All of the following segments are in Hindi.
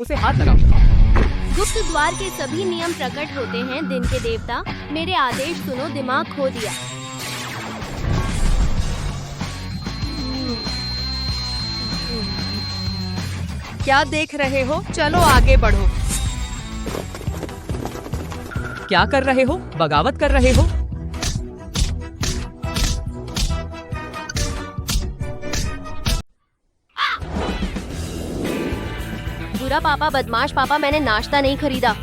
उसे हाथ लगाओ। गुप्त द्वार के सभी नियम प्रकट होते हैं। दिन के देवता, मेरे आदेश सुनो, दिमाग खो दिया। क्या देख रहे हो? चलो आगे बढ़ो। क्या कर रहे हो? बगावत कर रहे हो? बुरा पापा, बदमाश पापा, मैंने नाश्ता नहीं खरीदा।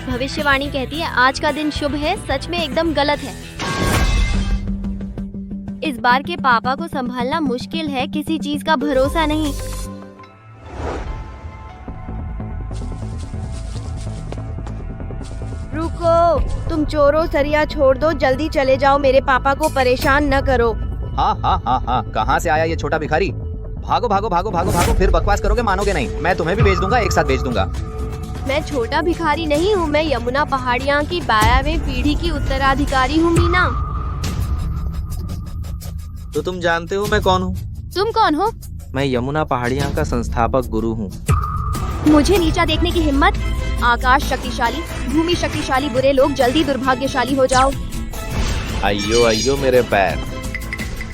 भविष्यवाणी कहती है आज का दिन शुभ है, सच में एकदम गलत है। इस बार के पापा को संभालना मुश्किल है, किसी चीज का भरोसा नहीं। रुको, तुम चोरों सरिया छोड़ दो, जल्दी चले जाओ, मेरे पापा को परेशान न करो। हाँ हाँ हाँ हाँ, कहाँ से आया ये छोटा भिखारी? भागो भागो भागो भागो भागो, फिर बकवास करोगे मानोगे नहीं। मैं तुम्हें भी बेच दूंगा, एक साथ बेच दूंगा। मैं छोटा भिखारी नहीं हूँ, मैं यमुना पहाड़ियाँ की 12वीं पीढ़ी की उत्तराधिकारी हूँ मीना। तो तुम जानते हो मैं कौन हूँ? तुम कौन हो? मैं यमुना पहाड़ियाँ का संस्थापक गुरु हूँ। मुझे नीचा देखने की हिम्मत? आकाश शक्तिशाली, भूमि शक्तिशाली, बुरे लोग जल्दी दुर्भाग्यशाली हो जाओ। अयो अयो मेरे पैर,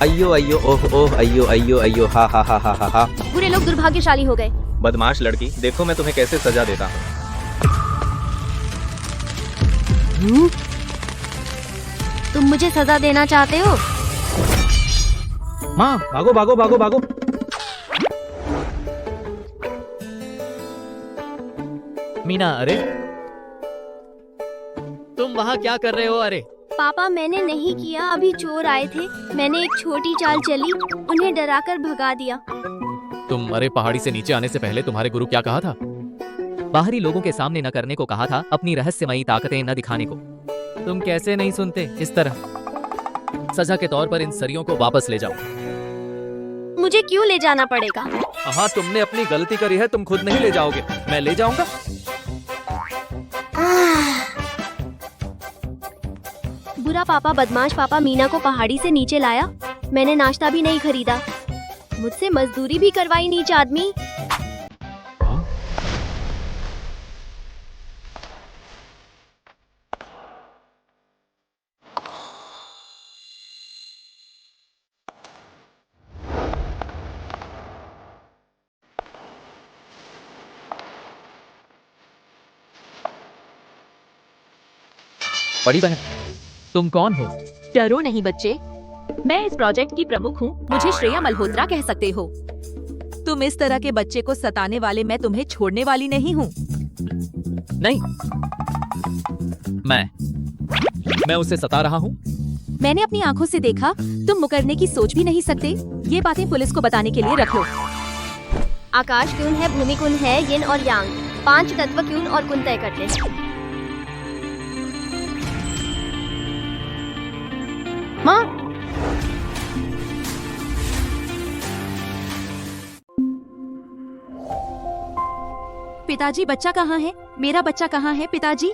अयो अयो, ओह ओह, अयो अयो अयो, हा हा हा हा हा हा। बुरे लोग दुर्भाग्यशाली हो गए। बदमाश लड़की, देखो मैं तुम्हें कैसे सजा देता हूँ। तुम मुझे सजा देना चाहते हो? माँ, भागो भागो भागो भागो। मीना, अरे तुम वहाँ क्या कर रहे हो? अरे पापा, मैंने नहीं किया, अभी चोर आए थे, मैंने एक छोटी चाल चली, उन्हें डराकर भगा दिया। तुम, अरे पहाड़ी से नीचे आने से पहले तुम्हारे गुरु क्या कहा था? बाहरी लोगों के सामने न करने को कहा था, अपनी रहस्यमयी ताकतें न दिखाने को। तुम कैसे नहीं सुनते? इस तरह सजा के तौर पर इन सरियों को वापस ले जाओ। मुझे क्यों ले जाना पड़ेगा? हाँ, तुमने अपनी गलती करी है, तुम खुद नहीं ले जाओगे, मैं ले जाऊंगा। बुरा पापा, बदमाश पापा मीना को पहाड़ी से नीचे लाया। मैंने नाश्ता भी नहीं खरीदा, मुझसे मजदूरी भी करवाई नीच आदमी। बड़ी बहन, तुम कौन हो? डरो नहीं बच्चे, मैं इस प्रोजेक्ट की प्रमुख हूँ, मुझे श्रेया मल्होत्रा कह सकते हो। तुम इस तरह के बच्चे को सताने वाले मैं तुम्हें छोड़ने वाली नहीं हूँ। नहीं, मैं उसे सता रहा हूँ। मैंने अपनी आंखों से देखा, तुम मुकरने की सोच भी नहीं सकते। ये बातें पुलिस को बताने के लिए रख लो। आकाश क्यों है, भूमि कुन है, यिन और यांग, 5 तत्व क्यों और कुन तय करते हैं। माँ, पिताजी बच्चा कहाँ है? मेरा बच्चा कहाँ है पिताजी?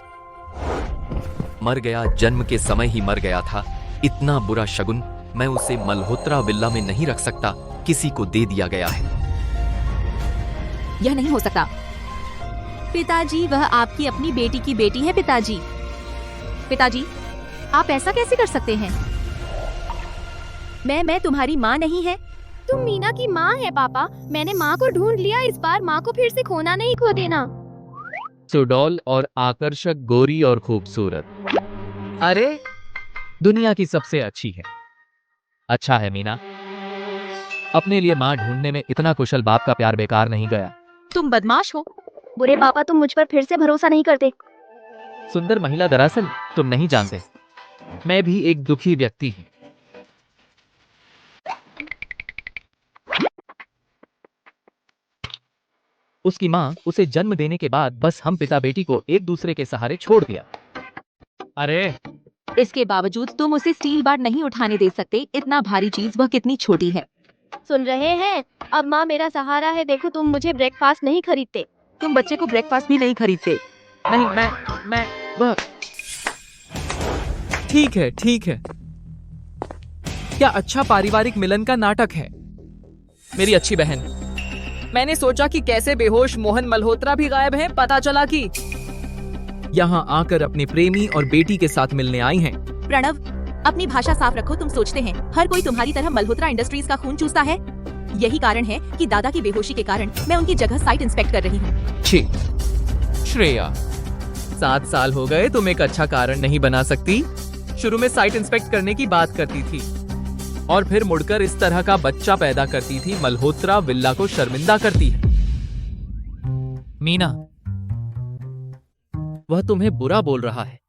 मर गया, जन्म के समय ही मर गया था। इतना बुरा शगुन, मैं उसे मल्होत्रा विला में नहीं रख सकता, किसी को दे दिया गया है। यह नहीं हो सकता पिताजी, वह आपकी अपनी बेटी की बेटी है पिताजी। पिताजी, आप ऐसा कैसे कर सकते हैं? मैं तुम्हारी माँ नहीं है। तुम मीना की माँ है पापा, मैंने माँ को ढूंढ लिया, इस बार माँ को फिर से खोना नहीं, खो देना। सुडौल और आकर्षक, गोरी और खूबसूरत, अरे दुनिया की सबसे अच्छी है। अच्छा है मीना, अपने लिए माँ ढूंढने में इतना कुशल बाप का प्यार बेकार नहीं गया। तुम बदमाश हो। बुरे पापा, तुम मुझ पर फिर से भरोसा नहीं करते। सुंदर महिला, दरअसल तुम नहीं जानते, मैं भी एक दुखी व्यक्ति हूँ। उसकी माँ उसे जन्म देने के बाद बस हम पिता बेटी को एक दूसरे के सहारे छोड़ दिया। अरे इसके बावजूद तुम उसे स्टील बार नहीं उठाने दे सकते, इतना भारी चीज, वह कितनी छोटी है। सुन रहे हैं? अब माँ मेरा सहारा है, देखो तुम मुझे ब्रेकफास्ट नहीं खरीदते। तुम बच्चे को ब्रेकफास्ट भी नहीं खरीदते। नहीं, मैं वह ठीक है। क्या अच्छा पारिवारिक मिलन का नाटक है। मेरी अच्छी बहन, मैंने सोचा कि कैसे बेहोश मोहन मल्होत्रा भी गायब हैं, पता चला कि यहाँ आकर अपने प्रेमी और बेटी के साथ मिलने आई हैं। प्रणव, अपनी भाषा साफ रखो। तुम सोचते हैं हर कोई तुम्हारी तरह मल्होत्रा इंडस्ट्रीज का खून चूसता है? यही कारण है कि दादा की बेहोशी के कारण मैं उनकी जगह साइट इंस्पेक्ट कर रही हूँ। छी, श्रेया, 7 साल हो गए, तुम एक अच्छा कारण नहीं बना सकती। शुरू में साइट इंस्पेक्ट करने की बात करती थी और फिर मुड़कर इस तरह का बच्चा पैदा करती थी। मल्होत्रा विल्ला को शर्मिंदा करती है। मीना, वह तुम्हें बुरा बोल रहा है।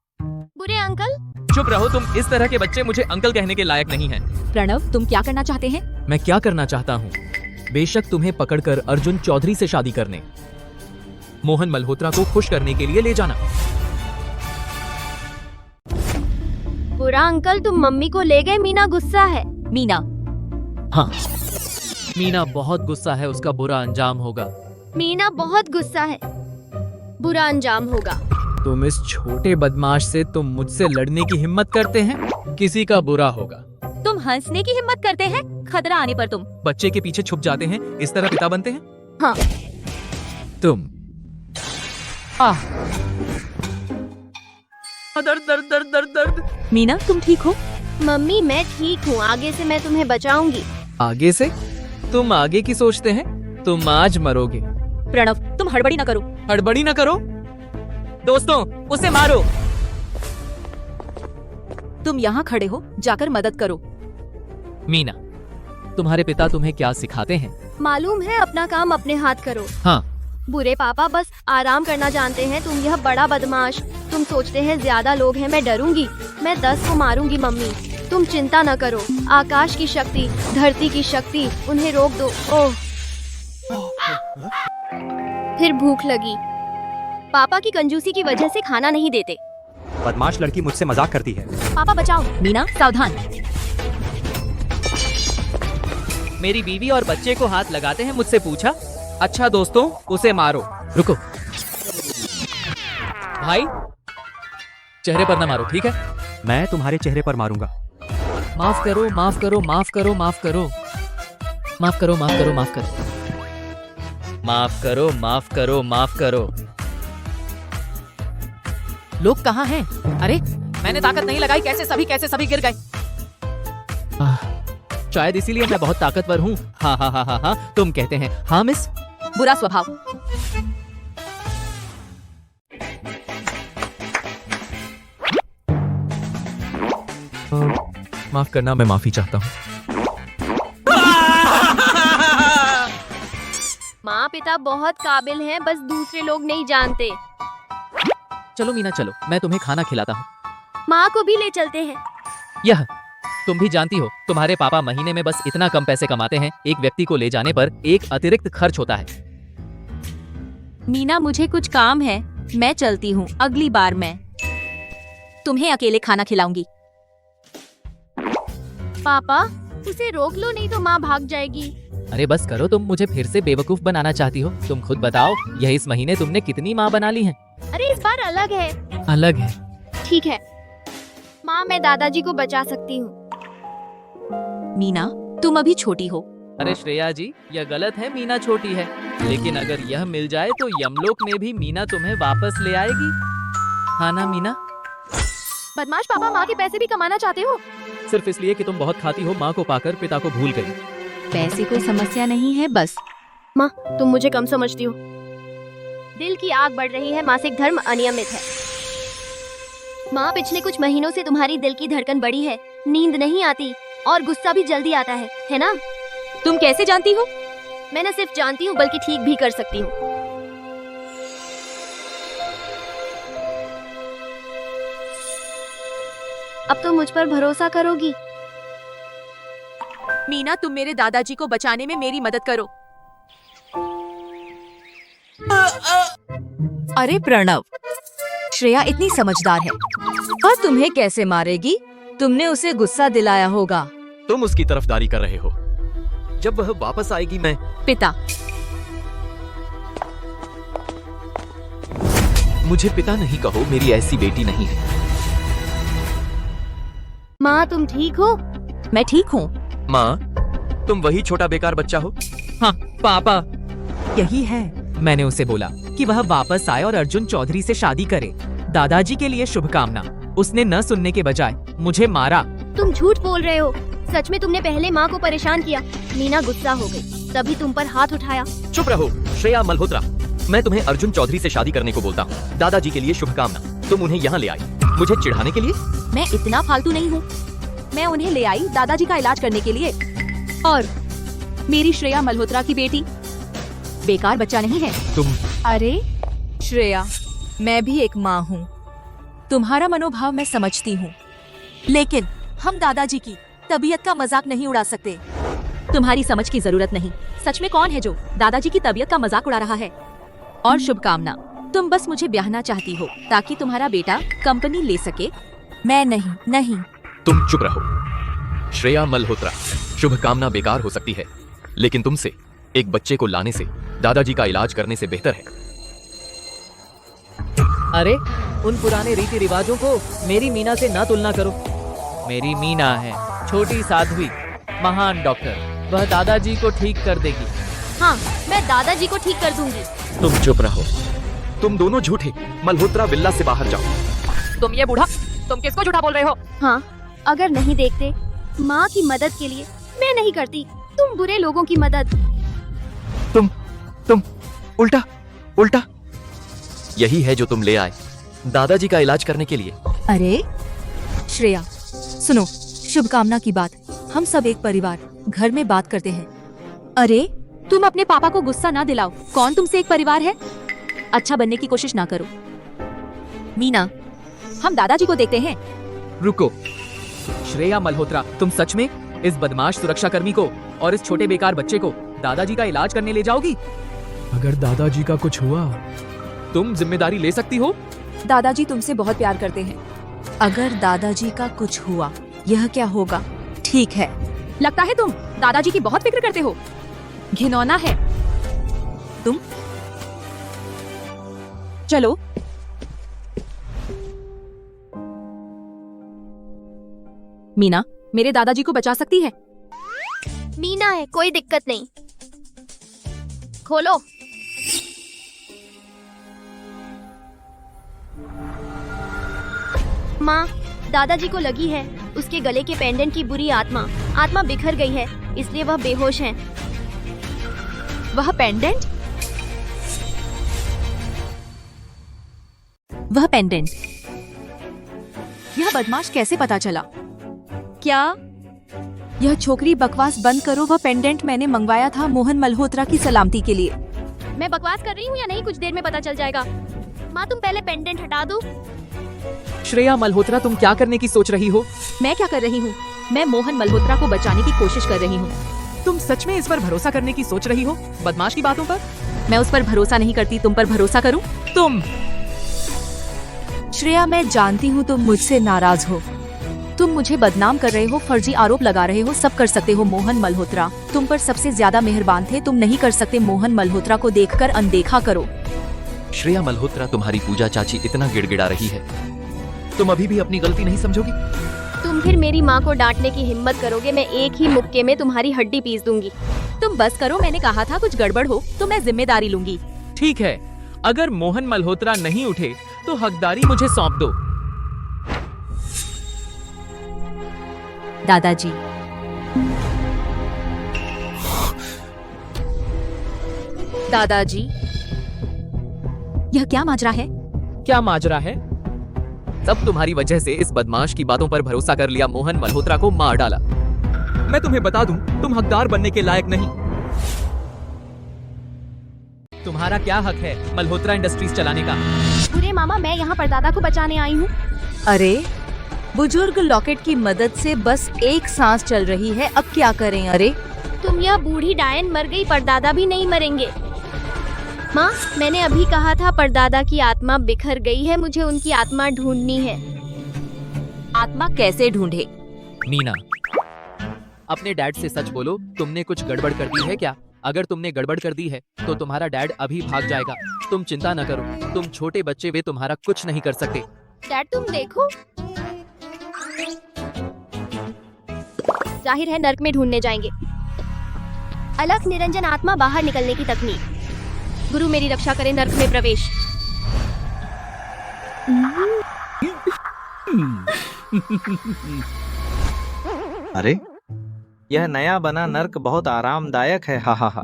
बुरे अंकल? चुप रहो, तुम इस तरह के बच्चे मुझे अंकल कहने के लायक नहीं हैं। प्रणव, तुम क्या करना चाहते हैं? मैं क्या करना चाहता हूँ? बेशक तुम्हें पकड़कर अर्जुन चौधरी से शादी करने, मोहन मल्होत्रा को खुश करने के लिए ले जाना। बुरा अंकल, तुम मम्मी को ले गए, मीना गुस्सा है। मीना, हाँ, मीना बहुत गुस्सा है, उसका बुरा अंजाम होगा। मीना बहुत गुस्सा है, बुरा अंजाम होगा। तुम इस छोटे बदमाश से तुम मुझसे लड़ने की हिम्मत करते हैं, किसी का बुरा होगा। तुम हंसने की हिम्मत करते हैं? खतरा आने पर तुम बच्चे के पीछे छुप जाते हैं, इस तरह पिता बनते हैं। हाँ। तुम दर्द दर्द दर्द दर्द दर्द। मीना, तुम ठीक हो? मम्मी, मैं ठीक हूँ, आगे से मैं तुम्हें बचाऊंगी। आगे से? तुम आगे की सोचते हैं? तुम आज मरोगे। प्रणव, तुम हड़बड़ी न करो। हड़बड़ी न करो। दोस्तों, उसे मारो। तुम यहाँ खड़े हो, जाकर मदद करो। मीना, तुम्हारे पिता तुम्हें क्या सिखाते हैं? मालूम है, अपना काम अपने हाथ करो। हाँ। बुरे पापा बस आराम करना जानते हैं। तुम यह बड़ा बदमाश, तुम सोचते हैं ज्यादा लोग हैं, मैं डरूंगी, मैं 10 को मारूंगी। मम्मी, तुम चिंता न करो, आकाश की शक्ति, धरती की शक्ति, उन्हें रोक दो। ओह, फिर भूख लगी। पापा की कंजूसी की वजह से खाना नहीं देते। बदमाश लड़की मुझसे मजाक करती है। पापा बचाओ। मीना, सावधान। मेरी बीवी और बच्चे को हाथ लगाते हैं, मुझसे पूछा। अच्छा दोस्तों, उसे मारो। रुको भाई, चेहरे पर न मारो, ठीक है? मैं तुम्हारे चेहरे पर मारूंगा। माफ करो, माफ करो, माफ करो, माफ करो, माफ करो, माफ करो, माफ करो, माफ करो, माफ करो, माफ करो। लोग कहाँ हैं? अरे, मैंने ताकत नहीं लगाई, कैसे सभी गिर गए। शायद इसीलिए मैं बहुत ताकतवर हूँ। हाँ हाँ हाँ हाँ हाँ, तुम कहते हैं। हाँ मिस। बुरा स्वभाव। माफ करना, मैं माफी चाहता हूँ। माँ पिता बहुत काबिल हैं, बस दूसरे लोग नहीं जानते। चलो मीना, चलो, मैं तुम्हें खाना खिलाता हूँ। माँ को भी ले चलते हैं। यह तुम भी जानती हो, तुम्हारे पापा महीने में बस इतना कम पैसे कमाते हैं, एक व्यक्ति को ले जाने पर एक अतिरिक्त खर्च होता है। मीना, मुझे कुछ काम है, मैं चलती हूँ। अगली बार मैं तुम्हें अकेले खाना खिलाऊंगी। पापा, उसे रोक लो, नहीं तो माँ भाग जाएगी। अरे बस करो, तुम मुझे फिर से बेवकूफ बनाना चाहती हो। तुम खुद बताओ, यह इस महीने तुमने कितनी माँ बना ली हैं? अरे इस बार अलग है। अलग है? ठीक है माँ, मैं दादाजी को बचा सकती हूँ। मीना, तुम अभी छोटी हो। अरे श्रेया जी, यह गलत है, मीना छोटी है, लेकिन अगर यह मिल जाए तो यमलोक में भी मीना तुम्हें वापस ले आएगी। हाँ ना मीना? बदमाश पापा, माँ के पैसे भी कमाना चाहते हो? सिर्फ इसलिए कि तुम बहुत खाती हो, माँ को पाकर पिता को भूल गई। पैसे कोई समस्या नहीं है, बस। माँ, तुम मुझे कम समझती हो। दिल की आग बढ़ रही है, मासिक धर्म अनियमित है। माँ, पिछले कुछ महीनों से तुम्हारी दिल की धड़कन बढ़ी है, नींद नहीं आती और गुस्सा भी जल्दी आता है ना? तुम कैसे जानती हो? मैं न सिर्फ जानती हूँ बल्कि ठीक भी कर सकती हूँ। अब तो मुझ पर भरोसा करोगी? मीना, तुम मेरे दादाजी को बचाने में मेरी मदद करो। अरे प्रणव, श्रेया इतनी समझदार है और तुम्हें कैसे मारेगी? तुमने उसे गुस्सा दिलाया होगा। तुम उसकी तरफदारी कर रहे हो। जब वह वापस आएगी मैं पिता, मुझे पिता नहीं कहो, मेरी ऐसी बेटी नहीं है। माँ, तुम ठीक हो? मैं ठीक हूँ। माँ, तुम वही छोटा बेकार बच्चा हो? हाँ पापा, यही है। मैंने उसे बोला कि वह वापस आए और अर्जुन चौधरी से शादी करे। दादाजी के लिए शुभकामना। उसने न सुनने के बजाय मुझे मारा। तुम झूठ बोल रहे हो। सच में तुमने पहले माँ को परेशान किया। मीना गुस्सा हो गई, तभी तुम पर हाथ उठाया। चुप रहो श्रेया मल्होत्रा। मैं तुम्हें अर्जुन चौधरी से शादी करने को बोलता हूँ। दादाजी के लिए शुभकामना। तुम उन्हें यहाँ ले आई मुझे चिढ़ाने के लिए? मैं इतना फालतू नहीं हूँ। मैं उन्हें ले आई दादाजी का इलाज करने के लिए। और मेरी श्रेया मल्होत्रा की बेटी बेकार बच्चा नहीं है। तुम अरे श्रेया, मैं भी एक माँ हूँ। तुम्हारा मनोभाव मैं समझती हूँ, लेकिन हम दादाजी की तबीयत का मजाक नहीं उड़ा सकते। तुम्हारी समझ की जरूरत नहीं। सच में कौन है जो दादाजी की तबीयत का मजाक उड़ा रहा है? और शुभकामना, तुम बस मुझे ब्याहना चाहती हो ताकि तुम्हारा बेटा कंपनी ले सके। मैं नहीं। तुम चुप रहो श्रेया मल्होत्रा। शुभकामना बेकार हो सकती है, लेकिन तुमसे एक बच्चे को लाने से दादाजी का इलाज करने से बेहतर है। अरे उन पुराने रीति रिवाजों को मेरी मीना से ना तुलना करो। मेरी मीना है छोटी साध्वी, महान डॉक्टर। वह दादाजी को ठीक कर देगी। हाँ, मैं दादाजी को ठीक कर दूंगी। तुम चुप रहो। तुम दोनों झूठे। मल्होत्रा विल्ला से बाहर जाओ। तुम ये बूढ़ा, तुम किसको झूठा बोल रहे हो? हाँ, अगर नहीं देखते माँ की मदद के लिए मैं नहीं करती तुम बुरे लोगों की मदद। तुम उल्टा यही है जो तुम ले आए दादाजी का इलाज करने के लिए। अरे श्रेया सुनो, शुभकामना की बात। हम सब एक परिवार, घर में बात करते हैं। अरे तुम अपने पापा को गुस्सा ना दिलाओ। कौन तुमसे एक परिवार है? अच्छा बनने की कोशिश ना करो। मीना, हम दादाजी को देखते हैं। रुको श्रेया मल्होत्रा, तुम सच में इस बदमाश सुरक्षाकर्मी को और इस छोटे बेकार बच्चे को दादाजी का इलाज करने ले जाओगी? अगर दादाजी का कुछ हुआ, तुम जिम्मेदारी ले सकती हो? दादाजी तुमसे बहुत प्यार करते हैं। अगर दादाजी का कुछ हुआ, यह क्या होगा? ठीक है, लगता है तुम दादाजी की बहुत फिक्र करते हो। घिनौना है तुम। चलो। मीना, मेरे दादाजी को बचा सकती है? मीना है, कोई दिक्कत नहीं। खोलो। माँ, दादाजी को लगी है उसके गले के पेंडेंट की बुरी आत्मा बिखर गई है, इसलिए वह बेहोश हैं। वह पेंडेंट? वह पेंडेंट यह बदमाश कैसे पता चला? क्या? यह छोकरी बकवास बंद करो। वह पेंडेंट मैंने मंगवाया था मोहन मल्होत्रा की सलामती के लिए। मैं बकवास कर रही हूँ या नहीं, कुछ देर में पता चल जाएगा। माँ, तुम पहले पेंडेंट हटा दो। श्रेया मल्होत्रा, तुम क्या करने की सोच रही हो? मैं क्या कर रही हूँ? मैं मोहन मल्होत्रा को बचाने की कोशिश कर रही हूँ। तुम सच में इस पर भरोसा करने की सोच रही हो? बदमाश की बातों पर? मैं उस पर भरोसा नहीं करती, तुम पर भरोसा करूँ? तुम श्रेया, मैं जानती हूँ तुम मुझसे नाराज हो। तुम मुझे बदनाम कर रहे हो, फर्जी आरोप लगा रहे हो। सब कर सकते हो। मोहन मल्होत्रा तुम पर सबसे ज्यादा मेहरबान थे। तुम नहीं कर सकते। मोहन मल्होत्रा को देखकर अनदेखा करो। श्रेया मल्होत्रा, तुम्हारी पूजा चाची इतना गिड़गिड़ा रही है, तुम अभी भी अपनी गलती नहीं समझोगी? तुम फिर मेरी माँ को डांटने की हिम्मत करोगे, मैं एक ही मुक्के में तुम्हारी हड्डी पीस दूंगी। तुम बस करो, मैंने कहा था कुछ गड़बड़ हो तो मैं जिम्मेदारी लूंगी। ठीक है, अगर मोहन मल्होत्रा नहीं उठे तो हकदारी मुझे सौंप दो। दादाजी, दादाजी, यह क्या माजरा है? क्या माजरा है? सब तुम्हारी वजह से इस बदमाश की बातों पर भरोसा कर लिया, मोहन मल्होत्रा को मार डाला। मैं तुम्हें बता दूं, तुम हकदार बनने के लायक नहीं। तुम्हारा क्या हक है मल्होत्रा इंडस्ट्रीज चलाने का? बुरे मामा, मैं यहाँ परदादा को बचाने आई हूँ। अरे बुजुर्ग लॉकेट की मदद से बस एक सांस चल रही है, अब क्या करें? अरे तुम यह बूढ़ी डायन मर गई, परदादा भी नहीं मरेंगे। माँ, मैंने अभी कहा था परदादा की आत्मा बिखर गई है, मुझे उनकी आत्मा ढूंढनी है। आत्मा कैसे ढूंढे? मीना, अपने डैड से सच बोलो, तुमने कुछ गड़बड़ कर दी है क्या? अगर तुमने गड़बड़ कर दी है तो तुम्हारा डैड अभी भाग जाएगा। तुम चिंता न करो, तुम छोटे बच्चे, वे तुम्हारा कुछ नहीं कर सकते। डैड, तुम देखो, जाहिर है नर्क में ढूंढने जाएंगे। अलख निरंजन आत्मा बाहर निकलने की तकनीक। गुरु मेरी रक्षा करे नर्क में प्रवेश। अरे यह नया बना नर्क बहुत आरामदायक है, हा हा हा।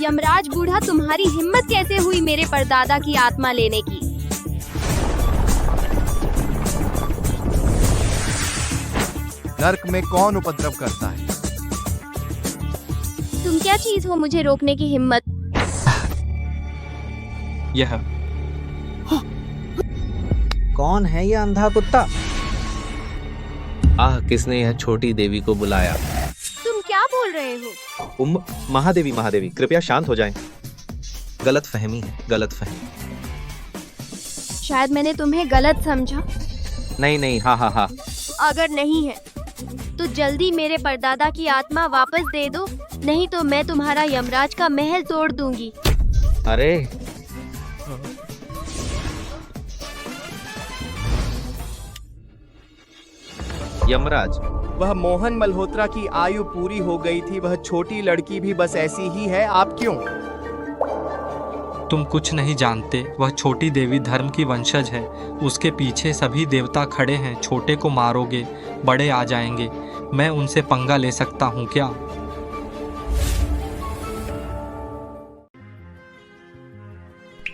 यमराज बूढ़ा, तुम्हारी हिम्मत कैसे हुई मेरे परदादा की आत्मा लेने की? नर्क में कौन उपद्रव करता है? तुम क्या चीज हो मुझे रोकने की हिम्मत? यह कौन है यह अंधा कुत्ता? आह, किसने यह छोटी देवी को बुलाया? तुम क्या बोल रहे हो? महादेवी महादेवी, कृपया शांत हो जाएं। गलत फहमी है, गलत फहमी। शायद मैंने तुम्हें गलत समझा। नहीं नहीं, हा हा हा। अगर नहीं है तो जल्दी मेरे परदादा की आत्मा वापस दे दो, नहीं तो मैं तुम्हारा यमराज का महल तोड़ दूंगी। अरे यमराज, वह मोहन मल्होत्रा की आयु पूरी हो गई थी, वह छोटी लड़की भी बस ऐसी ही है, आप क्यों? तुम कुछ नहीं जानते, वह छोटी देवी धर्म की वंशज है। उसके पीछे सभी देवता खड़े हैं। छोटे को मारोगे, बड़े आ जाएंगे। मैं उनसे पंगा ले सकता हूँ क्या?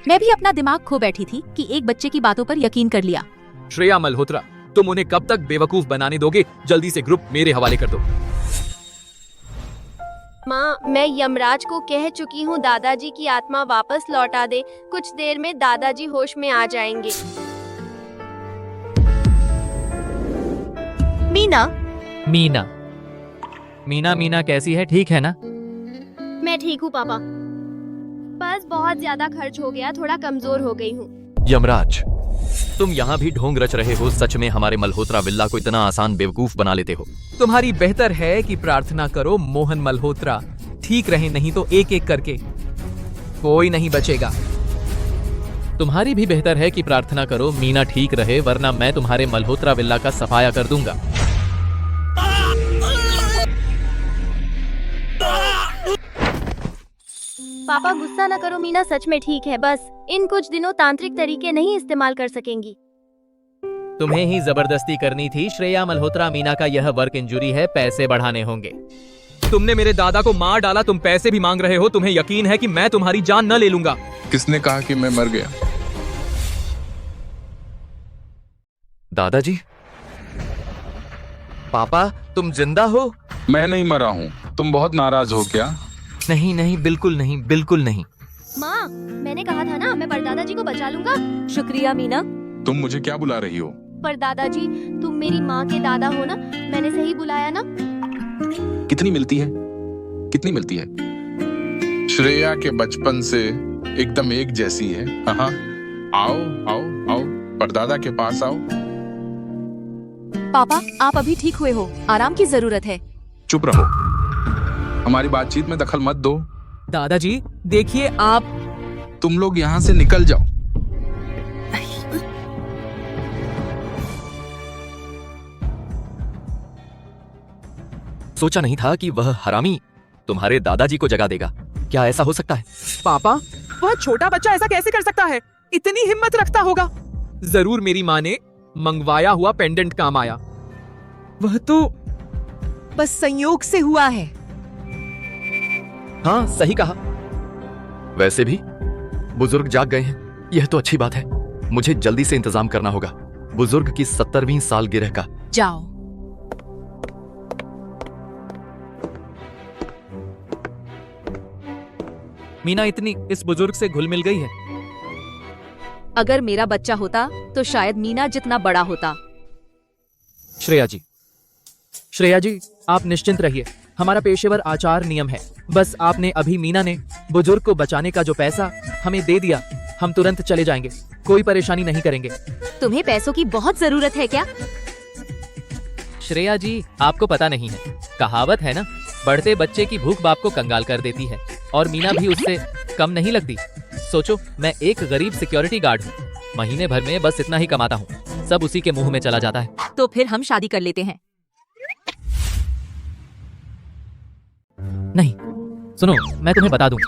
मैं भी अपना दिमाग खो बैठी थी कि एक बच्चे की बातों पर यकीन कर लिया। श्रेया मल्होत्रा, तुम उन्हें कब तक बेवकूफ बनाने दोगे? जल्दी से ग्रुप मेरे हवाले कर दो। माँ, मैं यमराज को कह चुकी हूँ दादाजी की आत्मा वापस लौटा दे। कुछ देर में दादाजी होश में आ जाएंगे। मीना मीना मीना मीना कैसी है? ठीक है ना? मैं ठीक हूँ पापा, बस बहुत ज्यादा खर्च हो गया, थोड़ा कमजोर हो गई हूँ। यमराज, तुम यहाँ भी ढोंग रच रहे हो। सच में हमारे मल्होत्रा विल्ला को इतना आसान बेवकूफ बना लेते हो। तुम्हारी बेहतर है कि प्रार्थना करो मोहन मल्होत्रा ठीक रहे, नहीं तो एक एक करके कोई नहीं बचेगा। तुम्हारी भी बेहतर है कि प्रार्थना करो मीना ठीक रहे, वरना मैं तुम्हारे मल्होत्रा विल्ला का सफाया कर दूंगा। पापा गुस्सा न करो, मीना सच में ठीक है, बस इन कुछ दिनों तांत्रिक तरीके नहीं इस्तेमाल कर सकेंगी। तुम्हें ही जबरदस्ती करनी थी श्रेया मल्होत्रा। मीना का यह वर्क इंजुरी है, पैसे बढ़ाने होंगे। तुमने मेरे दादा को मार डाला, तुम पैसे भी मांग रहे हो। तुम्हें यकीन है कि मैं तुम्हारी जान न ले लूंगा? किसने कहा कि मैं मर गया? दादाजी, पापा, तुम जिंदा हो? मैं नहीं मरा हूँ। तुम बहुत नाराज हो क्या? नहीं नहीं, बिल्कुल नहीं, बिल्कुल नहीं। माँ, मैंने कहा था ना मैं परदादा जी को बचा लूंगा। शुक्रिया मीना। तुम मुझे क्या बुला रही हो? परदादा जी, तुम मेरी माँ के दादा हो ना, मैंने सही बुलाया ना? कितनी मिलती है? कितनी मिलती है? श्रेया के बचपन से एकदम एक जैसी है। हाँ, आओ आओ आओ, परदादा के पास आओ। पापा, आप अभी ठीक हुए हो, आराम की जरूरत है। चुप रहो, हमारी बातचीत में दखल मत दो। दादाजी देखिए, आप तुम लोग यहाँ से निकल जाओ। सोचा नहीं था कि वह हरामी तुम्हारे दादाजी को जगा देगा। क्या ऐसा हो सकता है? पापा, वह छोटा बच्चा ऐसा कैसे कर सकता है? इतनी हिम्मत रखता होगा। जरूर मेरी माँ ने मंगवाया हुआ पेंडेंट काम आया। वह तो बस संयोग से हुआ है। हाँ, सही कहा। वैसे भी बुजुर्ग जाग गए हैं, यह तो अच्छी बात है। मुझे जल्दी से इंतजाम करना होगा बुजुर्ग की 70वीं सालगिरह का। जाओ। मीना इतनी इस बुजुर्ग से घुल मिल गई है। अगर मेरा बच्चा होता तो शायद मीना जितना बड़ा होता। श्रेया जी, आप निश्चिंत रहिए। हमारा पेशेवर आचार नियम है। बस आपने अभी मीना ने बुजुर्ग को बचाने का जो पैसा हमें दे दिया, हम तुरंत चले जाएंगे, कोई परेशानी नहीं करेंगे। तुम्हें पैसों की बहुत जरूरत है क्या? श्रेया जी, आपको पता नहीं है, कहावत है ना, बढ़ते बच्चे की भूख बाप को कंगाल कर देती है, और मीना भी उससे कम नहीं लगती। सोचो, मैं एक गरीब सिक्योरिटी गार्ड हूँ, महीने भर में बस इतना ही कमाता हूँ, सब उसी के मुंह में चला जाता है। तो फिर हम शादी कर लेते हैं। नहीं, सुनो, मैं तुम्हें बता दूं,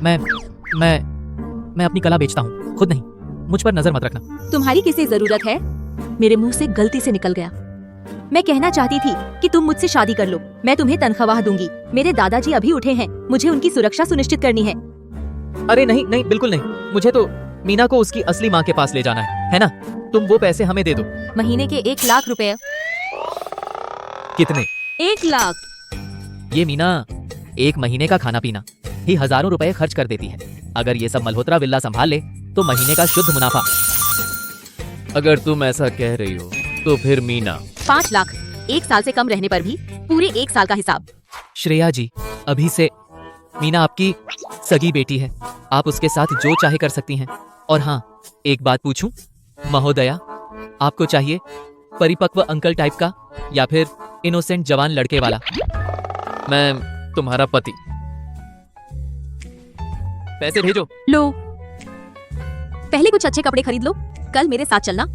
मैं अपनी कला बेचता हूँ, खुद नहीं। मुझ पर नजर मत रखना। तुम्हारी किसे जरूरत है? मेरे मुंह से गलती से निकल गया। मैं कहना चाहती थी कि तुम मुझसे शादी कर लो, मैं तुम्हें तनख्वाह दूंगी। मेरे दादाजी अभी उठे हैं, मुझे उनकी सुरक्षा सुनिश्चित करनी है। अरे नहीं नहीं, बिल्कुल नहीं। मुझे तो मीना को उसकी असली माँ के पास ले जाना है ना? तुम वो पैसे हमें दे दो। महीने के 1 लाख रुपए। कितने? 1 लाख। ये मीना 1 महीने का खाना पीना ही हजारों रुपए खर्च कर देती है। अगर ये सब मल्होत्रा विला संभाल ले तो महीने का शुद्ध मुनाफा। अगर तुम ऐसा कह रही हो तो फिर मीना 5 लाख। 1 साल से कम रहने पर भी पूरे 1 साल का हिसाब। श्रेया जी, अभी से मीना आपकी सगी बेटी है, आप उसके साथ जो चाहे कर सकती हैं। और हाँ, एक बात पूछूं महोदया, आपको चाहिए परिपक्व अंकल टाइप का या फिर इनोसेंट जवान लड़के वाला? मैं तुम्हारा पति। पैसे भेजो। लो, पहले कुछ अच्छे कपड़े खरीद लो, कल मेरे साथ चलना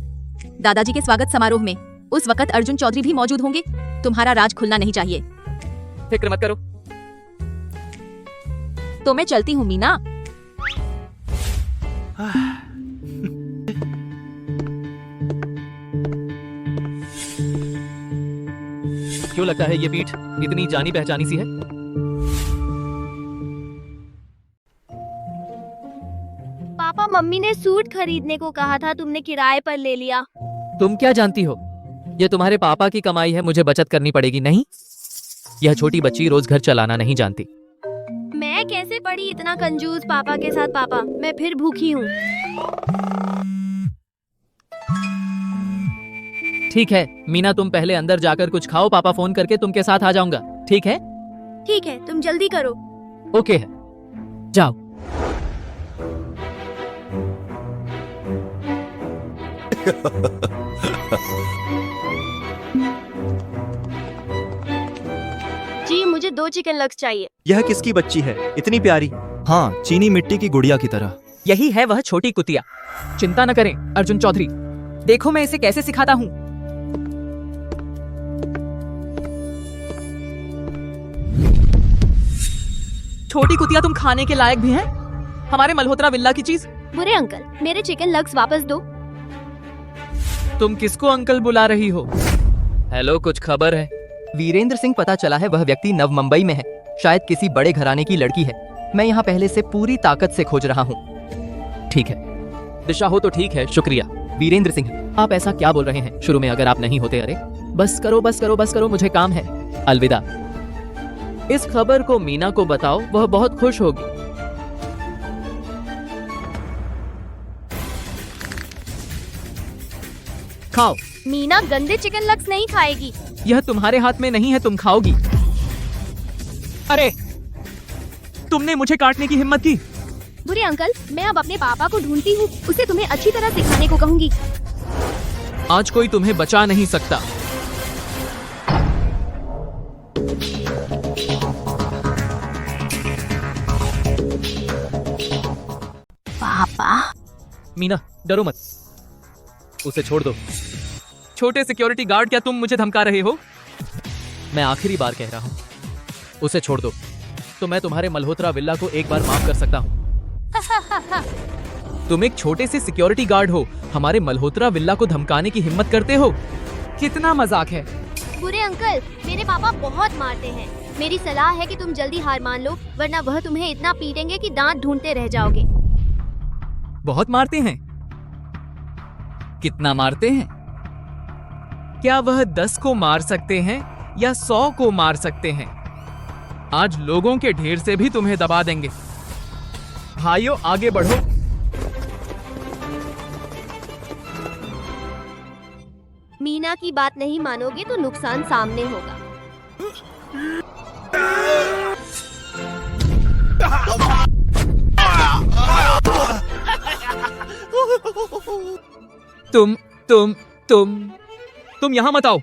दादाजी के स्वागत समारोह में। उस वक्त अर्जुन चौधरी भी मौजूद होंगे। तुम्हारा राज खुलना नहीं चाहिए। फिक्र मत करो। तो मैं चलती हूँ मीना। क्यों लगता है ये पीठ इतनी जानी पहचानी सी है? पापा, मम्मी ने सूट खरीदने को कहा था, तुमने किराए पर ले लिया। तुम क्या जानती हो? ये तुम्हारे पापा की कमाई है, मुझे बचत करनी पड़ेगी। नहीं, यह छोटी बच्ची रोज घर चलाना नहीं जानती। मैं कैसे पड़ी इतना कंजूस पापा के साथ? पापा, मैं फिर भूखी हूँ। ठीक है मीना, तुम पहले अंदर जाकर कुछ खाओ, पापा फोन करके तुमके साथ आ जाऊंगा। ठीक है? ठीक है, तुम जल्दी करो। ओके है, जाओ। जी, मुझे 2 चिकन लेग्स चाहिए। यह किसकी बच्ची है, इतनी प्यारी? हाँ, चीनी मिट्टी की गुड़िया की तरह। यही है वह छोटी कुतिया। चिंता न करें अर्जुन चौधरी, देखो मैं इसे कैसे सिखाता हूँ। छोटी कुतिया, तुम खाने के लायक भी हैं? हमारे मल्होत्रा विला की चीज। बुरे अंकल, मेरे चिकन लेग्स वापस दो। तुम किसको अंकल बुला रही हो? हेलो, कुछ खबर है? वीरेंद्र सिंह पता चला है, वह व्यक्ति नव मुंबई में है, शायद किसी बड़े घराने की लड़की है। मैं यहाँ पहले से पूरी ताकत से खोज रहा हूँ। ठीक है, दिशा हो तो ठीक है, शुक्रिया। वीरेंद्र सिंह, आप ऐसा क्या बोल रहे हैं? शुरू में अगर आप नहीं होते। अरे बस करो बस करो बस करो, मुझे काम है, अलविदा। इस खबर को मीना को बताओ, वह बहुत खुश होगी। खाओ। मीना गंदे चिकन लेग्स नहीं खाएगी। यह तुम्हारे हाथ में नहीं है, तुम खाओगी। अरे तुमने मुझे काटने की हिम्मत की। बुरे अंकल, मैं अब अपने पापा को ढूंढती हूँ, उसे तुम्हें अच्छी तरह सिखाने को कहूंगी। आज कोई तुम्हें बचा नहीं सकता। पापा। मीना, डरो मत, उसे छोड़ दो। छोटे सिक्योरिटी गार्ड, क्या तुम मुझे धमका रहे हो? मैं आखिरी बार कह रहा हूँ, उसे छोड़ दो, तो मैं तुम्हारे मल्होत्रा विला को एक बार माफ कर सकता हूँ। तुम एक छोटे से सिक्योरिटी गार्ड हो, हमारे मल्होत्रा विला को धमकाने की हिम्मत करते हो? कितना मजाक है। बुरे अंकल, मेरे पापा बहुत मारते हैं। मेरी सलाह है कि तुम जल्दी हार मान लो, वरना वह तुम्हें इतना पीटेंगे कि दांत ढूंढते रह जाओगे। बहुत मारते हैं? कितना मारते हैं? क्या वह 10 को मार सकते हैं या 100 को मार सकते हैं? आज लोगों के ढेर से भी तुम्हें दबा देंगे। भाइयों, आगे बढ़ो। मीना की बात नहीं मानोगे तो नुकसान सामने होगा। तुम यहां मत आओ।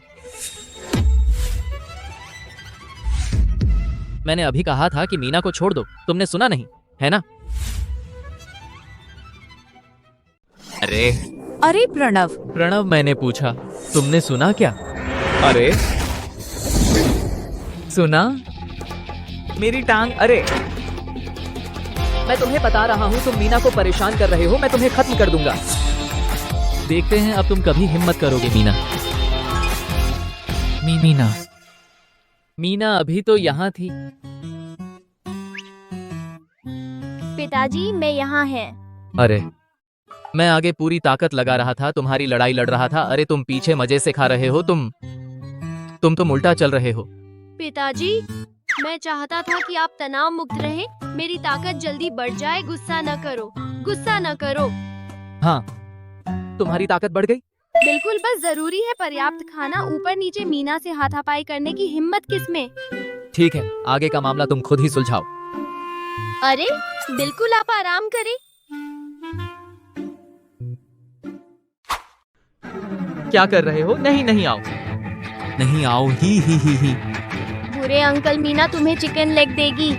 मैंने अभी कहा था कि मीना को छोड़ दो, तुमने सुना नहीं, है ना? अरे प्रणव, मैंने पूछा, तुमने सुना क्या? अरे सुना? मेरी टांग, अरे मैं तुम्हें बता रहा हूँ तुम मीना को परेशान कर रहे हो, मैं तुम्हें खत्म कर दूंगा। देखते हैं अब तुम कभी हिम्मत करोगे मीना। मीना मीना अभी तो यहाँ थी। पिताजी मैं यहाँ है। अरे मैं आगे पूरी ताकत लगा रहा था, तुम्हारी लड़ाई लड़ रहा था। अरे तुम पीछे मजे से खा रहे हो। तुम तो उल्टा चल रहे हो। पिताजी मैं चाहता था कि आप तनाव मुक्त रहे, मेरी ताकत जल्दी बढ़ जाए। गुस्सा न करो, गुस्सा न करो। हाँ, तुम्हारी ताकत बढ़ गई। बिल्कुल, बस जरूरी है पर्याप्त खाना। ऊपर नीचे मीना से हाथापाई करने की हिम्मत किसमें? ठीक है, आगे का मामला तुम खुद ही सुलझाओ। अरे बिल्कुल, आप आराम करें। क्या कर रहे हो? नहीं नहीं आओ, नहीं आओ। ही। बुरे अंकल, मीना तुम्हें चिकन लेग देगी।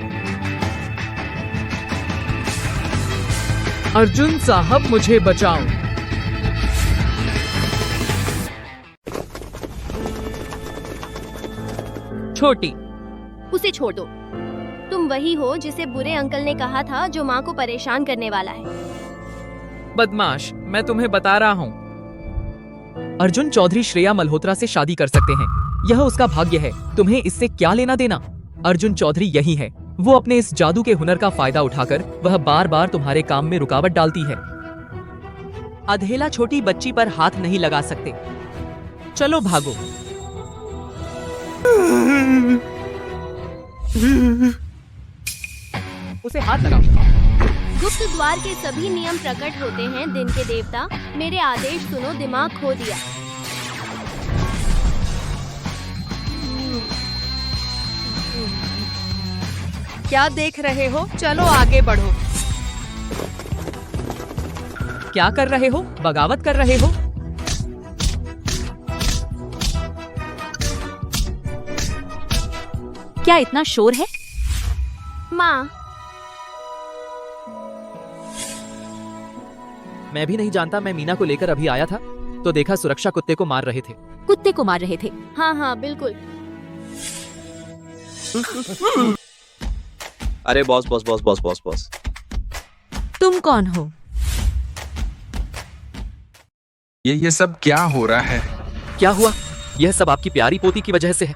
अर्जुन साहब मुझे बचाओ। छोटी, उसे छोड़ दो। तुम वही हो जिसे बुरे अंकल ने कहा था, जो माँ को परेशान करने वाला है। बदमाश, मैं तुम्हें बता रहा हूँ। अर्जुन चौधरी श्रेया मल्होत्रा से शादी कर सकते हैं, यह उसका भाग्य है। तुम्हें इससे क्या लेना देना? अर्जुन चौधरी यही है। वो अपने इस जादू के हुनर का फायदा उठाकर वह बार बार तुम्हारे काम में रुकावट डालती है। अधेला छोटी बच्ची पर हाथ नहीं लगा सकते। चलो भागो। उसे हाथ लगाओ। गुप्त द्वार के सभी नियम प्रकट होते हैं। दिन के देवता, मेरे आदेश सुनो। दिमाग खो दिया। क्या देख रहे हो? चलो आगे बढ़ो। क्या कर रहे हो? बगावत कर रहे हो? क्या इतना शोर है? माँ, मैं भी नहीं जानता। मैं मीना को लेकर अभी आया था तो देखा सुरक्षा कुत्ते को मार रहे थे। कुत्ते को मार रहे थे? हाँ बिल्कुल। अरे boss boss boss boss boss boss, तुम कौन हो? ये सब क्या हो रहा है? क्या हुआ? यह सब आपकी प्यारी पोती की वजह से है।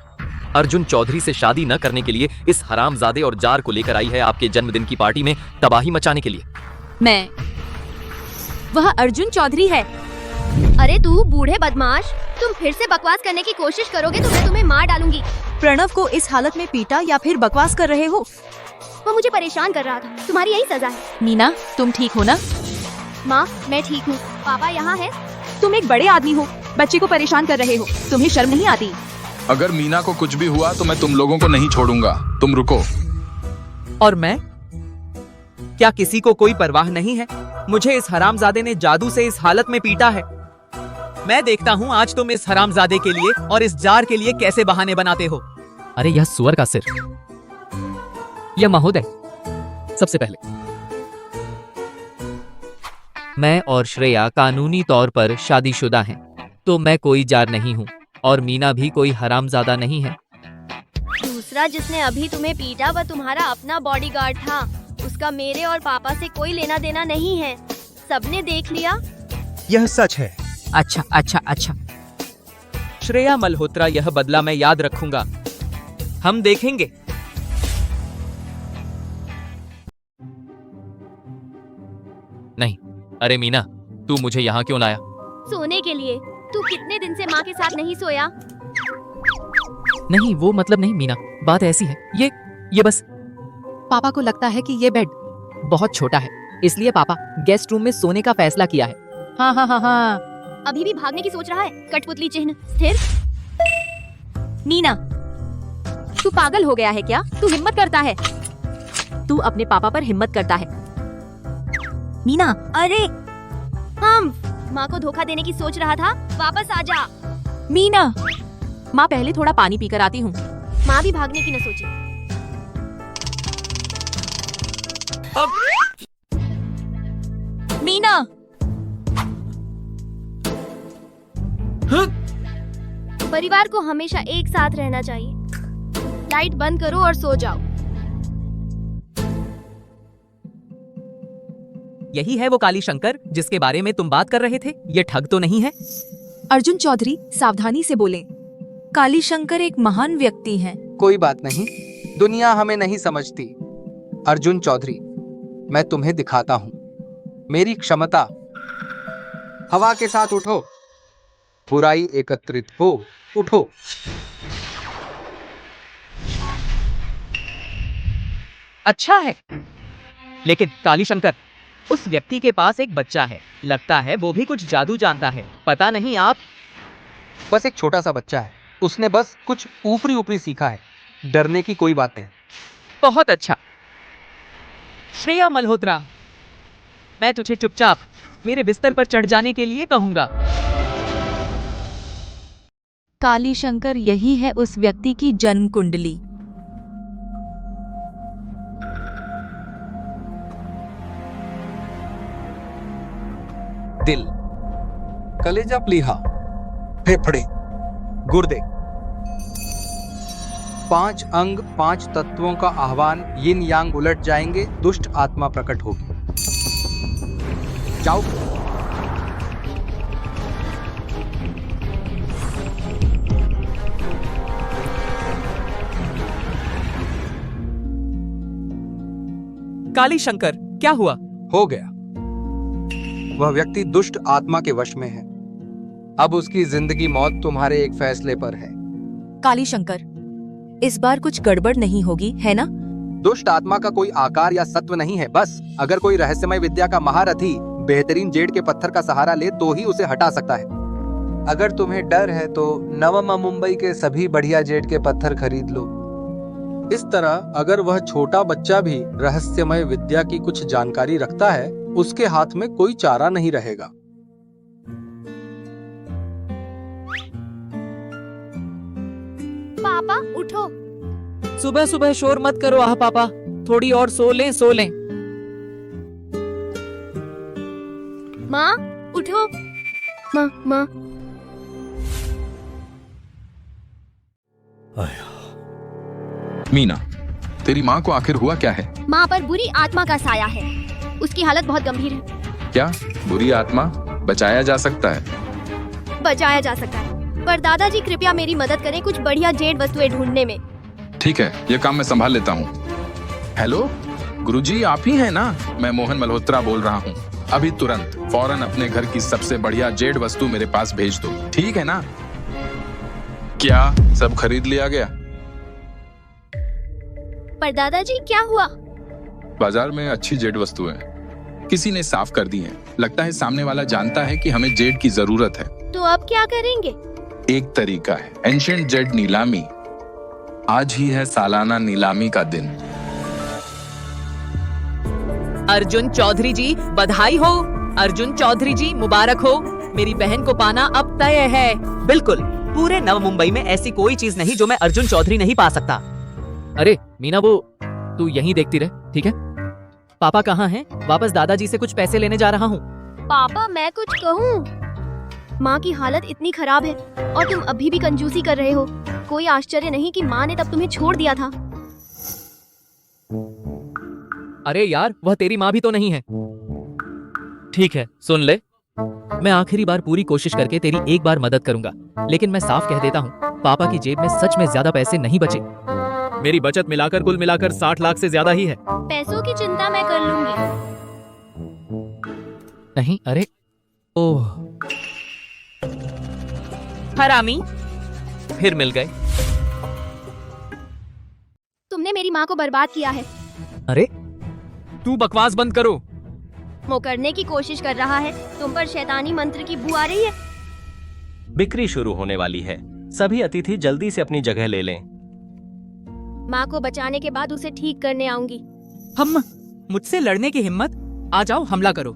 अर्जुन चौधरी से शादी न करने के लिए इस हरामजादे और जार को लेकर आई है आपके जन्मदिन की पार्टी में तबाही मचाने के लिए। वह अर्जुन चौधरी है। अरे तू बूढ़े बदमाश, तुम फिर से बकवास करने की कोशिश करोगे तो मैं तुम्हें मार डालूंगी। प्रणव को इस हालत में पीटा या फिर बकवास कर रहे हो? वो मुझे परेशान कर रहा था, तुम्हारी यही सजा है। मीना, तुम ठीक हो ना? माँ मैं ठीक हूँ। पापा यहाँ है? तुम एक बड़े आदमी हो, बच्चे को परेशान कर रहे हो। तुम्हें शर्म नहीं आती? अगर मीना को कुछ भी हुआ तो मैं तुम लोगों को नहीं छोड़ूंगा। तुम रुको। और मैं? क्या किसी को कोई परवाह नहीं है? मुझे इस हरामजादे ने जादू से इस हालत में पीटा है। मैं देखता हूँ आज तुम इस हरामजादे के लिए और इस जार के लिए कैसे बहाने बनाते हो। अरे यह सुअर का सिर। यह महोदय, सबसे पहले मैं और श्रेया कानूनी तौर पर शादीशुदा हैं, तो मैं कोई जार नहीं हूँ और मीना भी कोई हरामजादा नहीं है। दूसरा जिसने अभी तुम्हें पीटा वह तुम्हारा अपना बॉडीगार्ड था। उसका मेरे और पापा से कोई लेना देना नहीं है। सबने देख लिया। यह सच है। अच्छा। श्रेया मल्होत्रा, यह बदला मैं याद रखूंगा। हम देखेंगे। नहीं, अरे मीना, तू मुझे यहाँ क्यों लाया? सोने के लिए। तू कितने दिन से माँ के साथ नहीं सोया? नहीं, वो मतलब नहीं मीना, बात ऐसी है, ये बस पापा को लगता है कि ये बेड बहुत छोटा है, इसलिए पापा गेस्ट रूम में सोने का फैसला किया है। हाँ। अभी भी भागने की सोच रहा है? कठपुतली चिन्ह स्थिर। मीना, तू पागल हो गया है क्या? तू हिम्मत करता है। तू अपने पापा पर हिम्मत करता है। मीना, अरे हम माँ को धोखा देने की सोच रहा था। वापस आ जा। मीना, माँ पहले थोड़ा पानी पीकर आती हूँ। माँ भी भागने की न सोचे। मीना, परिवार को हमेशा एक साथ रहना चाहिए। लाइट बंद करो और सो जाओ। यही है वो काली शंकर जिसके बारे में तुम बात कर रहे थे। ये ठग तो नहीं है? अर्जुन चौधरी सावधानी से बोले। काली शंकर एक महान व्यक्ति हैं। कोई बात नहीं, दुनिया हमें नहीं समझती। अर्जुन चौधरी, मैं तुम्हें दिखाता हूँ मेरी क्षमता। हवा के साथ उठो, बुराई एकत्रित हो, उठो। अच्छा है, लेकिन काली शंकर, उस व्यक्ति के पास एक बच्चा है, लगता है वो भी कुछ जादू जानता है। पता नहीं आप। बस एक छोटा सा बच्चा है, उसने बस कुछ ऊपरी ऊपरी सीखा है। डरने की कोई बात नहीं। बहुत अच्छा। श्रेया मल्होत्रा, मैं तुझे चुपचाप मेरे बिस्तर पर चढ़ जाने के लिए कहूंगा। काली शंकर यही है उस व्यक्ति की जन्म कुंडली। दिल, कलेजा, प्लीहा, फेफड़े, गुर्दे, 5 अंग, 5 तत्वों का आह्वान। यिन यांग उलट जाएंगे, दुष्ट आत्मा प्रकट होगी। जाओ। काली शंकर, क्या हुआ? हो गया। वह व्यक्ति दुष्ट आत्मा के वश में है। अब उसकी जिंदगी मौत तुम्हारे एक फैसले पर है। काली शंकर, इस बार कुछ गड़बड़ नहीं होगी, है ना? दुष्ट आत्मा का कोई आकार या सत्व नहीं है। बस अगर कोई रहस्यमय विद्या का महारथी बेहतरीन जेड के पत्थर का सहारा ले तो ही उसे हटा सकता है। अगर तुम्हें डर है तो नवमा मुंबई के सभी बढ़िया जेड के पत्थर खरीद लो। इस तरह अगर वह छोटा बच्चा भी रहस्यमय विद्या की कुछ जानकारी रखता है, उसके हाथ में कोई चारा नहीं रहेगा। पापा उठो। सुबह सुबह शोर मत करो। आह पापा, थोड़ी और सो लें, सो लें। माँ उठो। माँ माँ। मीना, तेरी माँ को आखिर हुआ क्या है? माँ पर बुरी आत्मा का साया है। उसकी हालत बहुत गंभीर है। क्या बुरी आत्मा बचाया जा सकता है? बचाया जा सकता है, पर दादाजी कृपया मेरी मदद करें कुछ बढ़िया जेड वस्तुएं ढूंढने में। ठीक है, ये काम मैं संभाल लेता हूँ। हेलो गुरुजी, आप ही हैं ना? मैं मोहन मल्होत्रा बोल रहा हूँ। अभी तुरंत फौरन अपने घर की सबसे बढ़िया जेड वस्तु मेरे पास भेज दो, ठीक है ना? क्या सब खरीद लिया गया? पर दादाजी क्या हुआ? बाजार में अच्छी जेड वस्तुएं किसी ने साफ कर दी हैं। लगता है सामने वाला जानता है कि हमें जेड की जरूरत है। तो अब क्या करेंगे? एक तरीका है, एंशिएंट जेड नीलामी। आज ही है सालाना नीलामी का दिन। अर्जुन चौधरी जी बधाई हो। अर्जुन चौधरी जी मुबारक हो। मेरी बहन को पाना अब तय है। बिल्कुल, पूरे नव मुंबई में ऐसी कोई चीज नहीं जो मैं अर्जुन चौधरी नहीं पा सकता। अरे मीना, वो तू यहीं देखती रह, ठीक है? पापा कहाँ हैं? वापस दादाजी से कुछ पैसे लेने जा रहा हूँ। पापा मैं कुछ कहूँ? माँ की हालत इतनी खराब है और तुम अभी भी कंजूसी कर रहे हो। कोई आश्चर्य नहीं कि माँ ने तब तुम्हें छोड़ दिया था। अरे यार, वह तेरी माँ भी तो नहीं है। ठीक है, सुन ले, मैं आखिरी बार पूरी कोशिश करके तेरी एक बार मदद करूंगा, लेकिन मैं साफ कह देता हूँ, पापा की जेब में सच में ज्यादा पैसे नहीं बचे। मेरी बचत मिलाकर कुल मिलाकर 60 लाख से ज्यादा ही है। पैसों की चिंता मैं कर लूंगी। नहीं, अरे ओह, हरामी, फिर मिल गए। तुमने मेरी माँ को बर्बाद किया है। अरे तू बकवास बंद करो। वो करने की कोशिश कर रहा है। तुम पर शैतानी मंत्र की बू आ रही है। बिक्री शुरू होने वाली है, सभी अतिथि जल्दी से अपनी जगह ले लें। माँ को बचाने के बाद उसे ठीक करने आऊंगी। हम मुझसे लड़ने की हिम्मत? आ जाओ, हमला करो।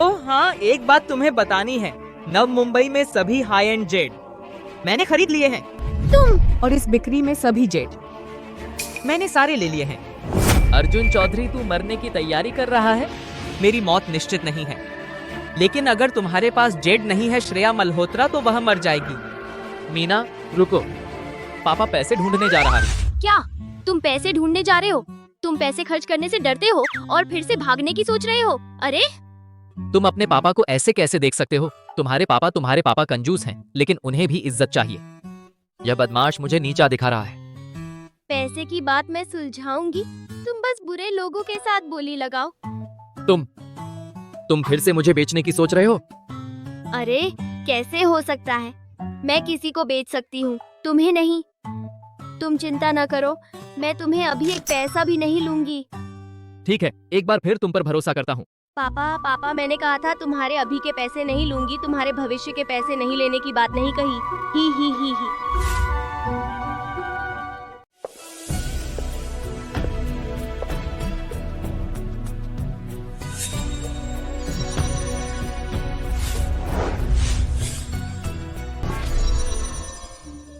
ओह हाँ, एक बात तुम्हें बतानी है, नव मुंबई में सभी हाई एंड जेड मैंने खरीद लिए हैं। तुम? और इस बिक्री में सभी जेड मैंने सारे ले लिए हैं। अर्जुन चौधरी, तू मरने की तैयारी कर रहा है? मेरी मौत निश्चित नहीं है, लेकिन अगर तुम्हारे पास जेड नहीं है श्रेया मल्होत्रा, तो वह मर जाएगी। मीना रुको, पापा पैसे ढूंढने जा रहा है। क्या तुम पैसे ढूंढने जा रहे हो? तुम पैसे खर्च करने से डरते हो और फिर से भागने की सोच रहे हो। अरे तुम अपने पापा को ऐसे कैसे देख सकते हो? तुम्हारे पापा कंजूस हैं, लेकिन उन्हें भी इज्जत चाहिए। यह बदमाश मुझे नीचा दिखा रहा है। पैसे की बात मैं सुलझाऊंगी, तुम बस बुरे लोगों के साथ बोली लगाओ। तुम फिर से मुझे बेचने की सोच रहे हो? अरे कैसे हो सकता है? मैं किसी को बेच सकती हूँ, तुम्हें नहीं। तुम चिंता न करो, मैं तुम्हें अभी एक पैसा भी नहीं लूंगी। ठीक है, एक बार फिर तुम पर भरोसा करता हूँ। पापा मैंने कहा था तुम्हारे अभी के पैसे नहीं लूंगी, तुम्हारे भविष्य के पैसे नहीं लेने की बात नहीं कही। ही।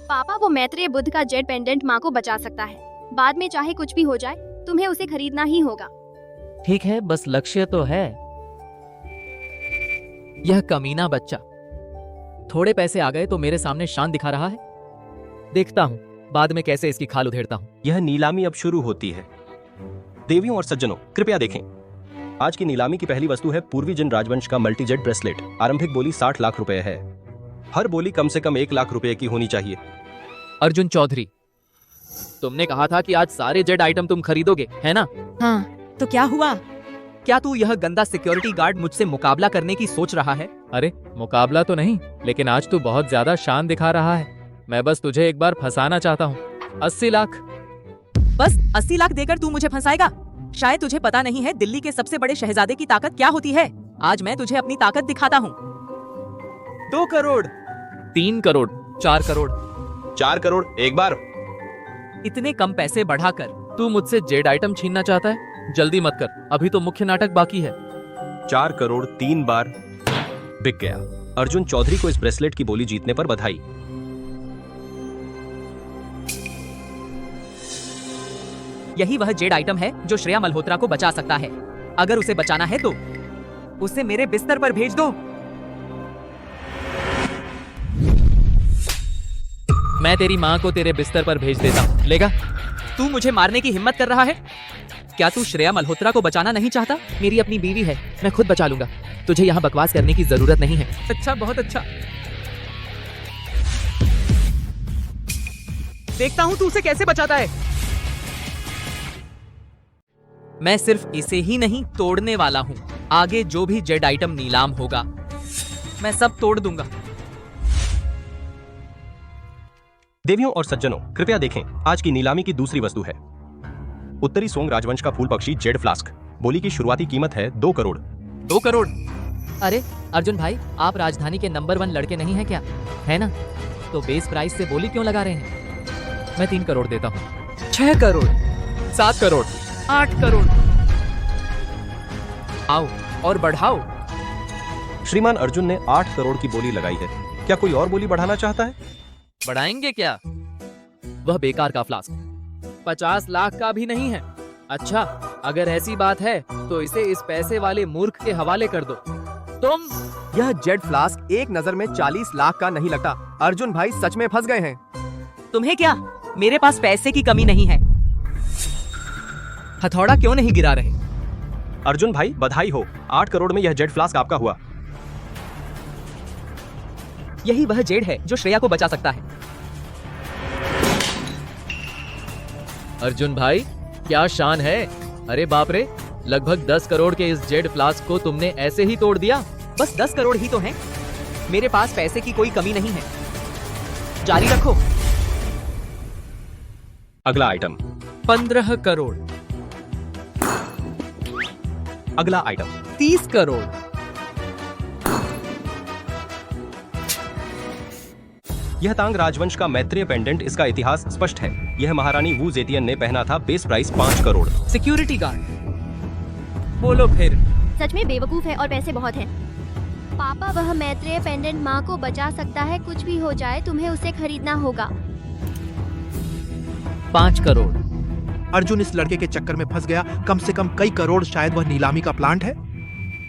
पापा वो मैत्रेय बुद्ध का जेड पेंडेंट माँ को बचा सकता है। बाद में चाहे कुछ भी हो जाए, तुम्हें उसे खरीदना ही होगा। ठीक है, बस लक्ष्य तो है। यह कमीना बच्चा थोड़े पैसे आ गए तो मेरे सामने शान दिखा रहा है। देखता हूँ बाद में कैसे इसकी खाल उधेड़ता हूँ। यह नीलामी अब शुरू होती है। देवियों और सज्जनों, कृपया देखें। आज की नीलामी की पहली वस्तु है पूर्वी जिन राजवंश का मल्टीजेट ब्रेसलेट। आरंभिक बोली 60 लाख रुपए है। हर बोली कम से कम 1 लाख रुपए की होनी चाहिए। अर्जुन चौधरी, तुमने कहा था कि आज सारे जेड आइटम तुम खरीदोगे, है ना? हाँ, तो क्या हुआ? क्या तू यह गंदा सिक्योरिटी गार्ड मुझसे मुकाबला करने की सोच रहा है? अरे मुकाबला तो नहीं, लेकिन आज तू बहुत ज्यादा शान दिखा रहा है। मैं बस तुझे एक बार फंसाना चाहता हूँ। 80 लाख। बस 80 लाख देकर तू मुझे फंसाएगा? शायद तुझे पता नहीं है दिल्ली के सबसे बड़े शहजादे की ताकत क्या होती है। आज मैं तुझे अपनी ताकत दिखाता हूँ। 2 करोड़, 3 करोड़, 4 करोड़, 4 करोड़ एक बार। इतने कम पैसे बढ़ाकर तू मुझसे जेड आइटम छीनना चाहता है? जल्दी मत कर, अभी तो मुख्य नाटक बाकी है। 4 करोड़ 3 बार बिक गया। अर्जुन चौधरी को इस ब्रेसलेट की बोली जीतने पर बधाई। यही वह जेड आइटम है जो श्रेया मल्होत्रा को बचा सकता है। अगर उसे बचाना है तो उसे मेरे बिस्तर पर भेज दो। मैं तेरी माँ को तेरे बिस्तर पर भेज देता हूँ। लेगा? तू मुझे मारने की हिम्मत कर रहा है? क्या तू श्रेया मल्होत्रा को बचाना नहीं चाहता? मेरी अपनी बीवी है, मैं खुद बचा लूंगा। तुझे यहाँ बकवास करने की जरूरत नहीं है। अच्छा, बहुत अच्छा। देखता हूँ तू उसे कैसे बचाता है। मैं सिर्फ इसे ही नहीं तोड़ने वाला हूँ। आगे जो भी जेड आइटम नीलाम होगा मैं सब तोड़ दूंगा। देवियों और सज्जनों, कृपया देखें। आज की नीलामी की दूसरी वस्तु है उत्तरी सोंग राजवंश का फूल पक्षी जेड फ्लास्क। बोली की शुरुआती कीमत है 2 करोड़। 2 करोड़? अरे अर्जुन भाई, आप राजधानी के नंबर 1 लड़के नहीं हैं क्या? है ना? तो बेस प्राइस से बोली क्यों लगा रहे हैं? मैं 3 करोड़ देता हूँ। 6 करोड़, 7 करोड़, 8 करोड़। आओ और बढ़ाओ। श्रीमान अर्जुन ने 8 करोड़ की बोली लगाई है। क्या कोई और बोली बढ़ाना चाहता है? बढ़ाएंगे क्या? वह बेकार का फ्लास्क 50 लाख का भी नहीं है। अच्छा, अगर ऐसी बात है तो इसे इस पैसे वाले मूर्ख के हवाले कर दो। तुम यह जेड फ्लास्क एक नजर में 40 लाख का नहीं लगता। अर्जुन भाई सच में फंस गए हैं। तुम्हें क्या? मेरे पास पैसे की कमी नहीं है। हथौड़ा क्यों नहीं गिरा रहे? अर्जुन भाई बधाई हो, 8 करोड़ में यह जेड फ्लास्क आपका हुआ। यही वह जेड है जो श्रेया को बचा सकता है। अर्जुन भाई क्या शान है। अरे बाप रे, लगभग 10 करोड़ के इस जेड फ्लास्क को तुमने ऐसे ही तोड़ दिया। बस 10 करोड़ ही तो हैं। मेरे पास पैसे की कोई कमी नहीं है। जारी रखो। अगला आइटम 15 करोड़। अगला आइटम 30 करोड़। यह तांग राजवंश का मैत्रेय पेंडेंट। इसका इतिहास स्पष्ट है। यह महारानी वू जेतियन ने पहना था। Base price 5 crore. Security guard, बोलो फिर। सच में बेवकूफ है और पैसे बहुत हैं। पापा, वह मैत्रेय पेंडेंट माँ को बचा सकता है। कुछ भी हो जाए तुम्हें उसे खरीदना होगा। 5 करोड़। अर्जुन इस लड़के के चक्कर में फंस गया। कम से कम कई करोड़। शायद वह नीलामी का प्लांट है।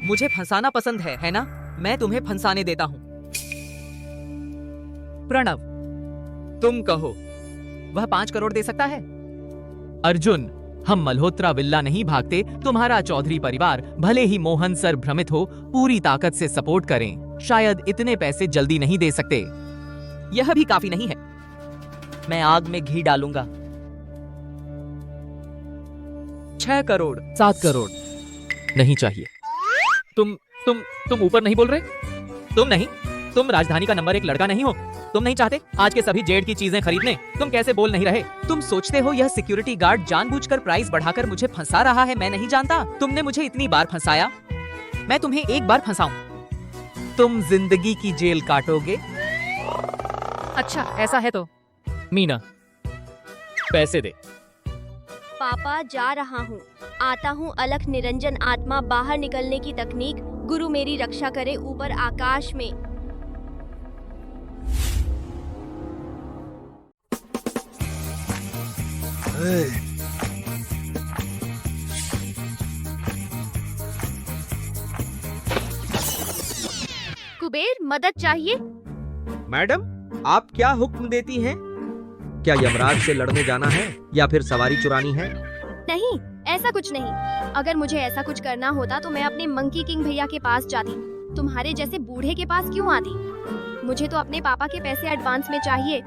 मुझे फंसाना पसंद है ना? मैं तुम्हें फंसाने देता हूँ। प्रणव, तुम कहो, वह 5 करोड़ दे सकता है? अर्जुन, हम मल्होत्रा विल्ला नहीं भागते, तुम्हारा चौधरी परिवार भले ही मोहन सर भ्रमित हो, पूरी ताकत से सपोर्ट करें। शायद इतने पैसे जल्दी नहीं दे सकते। यह भी काफी नहीं है। मैं आग में घी डालूंगा। 6 करोड़। 7 करोड़ नहीं चाहिए। तुम ऊपर नहीं बोल रहे? तुम नहीं, तुम राजधानी का नंबर 1 लड़का नहीं हो। तुम नहीं चाहते आज के सभी जेड की चीजें खरीदने? तुम कैसे बोल नहीं रहे? तुम सोचते हो यह सिक्योरिटी गार्ड जानबूझकर प्राइस बढ़ाकर मुझे फंसा रहा है? मैं नहीं जानता। तुमने मुझे इतनी बार फंसाया, मैं तुम्हें एक बार फंसाऊं, तुम जिंदगी की जेल काटोगे। अच्छा ऐसा है तो मीना, पैसे दे। पापा जा रहा हूँ, आता हूँ। अलख निरंजन आत्मा, बाहर निकलने की तकनीक। गुरु मेरी रक्षा करे ऊपर आकाश में। कुबेर मदद चाहिए। मैडम, आप क्या हुक्म देती हैं? क्या यमराज से लड़ने जाना है या फिर सवारी चुरानी है? नहीं, ऐसा कुछ नहीं। अगर मुझे ऐसा कुछ करना होता तो मैं अपने मंकी किंग भैया के पास जाती। तुम्हारे जैसे बूढ़े के पास क्यों आती? मुझे तो अपने पापा के पैसे एडवांस में चाहिए।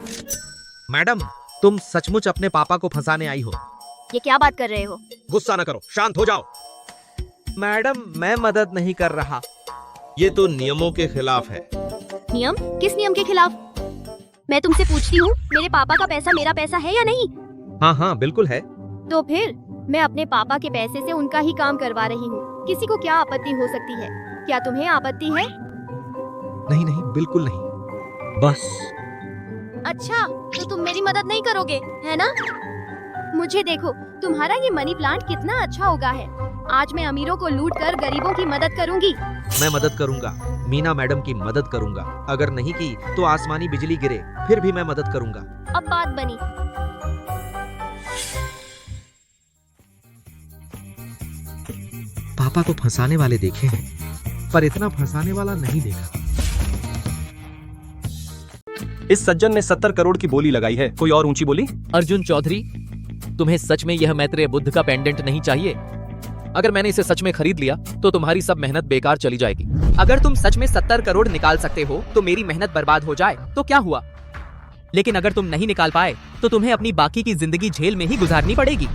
मैडम, तुम सचमुच अपने पापा को फंसाने आई हो? ये क्या बात कर रहे हो? गुस्सा न करो, शांत हो जाओ। मैडम, मैं मदद नहीं कर रहा। ये तो नियमों के खिलाफ है। नियम? किस नियम के खिलाफ? मैं तुमसे पूछती हूँ, मेरे पापा का पैसा मेरा पैसा है या नहीं? हाँ हाँ बिल्कुल है। तो फिर मैं अपने पापा के पैसे से उनका ही काम करवा रही हूँ। किसी को क्या आपत्ति हो सकती है? क्या तुम्हें आपत्ति है? नहीं नहीं, बिल्कुल नहीं। बस। अच्छा, तो तुम मेरी मदद नहीं करोगे, है ना? मुझे देखो, तुम्हारा ये मनी प्लांट कितना अच्छा उगा है। आज मैं अमीरों को लूट कर गरीबों की मदद करूंगी। मैं मदद करूंगा, मीना मैडम की मदद करूंगा। अगर नहीं की तो आसमानी बिजली गिरे, फिर भी मैं मदद करूंगा। अब बात बनी। पापा को फंसाने वाले देखे हैं, पर इतना फंसाने वाला नहीं देखा। इस सज्जन ने 70 करोड़ की बोली लगाई है। कोई और ऊंची बोली? अर्जुन चौधरी, तुम्हें सच में यह मैत्रेय बुद्ध का पेंडेंट नहीं चाहिए? अगर मैंने इसे सच में खरीद लिया तो तुम्हारी सब मेहनत बेकार चली जाएगी। अगर तुम सच में 70 करोड़ निकाल सकते हो तो मेरी मेहनत बर्बाद हो जाए तो क्या हुआ? लेकिन अगर तुम नहीं निकाल पाए तो तुम्हें अपनी बाकी की जिंदगी जेल में ही गुजारनी पड़ेगी।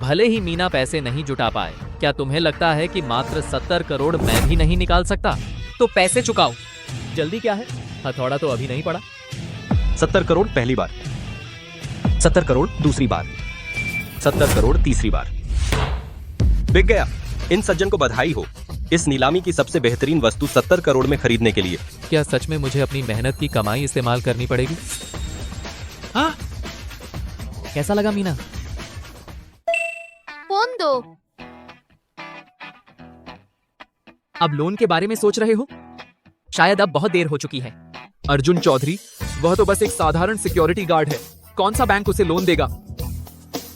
भले ही मीना पैसे नहीं जुटा पाए, क्या तुम्हें लगता है कि मात्र 70 करोड़ मैं भी नहीं निकाल सकता? तो पैसे चुकाओ। जल्दी क्या है? हथौड़ा तो अभी नहीं पड़ा। 70 करोड़ पहली बार, 70 करोड़ दूसरी बार, 70 करोड़ तीसरी बार। बिक गया। इन सज्जन को बधाई हो। इस नीलामी की सबसे बेहतरीन वस्तु 70 करोड़ में खरीदने के लिए। क्या सच में मुझे अपनी मेहनत की कमाई इस्तेमाल करनी पड़ेगी? हाँ? कैसा लगा मीना? फोन दो। अब लोन के बारे में सोच रहे हो? शायद अब बहुत देर हो चुकी है। अर्जुन चौधरी, वह तो बस एक साधारण सिक्योरिटी गार्ड है। कौन सा बैंक उसे लोन देगा?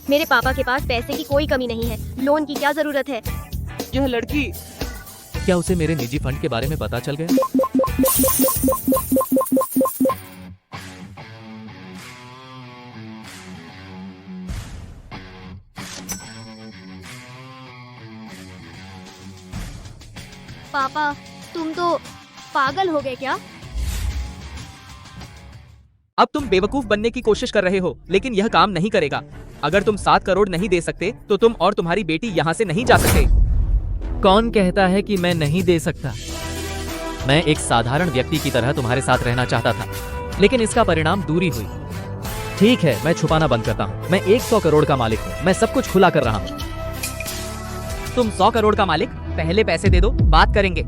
मेरे पापा के पास पैसे की कोई कमी नहीं है। लोन की क्या जरूरत है? यह लड़की, क्या उसे मेरे निजी फंड के बारे में पता चल गया? पापा, तुम तो पागल हो गए क्या? अब तुम बेवकूफ बनने की कोशिश कर रहे हो, लेकिन यह काम नहीं करेगा। अगर तुम 7 करोड़ नहीं दे सकते तो तुम और तुम्हारी बेटी यहाँ से नहीं जा सकते। कौन कहता है कि मैं नहीं दे सकता? मैं एक साधारण व्यक्ति की तरह तुम्हारे साथ रहना चाहता था, लेकिन इसका परिणाम दूरी हुई। ठीक है, मैं छुपाना बंद करता हूँ। मैं 100 करोड़ का मालिक हूँ। मैं सब कुछ खुला कर रहा हूँ। तुम 100 करोड़ का मालिक? पहले पैसे दे दो, बात करेंगे।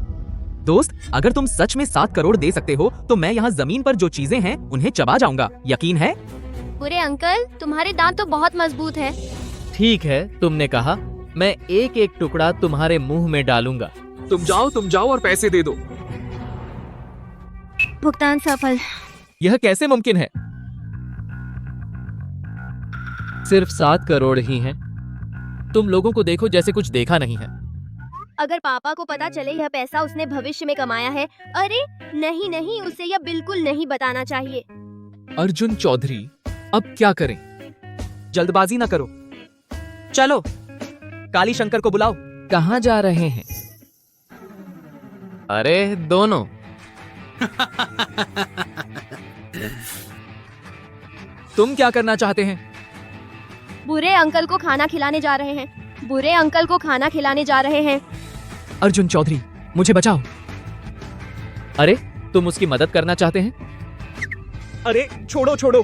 दोस्त, अगर तुम सच में 7 करोड़ दे सकते हो तो मैं यहाँ जमीन पर जो चीजें हैं उन्हें चबा जाऊंगा। यकीन है? बुरे अंकल, तुम्हारे दांत तो बहुत मजबूत हैं। ठीक है, तुमने कहा। मैं एक एक टुकड़ा तुम्हारे मुंह में डालूंगा। तुम जाओ और पैसे दे दो। भुगतान सफल। यह कैसे मुमकिन है? सिर्फ 7 करोड़ ही हैं। तुम लोगों को देखो जैसे कुछ देखा नहीं है। अगर पापा को पता चले यह पैसा उसने भविष्य में कमाया है, अरे नहीं नहीं, उसे यह बिल्कुल नहीं बताना चाहिए। अर्जुन चौधरी, अब क्या करें? जल्दबाजी ना करो, चलो काली शंकर को बुलाओ। कहाँ जा रहे हैं? अरे दोनों। तुम क्या करना चाहते हैं? बुरे अंकल को खाना खिलाने जा रहे हैं। बुरे अंकल को खाना खिलाने जा रहे हैं। अर्जुन चौधरी, मुझे बचाओ। अरे तुम उसकी मदद करना चाहते हैं? अरे छोड़ो छोड़ो।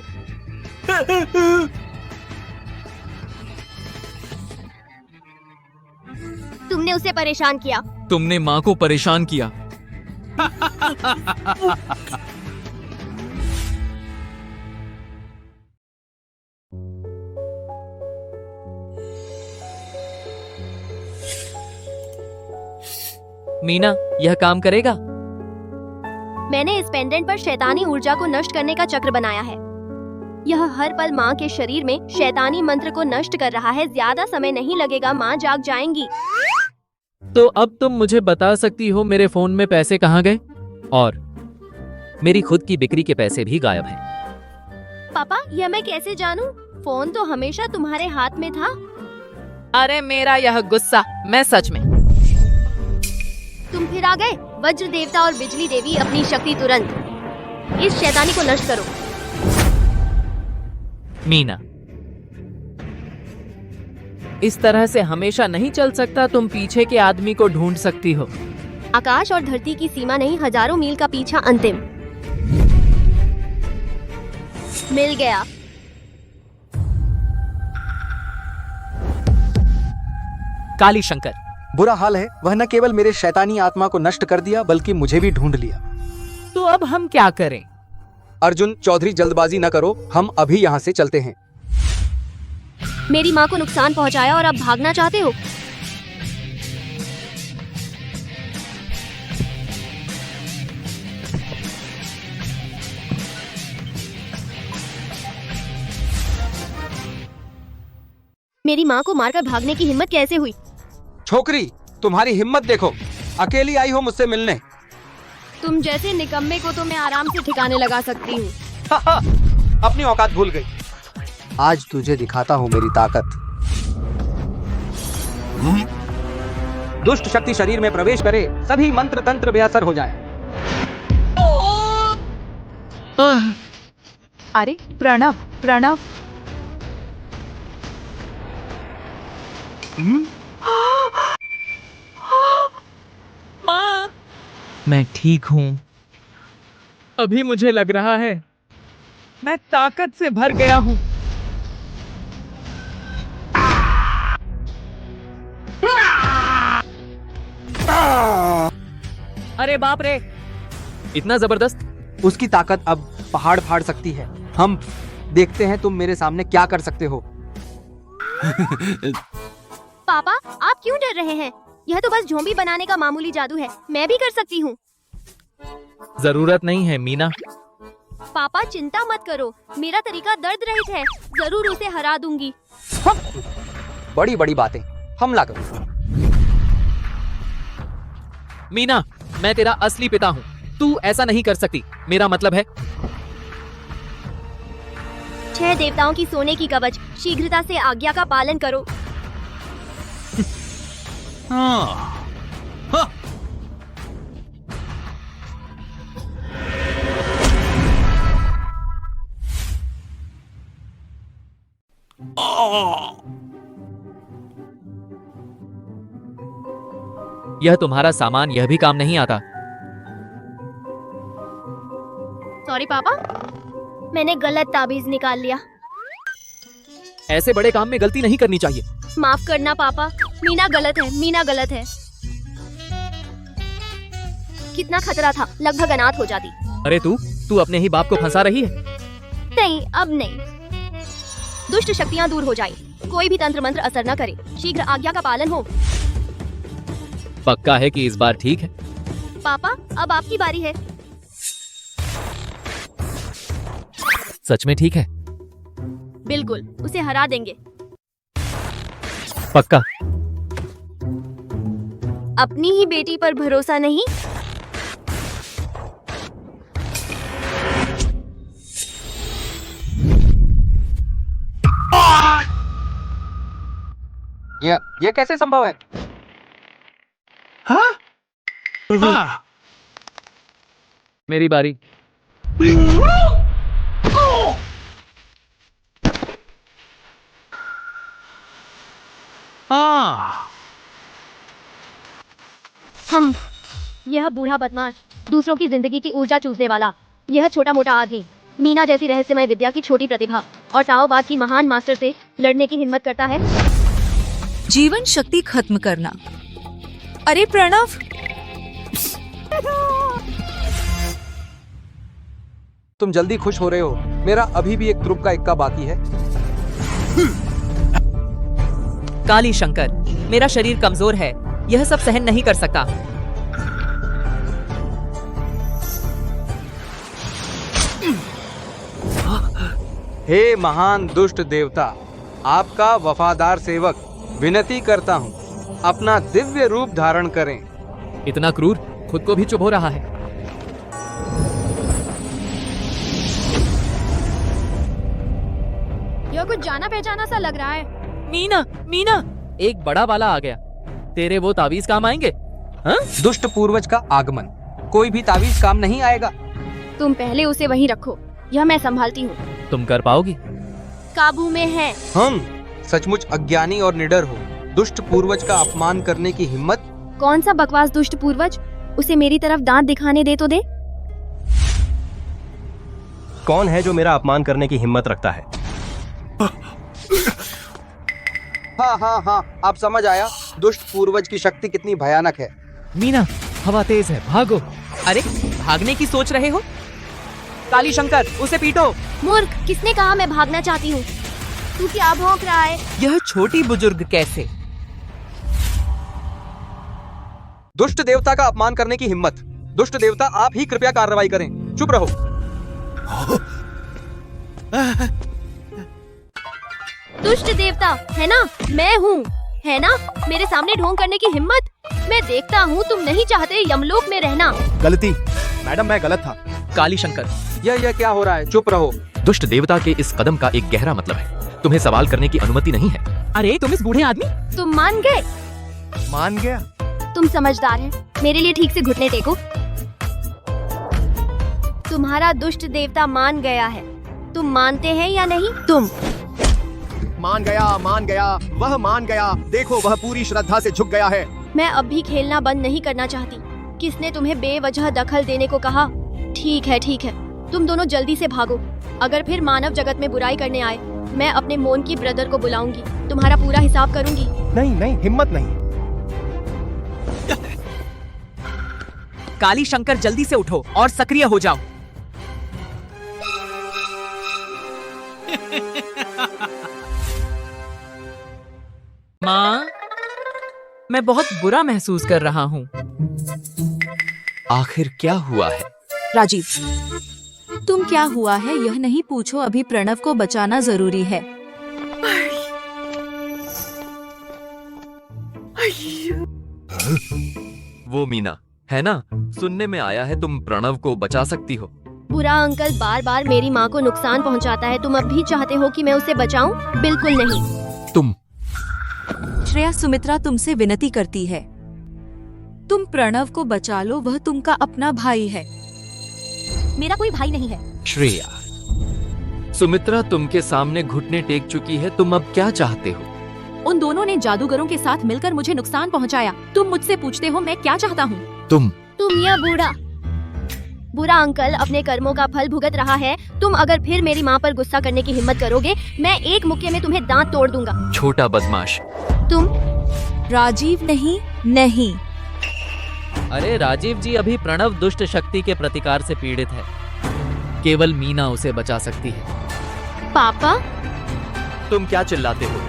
तुमने उसे परेशान किया। तुमने माँ को परेशान किया। मीना, यह काम करेगा? मैंने इस पेंडेंट पर शैतानी ऊर्जा को नष्ट करने का चक्र बनाया है। यह हर पल माँ के शरीर में शैतानी मंत्र को नष्ट कर रहा है। ज्यादा समय नहीं लगेगा, माँ जाग जाएंगी। तो अब तुम मुझे बता सकती हो मेरे फोन में पैसे कहाँ गए? और मेरी खुद की बिक्री के पैसे भी गायब हैं। पापा, यह मैं कैसे जानूं? फोन तो हमेशा तुम्हारे हाथ में था। अरे मेरा यह गुस्सा, मैं सच में। तुम फिर आ गए। वज्र देवता और बिजली देवी, अपनी शक्ति तुरंत इस शैतानी को नष्ट करो। मीना, इस तरह से हमेशा नहीं चल सकता। तुम पीछे के आदमी को ढूंढ सकती हो। आकाश और धरती की सीमा नहीं, हजारों मील का पीछा अंतिम। मिल गया। काली शंकर, बुरा हाल है, वह न केवल मेरे शैतानी आत्मा को नष्ट कर दिया बल्कि मुझे भी ढूंढ लिया। तो अब हम क्या करें? अर्जुन चौधरी, जल्दबाजी न करो, हम अभी यहाँ से चलते हैं। मेरी माँ को नुकसान पहुँचाया और अब भागना चाहते हो? मेरी माँ को मारकर भागने की हिम्मत कैसे हुई? छोकरी, तुम्हारी हिम्मत देखो, अकेली आई हो मुझसे मिलने। तुम जैसे निकम्मे को तो मैं आराम से ठिकाने लगा सकती हूँ। अपनी औकात भूल गई। आज तुझे दिखाता हूँ मेरी ताकत। दुष्ट शक्ति शरीर में प्रवेश करे, सभी मंत्र तंत्र बेअसर हो जाए। अरे प्रणव, प्रणव। माँ, मैं ठीक हूँ। अभी मुझे लग रहा है मैं ताकत से भर गया हूँ। अरे बाप रे, इतना जबरदस्त। उसकी ताकत अब पहाड़ फाड़ सकती है। हम देखते हैं तुम मेरे सामने क्या कर सकते हो। पापा, आप क्यों डर रहे हैं? यह तो बस झोंबी बनाने का मामूली जादू है, मैं भी कर सकती हूँ। जरूरत नहीं है मीना। पापा चिंता मत करो, मेरा तरीका दर्द रहित है, जरूर उसे हरा दूंगी। बड़ी बड़ी बातें, हमला करो। मीना, मैं तेरा असली पिता हूँ, तू ऐसा नहीं कर सकती। मेरा मतलब है 6 देवताओं की सोने की कवच, शीघ्रता से आज्ञा का पालन करो। यह तुम्हारा सामान, यह भी काम नहीं आता। सॉरी पापा, मैंने गलत ताबीज निकाल लिया। ऐसे बड़े काम में गलती नहीं करनी चाहिए। माफ करना पापा, मीना गलत है, मीना गलत है। कितना खतरा था, लगभग अनाथ हो जाती। अरे तू अपने ही बाप को फंसा रही है। नहीं, अब नहीं। दुष्ट शक्तियाँ दूर हो जाए, कोई भी तंत्र मंत्र असर न करे, शीघ्र आज्ञा का पालन हो। पक्का है कि इस बार ठीक है? पापा, अब आपकी बारी है। सच में ठीक है? बिल्कुल, उसे हरा देंगे। पक्का? अपनी ही बेटी पर भरोसा नहीं? ये कैसे संभव है? मेरी बारी। हम यह बूढ़ा बदमाश, दूसरों की जिंदगी की ऊर्जा चूसने वाला, यह छोटा मोटा आदमी मीना जैसी रहस्यमय विद्या की छोटी प्रतिभा और ताओबाद की महान मास्टर से लड़ने की हिम्मत करता है। जीवन शक्ति खत्म करना। अरे प्रणव, तुम जल्दी खुश हो रहे हो। मेरा अभी भी एक ग्रुप का इक्का बाकी है। काली शंकर, मेरा शरीर कमजोर है, यह सब सहन नहीं कर सकता। हे महान दुष्ट देवता, आपका वफादार सेवक विनती करता हूँ, अपना दिव्य रूप धारण करें। इतना क्रूर, खुद को भी चुभ हो रहा है। यह कुछ जाना पहचाना सा लग रहा है। मीना, मीना, एक बड़ा वाला आ गया। तेरे वो तावीज काम आएंगे? हाँ? दुष्ट पूर्वज का आगमन, कोई भी तावीज काम नहीं आएगा। तुम पहले उसे वहीं रखो, यह मैं संभालती हूँ। तुम कर पाओगी? काबू में है। हम सचमुच अज्ञानी और निडर हो। दुष्ट पूर्वज का अपमान करने की हिम्मत। कौन सा बकवास दुष्ट पूर्वज? उसे मेरी तरफ दांत दिखाने दे तो दे। कौन है जो मेरा अपमान करने की हिम्मत रखता है? हाँ, अब समझ आया दुष्ट पूर्वज की शक्ति कितनी भयानक है। मीना, हवा तेज है, भागो। अरे भागने की सोच रहे हो? काली शंकर, उसे पीटो। मूर्ख, किसने कहा मैं भागना चाहती हूँ? तू क्या भौंक रहा है? यह छोटी बुजुर्ग कैसे? दुष्ट देवता का अपमान करने की हिम्मत। दुष्ट देवता, आप ही कृपया कार्रवाई करें। चुप रहो। दुष्ट देवता है ना, मैं हूँ, है ना? मेरे सामने ढोंग करने की हिम्मत? मैं देखता हूँ तुम नहीं चाहते यमलोक में रहना। गलती, मैडम मैं गलत था। काली शंकर, यह क्या हो रहा है? चुप रहो। दुष्ट देवता के इस कदम का एक गहरा मतलब है। तुम्हें सवाल करने की अनुमति नहीं है। अरे तुम इस बूढ़े आदमी। तुम मान गए? मान गया। तुम समझदार है, मेरे लिए ठीक से घुटने टेको। तुम्हारा दुष्ट देवता मान गया है, तुम मानते हैं या नहीं? तुम मान गया, वह मान गया। देखो, वह पूरी श्रद्धा से झुक गया है। मैं अब भी खेलना बंद नहीं करना चाहती। किसने तुम्हें बेवजह दखल देने को कहा? ठीक है, तुम दोनों जल्दी से भागो। अगर फिर मानव जगत में बुराई करने आए, मैं अपने मोन की ब्रदर को बुलाऊंगी, तुम्हारा पूरा हिसाब करूंगी। नहीं, हिम्मत नहीं। काली शंकर, जल्दी से उठो और सक्रिय हो जाओ। माँ, मैं बहुत बुरा महसूस कर रहा हूँ। आखिर क्या हुआ है? राजीव, तुम क्या हुआ है यह नहीं पूछो, अभी प्रणव को बचाना जरूरी है। वो मीना है ना, सुनने में आया है तुम प्रणव को बचा सकती हो। बुरा अंकल बार बार मेरी माँ को नुकसान पहुँचाता है, तुम अब भी चाहते हो कि मैं उसे बचाऊं? बिल्कुल नहीं। तुम श्रेया, सुमित्रा तुमसे विनती करती है, तुम प्रणव को बचा लो, वह तुमका अपना भाई है। मेरा कोई भाई नहीं है। श्रेया, सुमित्रा तुमके सामने घुटने टेक चुकी है, तुम अब क्या चाहते हो? उन दोनों ने जादूगरों के साथ मिलकर मुझे नुकसान पहुंचाया। तुम मुझसे पूछते हो मैं क्या चाहता हूँ? तुम यह बुरा अंकल अपने कर्मों का फल भुगत रहा है। तुम अगर फिर मेरी माँ पर गुस्सा करने की हिम्मत करोगे, मैं एक मुक्के में तुम्हें दांत तोड़ दूंगा। छोटा बदमाश। तुम राजीव, नहीं। अरे राजीव जी, अभी प्रणव दुष्ट शक्ति के प्रतिकार से पीड़ित है। केवल मीना उसे बचा सकती है। पापा, तुम क्या चिल्लाते हो?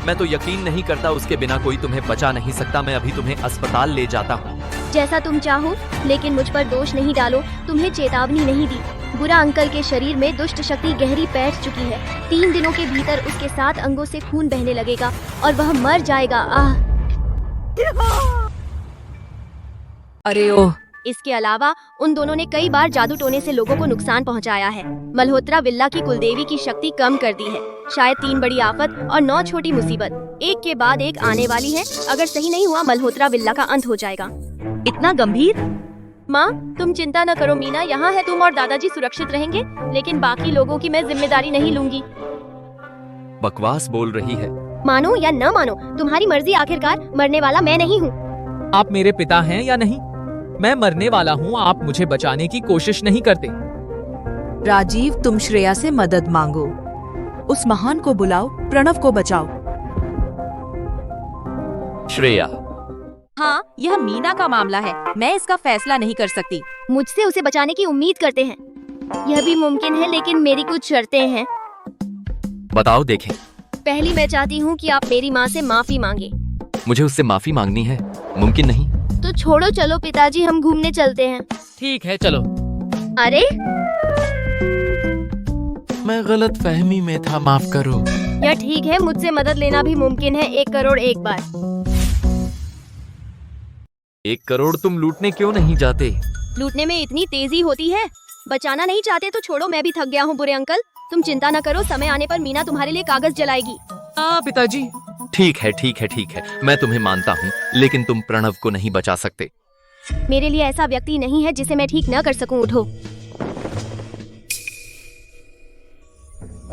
मैं तो यकीन नहीं करता, उसके बिना कोई तुम्हें बचा नहीं सकता। मैं अभी तुम्हें अस्पताल ले जाता हूँ। जैसा तुम चाहो, लेकिन मुझ पर दोष नहीं डालो। तुम्हें चेतावनी नहीं दी। बुरा अंकल के शरीर में दुष्ट शक्ति गहरी बैठ चुकी है। 3 दिनों के भीतर उसके 7 अंगों से खून बहने लगेगा और वह मर जाएगा। अरे ओह, इसके अलावा उन दोनों ने कई बार जादू टोने से लोगों को नुकसान पहुंचाया है। मल्होत्रा विला की कुलदेवी की शक्ति कम कर दी है। शायद 3 बड़ी आफत और 9 छोटी मुसीबत एक के बाद एक आने वाली है। अगर सही नहीं हुआ मल्होत्रा विला का अंत हो जाएगा। इतना गंभीर? माँ तुम चिंता न करो मीना, यहाँ है तुम और दादाजी सुरक्षित रहेंगे, लेकिन बाकी लोगों की मैं जिम्मेदारी नहीं लूंगी। बकवास बोल रही है। मानो या न मानो तुम्हारी मर्जी, आखिरकार मरने वाला मैं नहीं हूँ। आप मेरे पिता हैं या नहीं? मैं मरने वाला हूँ, आप मुझे बचाने की कोशिश नहीं करते। राजीव, तुम श्रेया से मदद मांगो। उस महान को बुलाओ, प्रणव को बचाओ। श्रेया, हाँ, यह मीना का मामला है, मैं इसका फैसला नहीं कर सकती। मुझसे उसे बचाने की उम्मीद करते हैं, यह भी मुमकिन है, लेकिन मेरी कुछ शर्तें हैं। बताओ देखें। पहली, मैं चाहती हूँ कि आप मेरी माँ से माफी मांगे। मुझे उससे माफी मांगनी है? मुमकिन नहीं। तो छोड़ो, चलो पिताजी हम घूमने चलते हैं। ठीक है चलो। अरे मैं गलत फहमी में था, माफ करो। यह ठीक है, मुझसे मदद लेना भी मुमकिन है 1 करोड़ एक बार। 1 करोड़ तुम लूटने क्यों नहीं जाते? लूटने में इतनी तेजी होती है? बचाना नहीं चाहते तो छोड़ो, मैं भी थक गया हूँ बुरे अंकल। तुम चिंता न करो, समय आने पर मीना तुम्हारे लिए कागज जलाएगी। हाँ पिताजी। ठीक है ठीक है ठीक है, मैं तुम्हें मानता हूँ, लेकिन तुम प्रणव को नहीं बचा सकते। मेरे लिए ऐसा व्यक्ति नहीं है जिसे मैं ठीक न कर सकूं। उठो।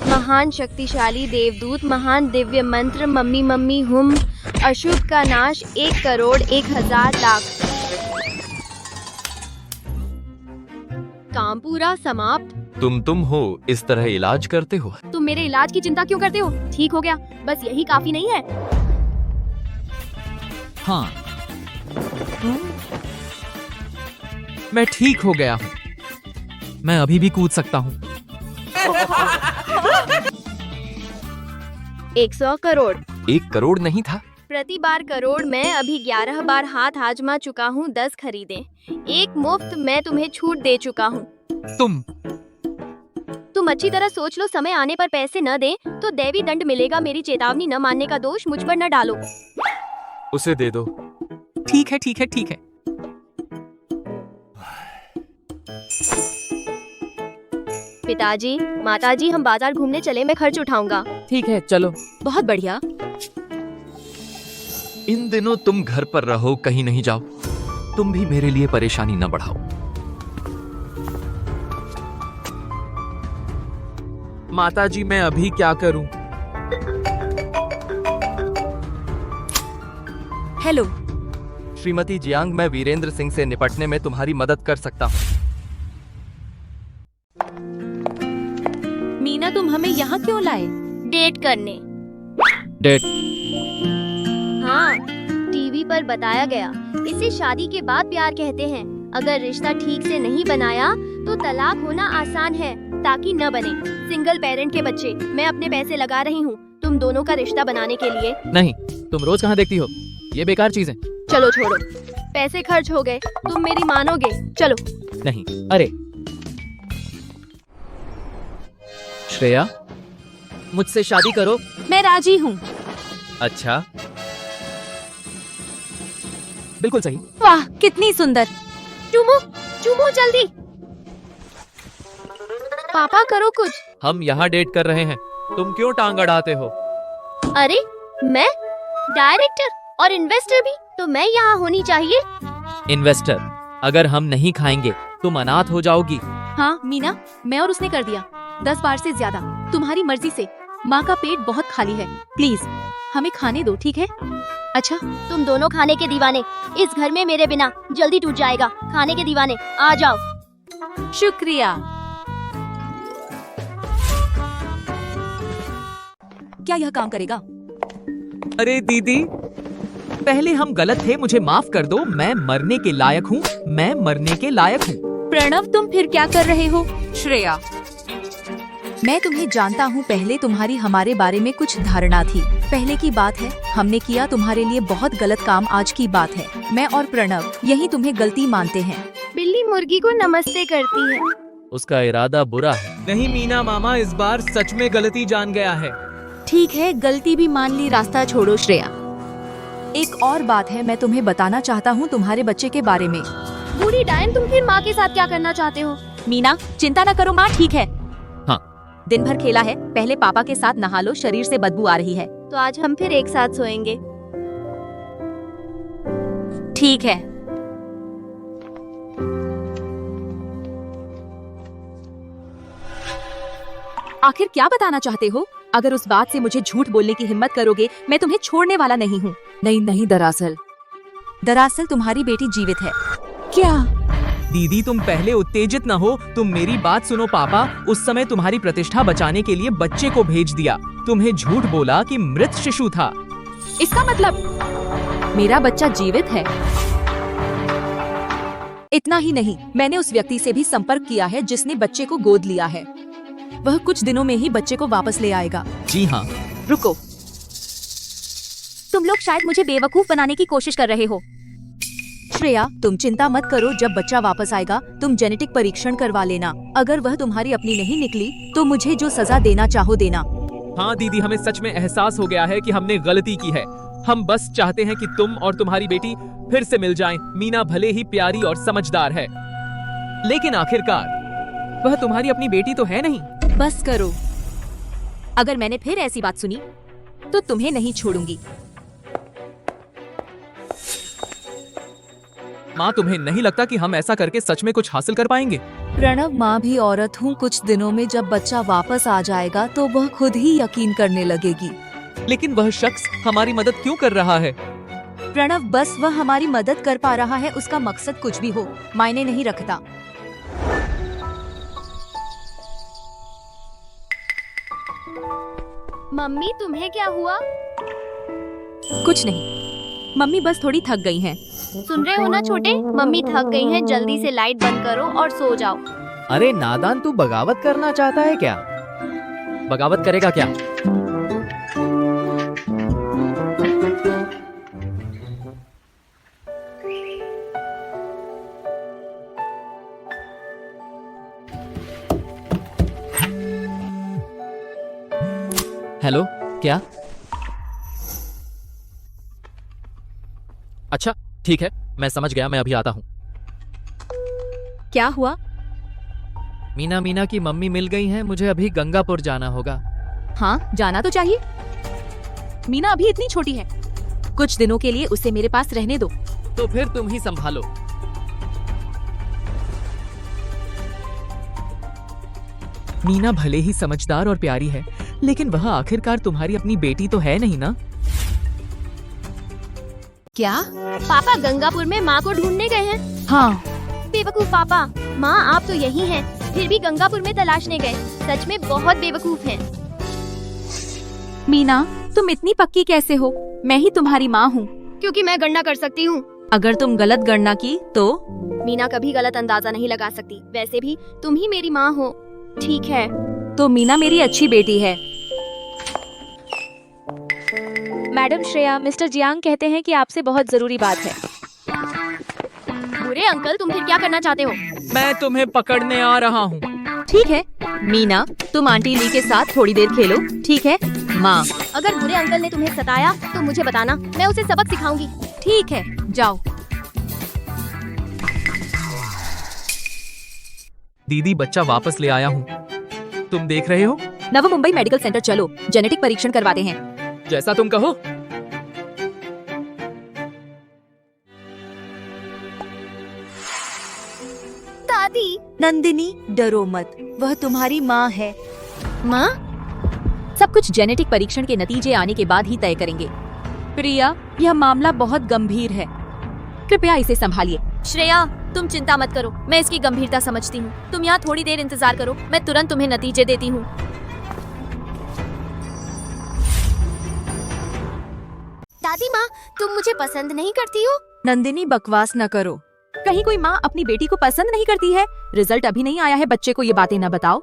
महान शक्तिशाली देवदूत, महान दिव्य मंत्र, मम्मी मम्मी हुम, अशुभ का नाश, 1 करोड़ 1,000 लाख। काम पूरा समाप्त। तुम हो, इस तरह इलाज करते हो? तुम मेरे इलाज की चिंता क्यों करते हो? ठीक हो गया, बस यही काफी नहीं है? हाँ, मैं ठीक हो गया हूँ, मैं अभी भी कूद सकता हूँ। 100 करोड़। 1 करोड़ नहीं था? प्रति बार करोड़। मैं अभी 11 बार हाथ आजमा चुका हूँ, 10 खरीदे, 1 मुफ्त मैं तुम्हें छूट दे चुका हूँ। तुम अच्छी तरह सोच लो, समय आने पर पैसे न दें तो दैवी दंड मिलेगा। मेरी चेतावनी न मानने का दोष मुझ पर न डालो। उसे दे दो। ठीक है ठीक है ठीक है। पिताजी, माताजी, हम बाजार घूमने चले, मैं खर्च उठाऊंगा। ठीक है चलो। बहुत बढ़िया। इन दिनों तुम घर पर रहो, कहीं नहीं जाओ। तुम भी मेरे लिए परेशानी न बढ़ाओ। माताजी, मैं अभी क्या करूं? हेलो श्रीमती जियांग, मैं वीरेंद्र सिंह से निपटने में तुम्हारी मदद कर सकता हूँ। मीना, तुम हमें यहाँ क्यों लाए? डेट करने। डेट? हाँ, टीवी पर बताया गया, इसे शादी के बाद प्यार कहते हैं। अगर रिश्ता ठीक से नहीं बनाया तो तलाक होना आसान है, ताकि न बने सिंगल पेरेंट के बच्चे। मैं अपने पैसे लगा रही हूँ तुम दोनों का रिश्ता बनाने के लिए। नहीं, तुम रोज कहाँ देखती हो, ये बेकार चीज है। चलो छोड़ो, पैसे खर्च हो गए, तुम मेरी मानोगे? चलो। नहीं, अरे श्रेया, मुझसे शादी करो। मैं राजी हूँ। अच्छा, बिल्कुल सही। वाह, कितनी सुंदर। चूमो चूमो जल्दी। पापा करो कुछ। हम यहाँ डेट कर रहे हैं, तुम क्यों टांग अड़ाते हो? अरे मैं डायरेक्टर और इन्वेस्टर भी, तो मैं यहाँ होनी चाहिए। इन्वेस्टर? अगर हम नहीं खाएंगे तुम अनाथ हो जाओगी। हाँ मीना, मैं और उसने कर दिया 10 बार से ज्यादा, तुम्हारी मर्जी से। माँ का पेट बहुत खाली है, प्लीज हमें खाने दो, ठीक है? अच्छा, तुम दोनों खाने के दीवाने, इस घर में मेरे बिना जल्दी टूट जाएगा। खाने के दीवाने, आ जाओ। शुक्रिया। क्या यह काम करेगा? अरे दीदी, पहले हम गलत थे, मुझे माफ कर दो। मैं मरने के लायक हूँ, मैं मरने के लायक हूँ। प्रणव, तुम फिर क्या कर रहे हो? श्रेया, मैं तुम्हें जानता हूँ, पहले तुम्हारी हमारे बारे में कुछ धारणा थी। पहले की बात है, हमने किया तुम्हारे लिए बहुत गलत काम। आज की बात है, मैं और प्रणव यही तुम्हें गलती मानते हैं। बिल्ली मुर्गी को नमस्ते करती है। उसका इरादा बुरा है। नहीं मीना मामा, इस बार सच में गलती जान गया है। ठीक है, गलती भी मान ली, रास्ता छोड़ो। श्रेया, एक और बात है, मैं तुम्हें बताना चाहता हूँ तुम्हारे बच्चे के बारे में। बूढ़ी डायन, तुम फिर माँ के साथ क्या करना चाहते हो? मीना चिंता न करो माँ ठीक है। हाँ। दिन भर खेला है, पहले पापा के साथ नहा लो, शरीर से बदबू आ रही है। तो आज हम फिर एक साथ सोएंगे। ठीक है। आखिर क्या बताना चाहते हो? अगर उस बात से मुझे झूठ बोलने की हिम्मत करोगे, मैं तुम्हें छोड़ने वाला नहीं हूँ। नहीं नहीं, दरअसल तुम्हारी बेटी जीवित है। क्या? दीदी तुम पहले उत्तेजित न हो, तुम मेरी बात सुनो। पापा उस समय तुम्हारी प्रतिष्ठा बचाने के लिए बच्चे को भेज दिया। तुम्हें झूठ बोला कि मृत शिशु था। इसका मतलब मेरा बच्चा जीवित है। इतना ही नहीं, मैंने उस व्यक्ति से भी संपर्क किया है जिसने बच्चे को गोद लिया है। वह कुछ दिनों में ही बच्चे को वापस ले आएगा। जी हाँ। रुको, तुम लोग शायद मुझे बेवकूफ बनाने की कोशिश कर रहे हो। श्रेया, तुम चिंता मत करो, जब बच्चा वापस आएगा तुम जेनेटिक परीक्षण करवा लेना। अगर वह तुम्हारी अपनी नहीं निकली तो मुझे जो सजा देना चाहो देना। हाँ दीदी, हमें सच में एहसास हो गया है कि हमने गलती की है। हम बस चाहते हैं कि तुम और तुम्हारी बेटी फिर से मिल जाएं। मीना भले ही प्यारी और समझदार है, लेकिन आखिरकार वह तुम्हारी अपनी बेटी तो है नहीं। बस करो, अगर मैंने फिर ऐसी बात सुनी तो तुम्हें नहीं छोड़ूंगी। माँ, तुम्हें नहीं लगता कि हम ऐसा करके सच में कुछ हासिल कर पाएंगे? प्रणव, माँ भी औरत हूँ। कुछ दिनों में जब बच्चा वापस आ जाएगा तो वह खुद ही यकीन करने लगेगी। लेकिन वह शख्स हमारी मदद क्यों कर रहा है? प्रणव, बस वह हमारी मदद कर पा रहा है, उसका मकसद कुछ भी हो मायने नहीं रखता। मम्मी, तुम्हें क्या हुआ? कुछ नहीं, मम्मी बस थोड़ी थक गई हैं। सुन रहे हो ना छोटे, मम्मी थक गई हैं, जल्दी से लाइट बंद करो और सो जाओ। अरे नादान, तू बगावत करना चाहता है क्या? बगावत करेगा क्या? हेलो, क्या? अच्छा ठीक है, मैं समझ गया, मैं अभी आता हूँ। क्या हुआ? मीना की मम्मी मिल गई हैं, मुझे अभी गंगापुर जाना होगा। हाँ, जाना तो चाहिए। मीना अभी इतनी छोटी है, कुछ दिनों के लिए उसे मेरे पास रहने दो। तो फिर तुम ही संभालो। मीना भले ही समझदार और प्यारी है, लेकिन वह आखिरकार तुम्हारी अपनी बेटी तो है नहीं ना? क्या? पापा गंगापुर में माँ को ढूंढने गए हैं? हाँ। बेवकूफ पापा, माँ आप तो यही हैं, फिर भी गंगापुर में तलाशने गए। सच में बहुत बेवकूफ हैं। मीना, तुम इतनी पक्की कैसे हो? मैं ही तुम्हारी माँ हूँ। क्योंकि मैं गणना कर सकती हूँ। अगर तुम गलत गणना की तो? मीना कभी गलत अंदाजा नहीं लगा सकती। वैसे भी तुम ही मेरी माँ हो। ठीक है, तो मीना मेरी अच्छी बेटी है। मैडम श्रेया, मिस्टर जियांग कहते हैं कि आपसे बहुत जरूरी बात है। बुरे अंकल, तुम फिर क्या करना चाहते हो? मैं तुम्हें पकड़ने आ रहा हूँ। ठीक है मीना, तुम आंटी ली के साथ थोड़ी देर खेलो, ठीक है? माँ, अगर बुरे अंकल ने तुम्हें सताया तो मुझे बताना, मैं उसे सबक सिखाऊंगी। ठीक है, जाओ। दीदी, बच्चा वापस ले आया हूँ, तुम देख रहे हो? नव मुंबई मेडिकल सेंटर चलो, जेनेटिक परीक्षण करवाते हैं। जैसा तुम कहो। दादी। नंदिनी, डरो मत, वह तुम्हारी माँ है। माँ? सब कुछ जेनेटिक परीक्षण के नतीजे आने के बाद ही तय करेंगे। प्रिया, यह मामला बहुत गंभीर है, कृपया इसे संभालिए। श्रेया, तुम चिंता मत करो, मैं इसकी गंभीरता समझती हूँ। तुम यहाँ थोड़ी देर इंतजार करो, मैं तुरंत तुम्हें नतीजे देती हूँ। दादी माँ, तुम मुझे पसंद नहीं करती हो? नंदिनी, बकवास न करो। कहीं कोई माँ अपनी बेटी को पसंद नहीं करती है? रिजल्ट अभी नहीं आया है, बच्चे को ये बातें न बताओ।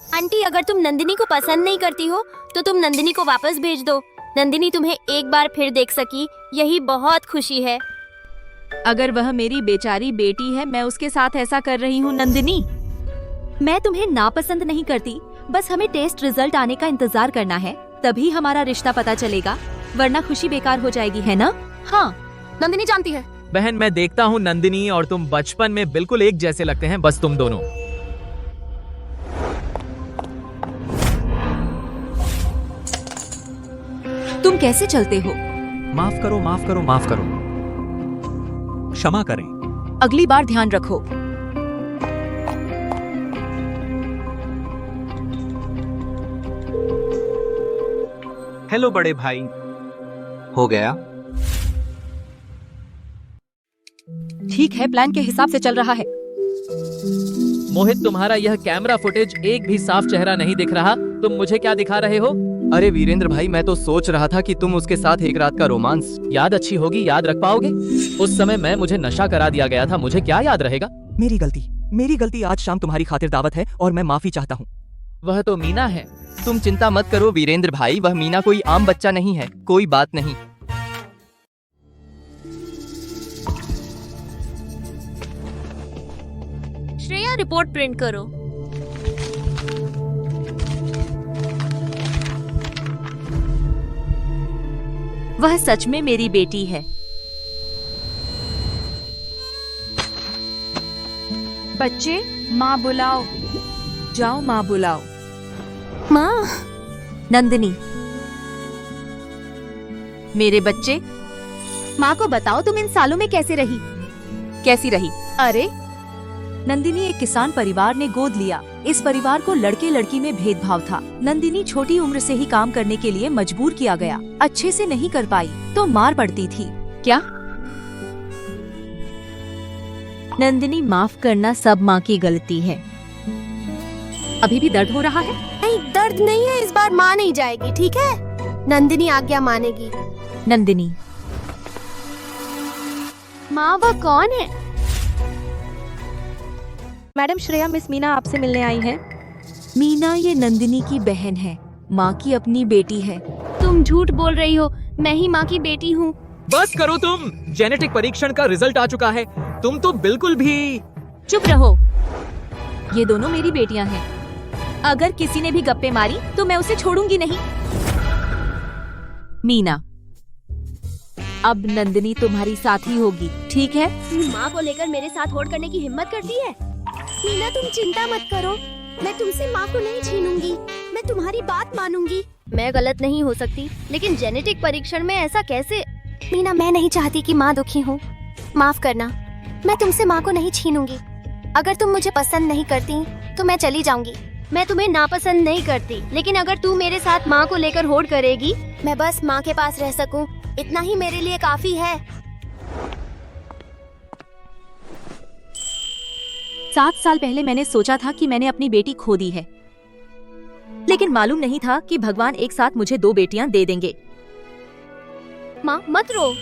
आंटी, अगर तुम नंदिनी को पसंद नहीं करती हो तो तुम नंदिनी को वापस भेज दो। नंदिनी तुम्हें एक बार फिर देख सकी, यही बहुत खुशी है। अगर वह मेरी बेचारी बेटी है, मैं उसके साथ ऐसा कर रही हूँ। नंदिनी, मैं तुम्हें नापसंद नहीं करती, बस हमें टेस्ट रिजल्ट आने का इंतजार करना है, तभी हमारा रिश्ता पता चलेगा, वरना खुशी बेकार हो जाएगी, है ना? हाँ। नंदिनी जानती है बहन मैं देखता हूँ नंदिनी और तुम बचपन में बिल्कुल एक जैसे लगते हैं, बस तुम दोनों। तुम कैसे चलते हो? माफ करो, माफ करो, माफ करो। क्षमा करें। अगली बार ध्यान रखो। हेलो बड़े भाई। हो गया? ठीक है, प्लान के हिसाब से चल रहा है। मोहित, तुम्हारा यह कैमरा फुटेज एक भी साफ चेहरा नहीं दिख रहा। तुम मुझे क्या दिखा रहे हो? अरे वीरेंद्र भाई, मैं तो सोच रहा था कि तुम उसके साथ एक रात का रोमांस। याद अच्छी होगी, याद रख पाओगे? उस समय मुझे नशा करा दिया गया था, मुझे क्या याद रहेगा? मेरी गलती। आज शाम तुम्हारी खातिर दावत है और मैं माफी चाहता हूँ। वह तो मीना है। तुम चिंता मत करो वीरेंद्र भाई, वह मीना कोई आम बच्चा नहीं है, कोई बात नहीं। श्रेया, रिपोर्ट प्रिंट करो। वह सच में मेरी बेटी है। बच्चे, माँ बुलाओ। जाओ माँ बुलाओ। माँ। नंदिनी, मेरे बच्चे। माँ को बताओ तुम इन सालों में कैसे रही? कैसी रही? अरे नंदिनी एक किसान परिवार ने गोद लिया। इस परिवार को लड़के लड़की में भेदभाव था। नंदिनी छोटी उम्र से ही काम करने के लिए मजबूर किया गया। अच्छे से नहीं कर पाई तो मार पड़ती थी। क्या? नंदिनी, माफ करना सब माँ की गलती है। अभी भी दर्द हो रहा है? नहीं, दर्द नहीं है। इस बार माँ नहीं जाएगी, ठीक है? नंदिनी आज्ञा मानेगी। नंदिनी। माँ, वह कौन है? मैडम श्रेया, मिस मीना आपसे मिलने आई है। मीना ये नंदिनी की बहन है, माँ की अपनी बेटी है। तुम झूठ बोल रही हो, मैं ही माँ की बेटी हूँ। बस करो तुम, जेनेटिक परीक्षण का रिजल्ट आ चुका है। तुम तो बिल्कुल भी। चुप रहो। ये दोनों मेरी बेटियां हैं। अगर किसी ने भी गप्पे मारी तो मैं उसे छोड़ूंगी नहीं। मीना, अब नंदिनी तुम्हारी साथी होगी, ठीक है? माँ को लेकर मेरे साथ होड़ करने की हिम्मत करती है। मीना, तुम चिंता मत करो, मैं तुमसे माँ को नहीं छीनूंगी। मैं तुम्हारी बात मानूंगी। मैं गलत नहीं हो सकती, लेकिन जेनेटिक परीक्षण में ऐसा कैसे? मीना, मैं नहीं चाहती कि माँ दुखी हो। माफ करना, मैं तुमसे माँ को नहीं छीनूंगी। अगर तुम मुझे पसंद नहीं करती तो मैं चली जाऊंगी। मैं तुम्हें नापसंद नहीं करती, लेकिन अगर तू मेरे साथ माँ को लेकर होड़ करेगी, मैं बस माँ के पास रह सकूं, इतना ही मेरे लिए काफी है। 7 साल पहले मैंने सोचा था कि मैंने अपनी बेटी खो दी है, लेकिन मालूम नहीं था कि भगवान एक साथ मुझे 2 बेटियां दे देंगे। माँ, मत रो।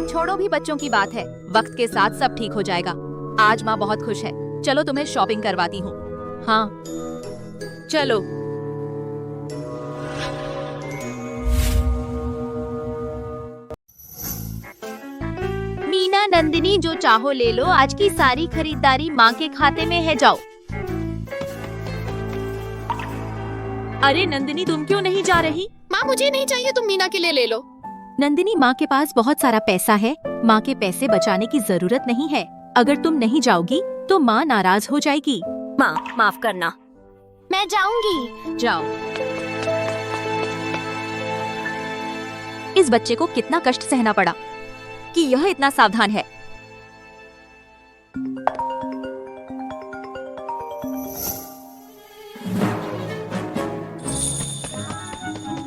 छोड़ो भी बच्चों की बात है, वक्त के साथ सब ठीक हो जाएगा। आज माँ बहुत खुश है। चलो तुम्हें शॉपिंग करवाती हूँ। हाँ चलो। मीना, नंदिनी, जो चाहो ले लो। आज की सारी खरीदारी माँ के खाते में है, जाओ। अरे नंदिनी, तुम क्यों नहीं जा रही? माँ, मुझे नहीं चाहिए, तुम मीना के लिए ले लो। नंदिनी, माँ के पास बहुत सारा पैसा है, माँ के पैसे बचाने की जरूरत नहीं है। अगर तुम नहीं जाओगी तो माँ नाराज हो जाएगी। माँ, माफ करना, मैं जाऊंगी। जाओ। इस बच्चे को कितना कष्ट सहना पड़ा कि यह इतना सावधान है।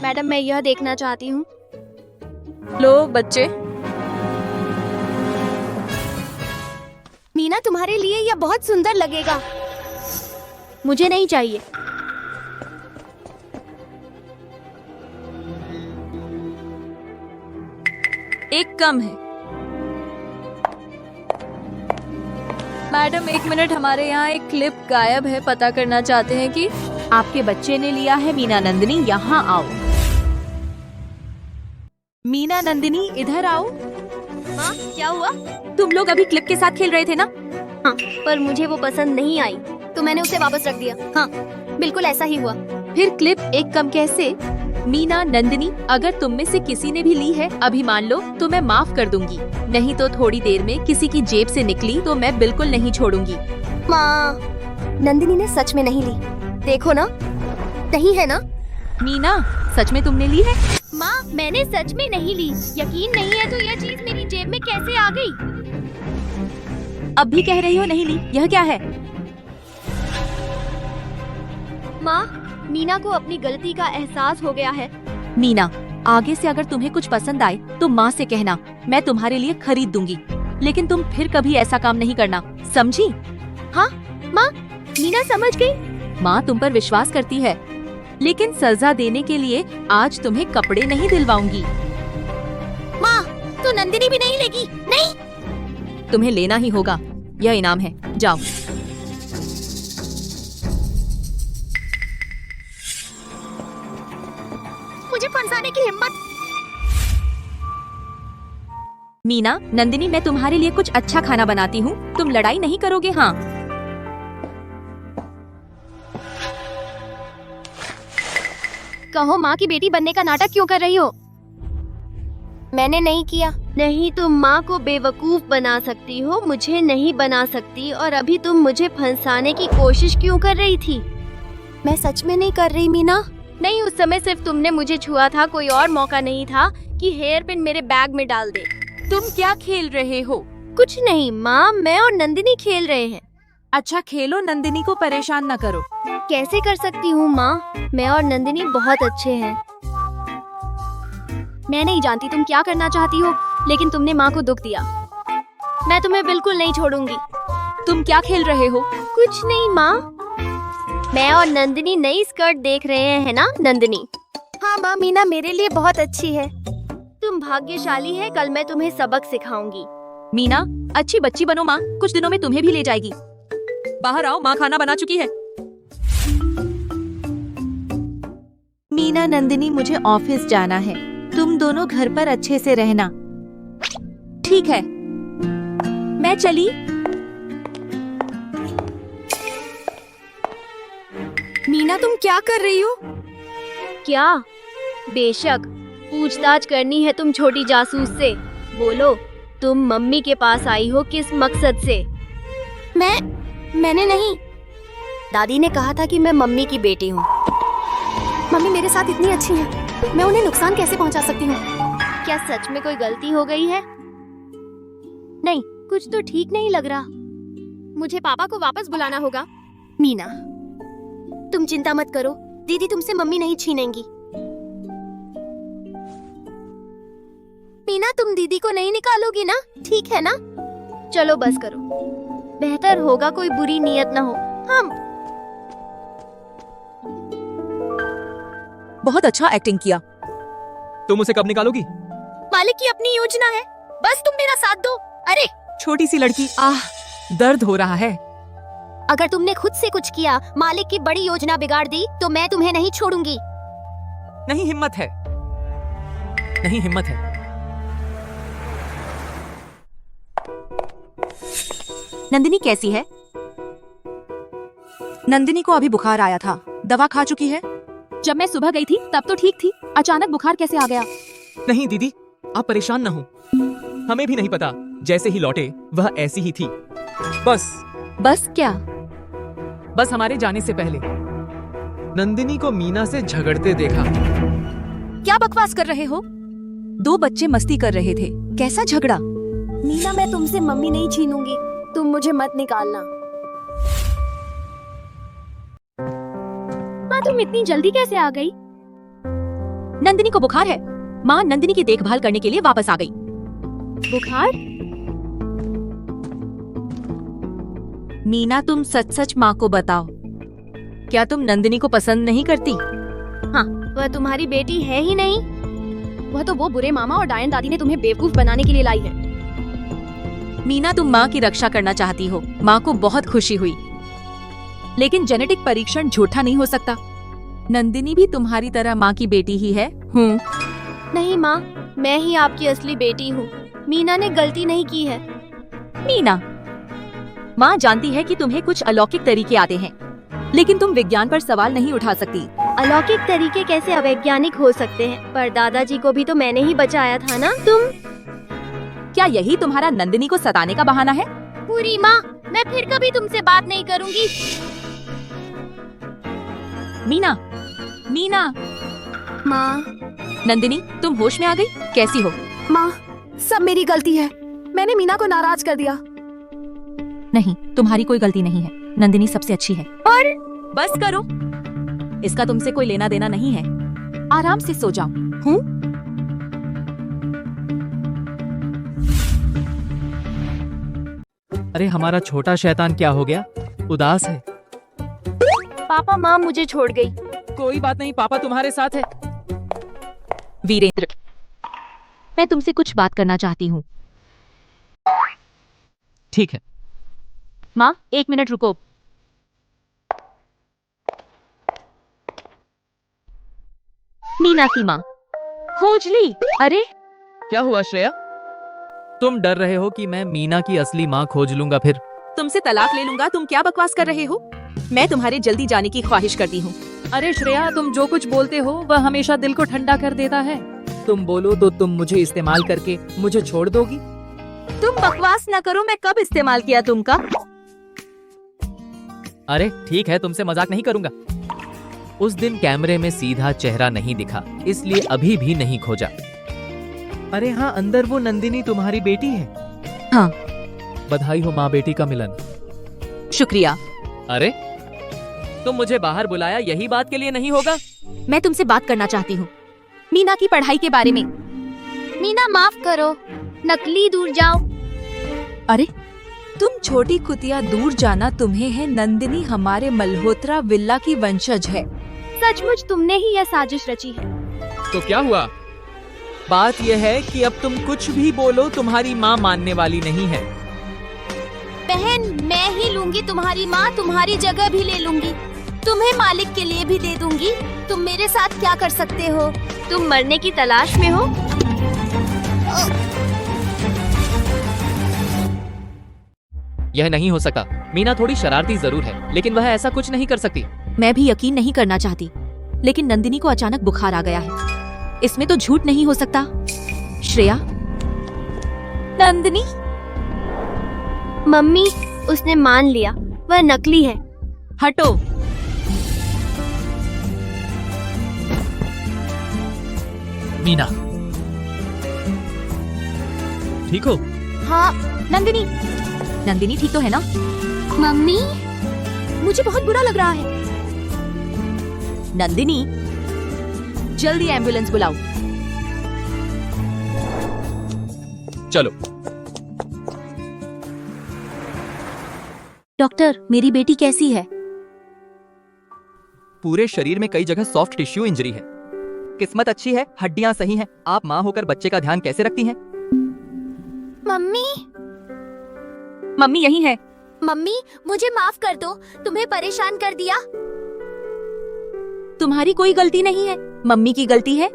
मैडम, मैं यह देखना चाहती हूँ। लो बच्चे। मीना, तुम्हारे लिए यह बहुत सुंदर लगेगा। मुझे नहीं चाहिए। एक कम है। मैडम 1 मिनट, हमारे यहाँ एक क्लिप गायब है, पता करना चाहते हैं कि आपके बच्चे ने लिया है। मीना, नंदिनी, यहाँ आओ। मीना, नंदिनी, इधर आओ। हाँ, क्या हुआ? तुम लोग अभी क्लिप के साथ खेल रहे थे ना? हाँ, पर मुझे वो पसंद नहीं आई तो मैंने उसे वापस रख दिया। हाँ, बिल्कुल ऐसा ही हुआ। फिर क्लिप एक कम कैसे? मीना, नंदिनी, अगर तुम में से किसी ने भी ली है अभी मान लो तो मैं माफ कर दूंगी, नहीं तो थोड़ी देर में किसी की जेब से निकली तो मैं बिल्कुल नहीं छोड़ूंगी। माँ, नंदिनी ने सच में नहीं ली, देखो ना, नहीं है ना? मीना, सच में तुमने ली है? माँ, मैंने सच में नहीं ली। यकीन नहीं है तो यह चीज मेरी जेब में कैसे आ गई? अब भी कह रही हो नहीं ली, यह क्या है? माँ, मीना को अपनी गलती का एहसास हो गया है। मीना, आगे से अगर तुम्हें कुछ पसंद आए तो माँ से कहना, मैं तुम्हारे लिए खरीद दूंगी, लेकिन तुम फिर कभी ऐसा काम नहीं करना, समझी? हाँ माँ, मीना समझ गई। माँ तुम पर विश्वास करती है, लेकिन सजा देने के लिए आज तुम्हें कपड़े नहीं दिलवाऊंगी। माँ, तो नंदिनी भी नहीं लेगी? नहीं, तुम्हें लेना ही होगा, यह इनाम है, जाओ। मुझे फंसाने की हिम्मत। मीना, नंदिनी, मैं तुम्हारे लिए कुछ अच्छा खाना बनाती हूँ, तुम लड़ाई नहीं करोगे? हाँ। कहो, माँ की बेटी बनने का नाटक क्यों कर रही हो? मैंने नहीं किया। नहीं, तुम माँ को बेवकूफ बना सकती हो, मुझे नहीं बना सकती। और अभी तुम मुझे फंसाने की कोशिश क्यों कर रही थी? मैं सच में नहीं कर रही मीना। नहीं, उस समय सिर्फ तुमने मुझे छुआ था, कोई और मौका नहीं था कि हेयर पिन मेरे बैग में डाल दे। तुम क्या खेल रहे हो? कुछ नहीं माँ, मैं और नंदिनी खेल रहे हैं। अच्छा खेलो, नंदिनी को परेशान न करो। कैसे कर सकती हूँ माँ, मैं और नंदिनी बहुत अच्छे हैं। मैं नहीं जानती तुम क्या करना चाहती हो, लेकिन तुमने माँ को दुख दिया। मैं तुम्हें बिल्कुल नहीं छोड़ूंगी। तुम क्या खेल रहे हो? कुछ नहीं माँ, मैं और नंदिनी नई स्कर्ट देख रहे हैं ना नंदिनी? हाँ माँ, मीना मेरे लिए बहुत अच्छी है। तुम भाग्यशाली है, कल मैं तुम्हें सबक सिखाऊंगी। मीना, अच्छी बच्ची बनो, माँ कुछ दिनों में तुम्हें भी ले जाएगी। बाहर आओ, माँ खाना बना चुकी है। मीना, नंदिनी, मुझे ऑफिस जाना है, तुम दोनों घर पर अच्छे से रहना। ठीक है, मैं चली। मीना, तुम क्या कर रही हो? क्या? बेशक पूछताछ करनी है तुम छोटी जासूस से। बोलो, तुम मम्मी के पास आई हो किस मकसद से? मैंने नहीं। दादी ने कहा था कि मैं मम्मी की बेटी हूँ। मम्मी मेरे साथ इतनी अच्छी हैं, मैं उन्हें नुकसान कैसे पहुँचा सकती हूँ? क्या सच में कोई गलती हो गई है? नहीं, कुछ तो ठीक नहीं लग रहा। मुझे पापा को वापस बुलाना होगा। मीना, तुम चिंता मत करो, दीदी तुमसे मम्मी नहीं छीनेंगी। मीना, तुम दीदी को नहीं निकालोगी ना? ठीक है ना? चलो बस करो, बेहतर होगा कोई बुरी नीयत ना हो। हम बहुत अच्छा एक्टिंग किया। तुम उसे कब निकालोगी? मालिक की अपनी योजना है, बस तुम मेरा साथ दो। अरे छोटी सी लड़की, आह, दर्द हो रहा है। अगर तुमने खुद से कुछ किया, मालिक की बड़ी योजना बिगाड़ दी, तो मैं तुम्हें नहीं छोड़ूंगी। नहीं, हिम्मत है, नहीं हिम्मत है। नंदिनी कैसी है? नंदिनी को अभी बुखार आया था, दवा खा चुकी है? जब मैं सुबह गई थी तब तो ठीक थी, अचानक बुखार कैसे आ गया? नहीं दीदी, आप परेशान न हो, हमें भी नहीं पता, जैसे ही लौटे वह ऐसी ही थी। बस क्या? बस हमारे जाने से पहले नंदिनी को मीना से झगड़ते देखा। क्या बकवास कर रहे हो? 2 बच्चे मस्ती कर रहे थे, कैसा झगड़ा? मीना, मैं तुमसे मम्मी नहीं छीनूंगी, तुम मुझे मत निकालना। माँ, तुम इतनी जल्दी कैसे आ गई? नंदिनी को बुखार है, माँ नंदिनी की देखभाल करने के लिए वापस आ गई। बुखार? मीना, तुम सच सच माँ को बताओ, क्या तुम नंदिनी को पसंद नहीं करती? हाँ, वह तुम्हारी बेटी है ही नहीं। वह तो वो बुरे मामा और डायन दादी ने तुम्हें बेवकूफ बनाने के लिए लाई है। मीना, तुम माँ की रक्षा करना चाहती हो, माँ को बहुत खुशी हुई, लेकिन जेनेटिक परीक्षण झूठा नहीं हो सकता। नंदिनी भी तुम्हारी तरह माँ की बेटी ही है। नहीं माँ, मैं ही आपकी असली बेटी हूँ। मीना ने गलती नहीं की है। मीना, माँ जानती है कि तुम्हें कुछ अलौकिक तरीके आते हैं, लेकिन तुम विज्ञान पर सवाल नहीं उठा सकती। अलौकिक तरीके कैसे अवैज्ञानिक हो सकते हैं? पर दादाजी को भी तो मैंने ही बचाया था ना। तुम क्या यही तुम्हारा नंदिनी को सताने का बहाना है? पूरी माँ, मैं फिर कभी तुमसे बात नहीं करूंगी। मीना, मीना। माँ। नंदिनी, तुम होश में आ गई? कैसी हो? माँ, सब मेरी गलती है। मैंने मीना को नाराज कर दिया। नहीं, तुम्हारी कोई गलती नहीं है। नंदिनी सबसे अच्छी है। और बस करो, इसका तुमसे कोई लेना देना नहीं है। आराम से सो जाओ। हूँ? अरे हमारा छोटा शैतान क्या हो गया? उदास है। पापा, माँ मुझे छोड़ गई। कोई बात नहीं, पापा तुम्हारे साथ है। वीरेंद्र, मैं तुमसे कुछ बात करना चाहती हूँ। ठीक है। माँ, 1 मिनट रुको। मीना की माँ खोज ली। अरे क्या हुआ श्रेया? तुम डर रहे हो कि मैं मीना की असली माँ खोज लूंगा फिर? तुमसे तलाक ले लूंगा। तुम क्या बकवास कर रहे हो? मैं तुम्हारे जल्दी जाने की ख्वाहिश करती हूँ। अरे श्रेया, तुम जो कुछ बोलते हो वह हमेशा दिल को ठंडा कर देता है। तुम बोलो तो तुम मुझे इस्तेमाल करके मुझे छोड़ दोगी? तुम बकवास न करो। मैं कब इस्तेमाल किया तुमका? अरे ठीक है, तुमसे मजाक नहीं करूंगा। उस दिन कैमरे में सीधा चेहरा नहीं दिखा, इसलिए अभी भी नहीं खोजा। अरे हाँ, अंदर वो नंदिनी तुम्हारी बेटी है। हाँ। बधाई हो माँ बेटी का मिलन। शुक्रिया। अरे तुम मुझे बाहर बुलाया यही बात के लिए नहीं होगा? मैं तुमसे बात करना चाहती हूँ, मीना की पढ़ाई के बारे में। मीना, माफ करो। नकली, दूर जाओ। अरे तुम छोटी कुतिया, दूर जाना तुम्हें है। नंदिनी हमारे मल्होत्रा विल्ला की वंशज है। सचमुच तुमने ही यह साजिश रची है। तो क्या हुआ? बात यह है कि अब तुम कुछ भी बोलो तुम्हारी माँ मानने वाली नहीं है। बहन, मैं ही लूंगी तुम्हारी माँ। तुम्हारी जगह भी ले लूंगी। तुम्हें मालिक के लिए भी दे दूंगी। तुम मेरे साथ क्या कर सकते हो? तुम मरने की तलाश में हो? यह नहीं हो सकता। मीना थोड़ी शरारती जरूर है, लेकिन वह ऐसा कुछ नहीं कर सकती। मैं भी यकीन नहीं करना चाहती, लेकिन नंदिनी को अचानक बुखार आ गया है। इसमें तो झूठ नहीं हो सकता। श्रेया, नंदिनी। मम्मी, उसने मान लिया, वह नकली है। हटो। मीना, ठीक हो? हाँ। नंदिनी, नंदिनी ठीक तो है ना? मम्मी, मुझे बहुत बुरा लग रहा है। नंदिनी, जल्दी एम्बुलेंस बुलाओ। चलो। डॉक्टर, मेरी बेटी कैसी है? पूरे शरीर में कई जगह सॉफ्ट टिश्यू इंजरी है। किस्मत अच्छी है, हड्डियां सही हैं। आप माँ होकर बच्चे का ध्यान कैसे रखती हैं? मम्मी। मम्मी यही है। मम्मी, मुझे माफ कर दो। तुम्हें परेशान कर दिया। तुम्हारी कोई गलती नहीं है, मम्मी की गलती है।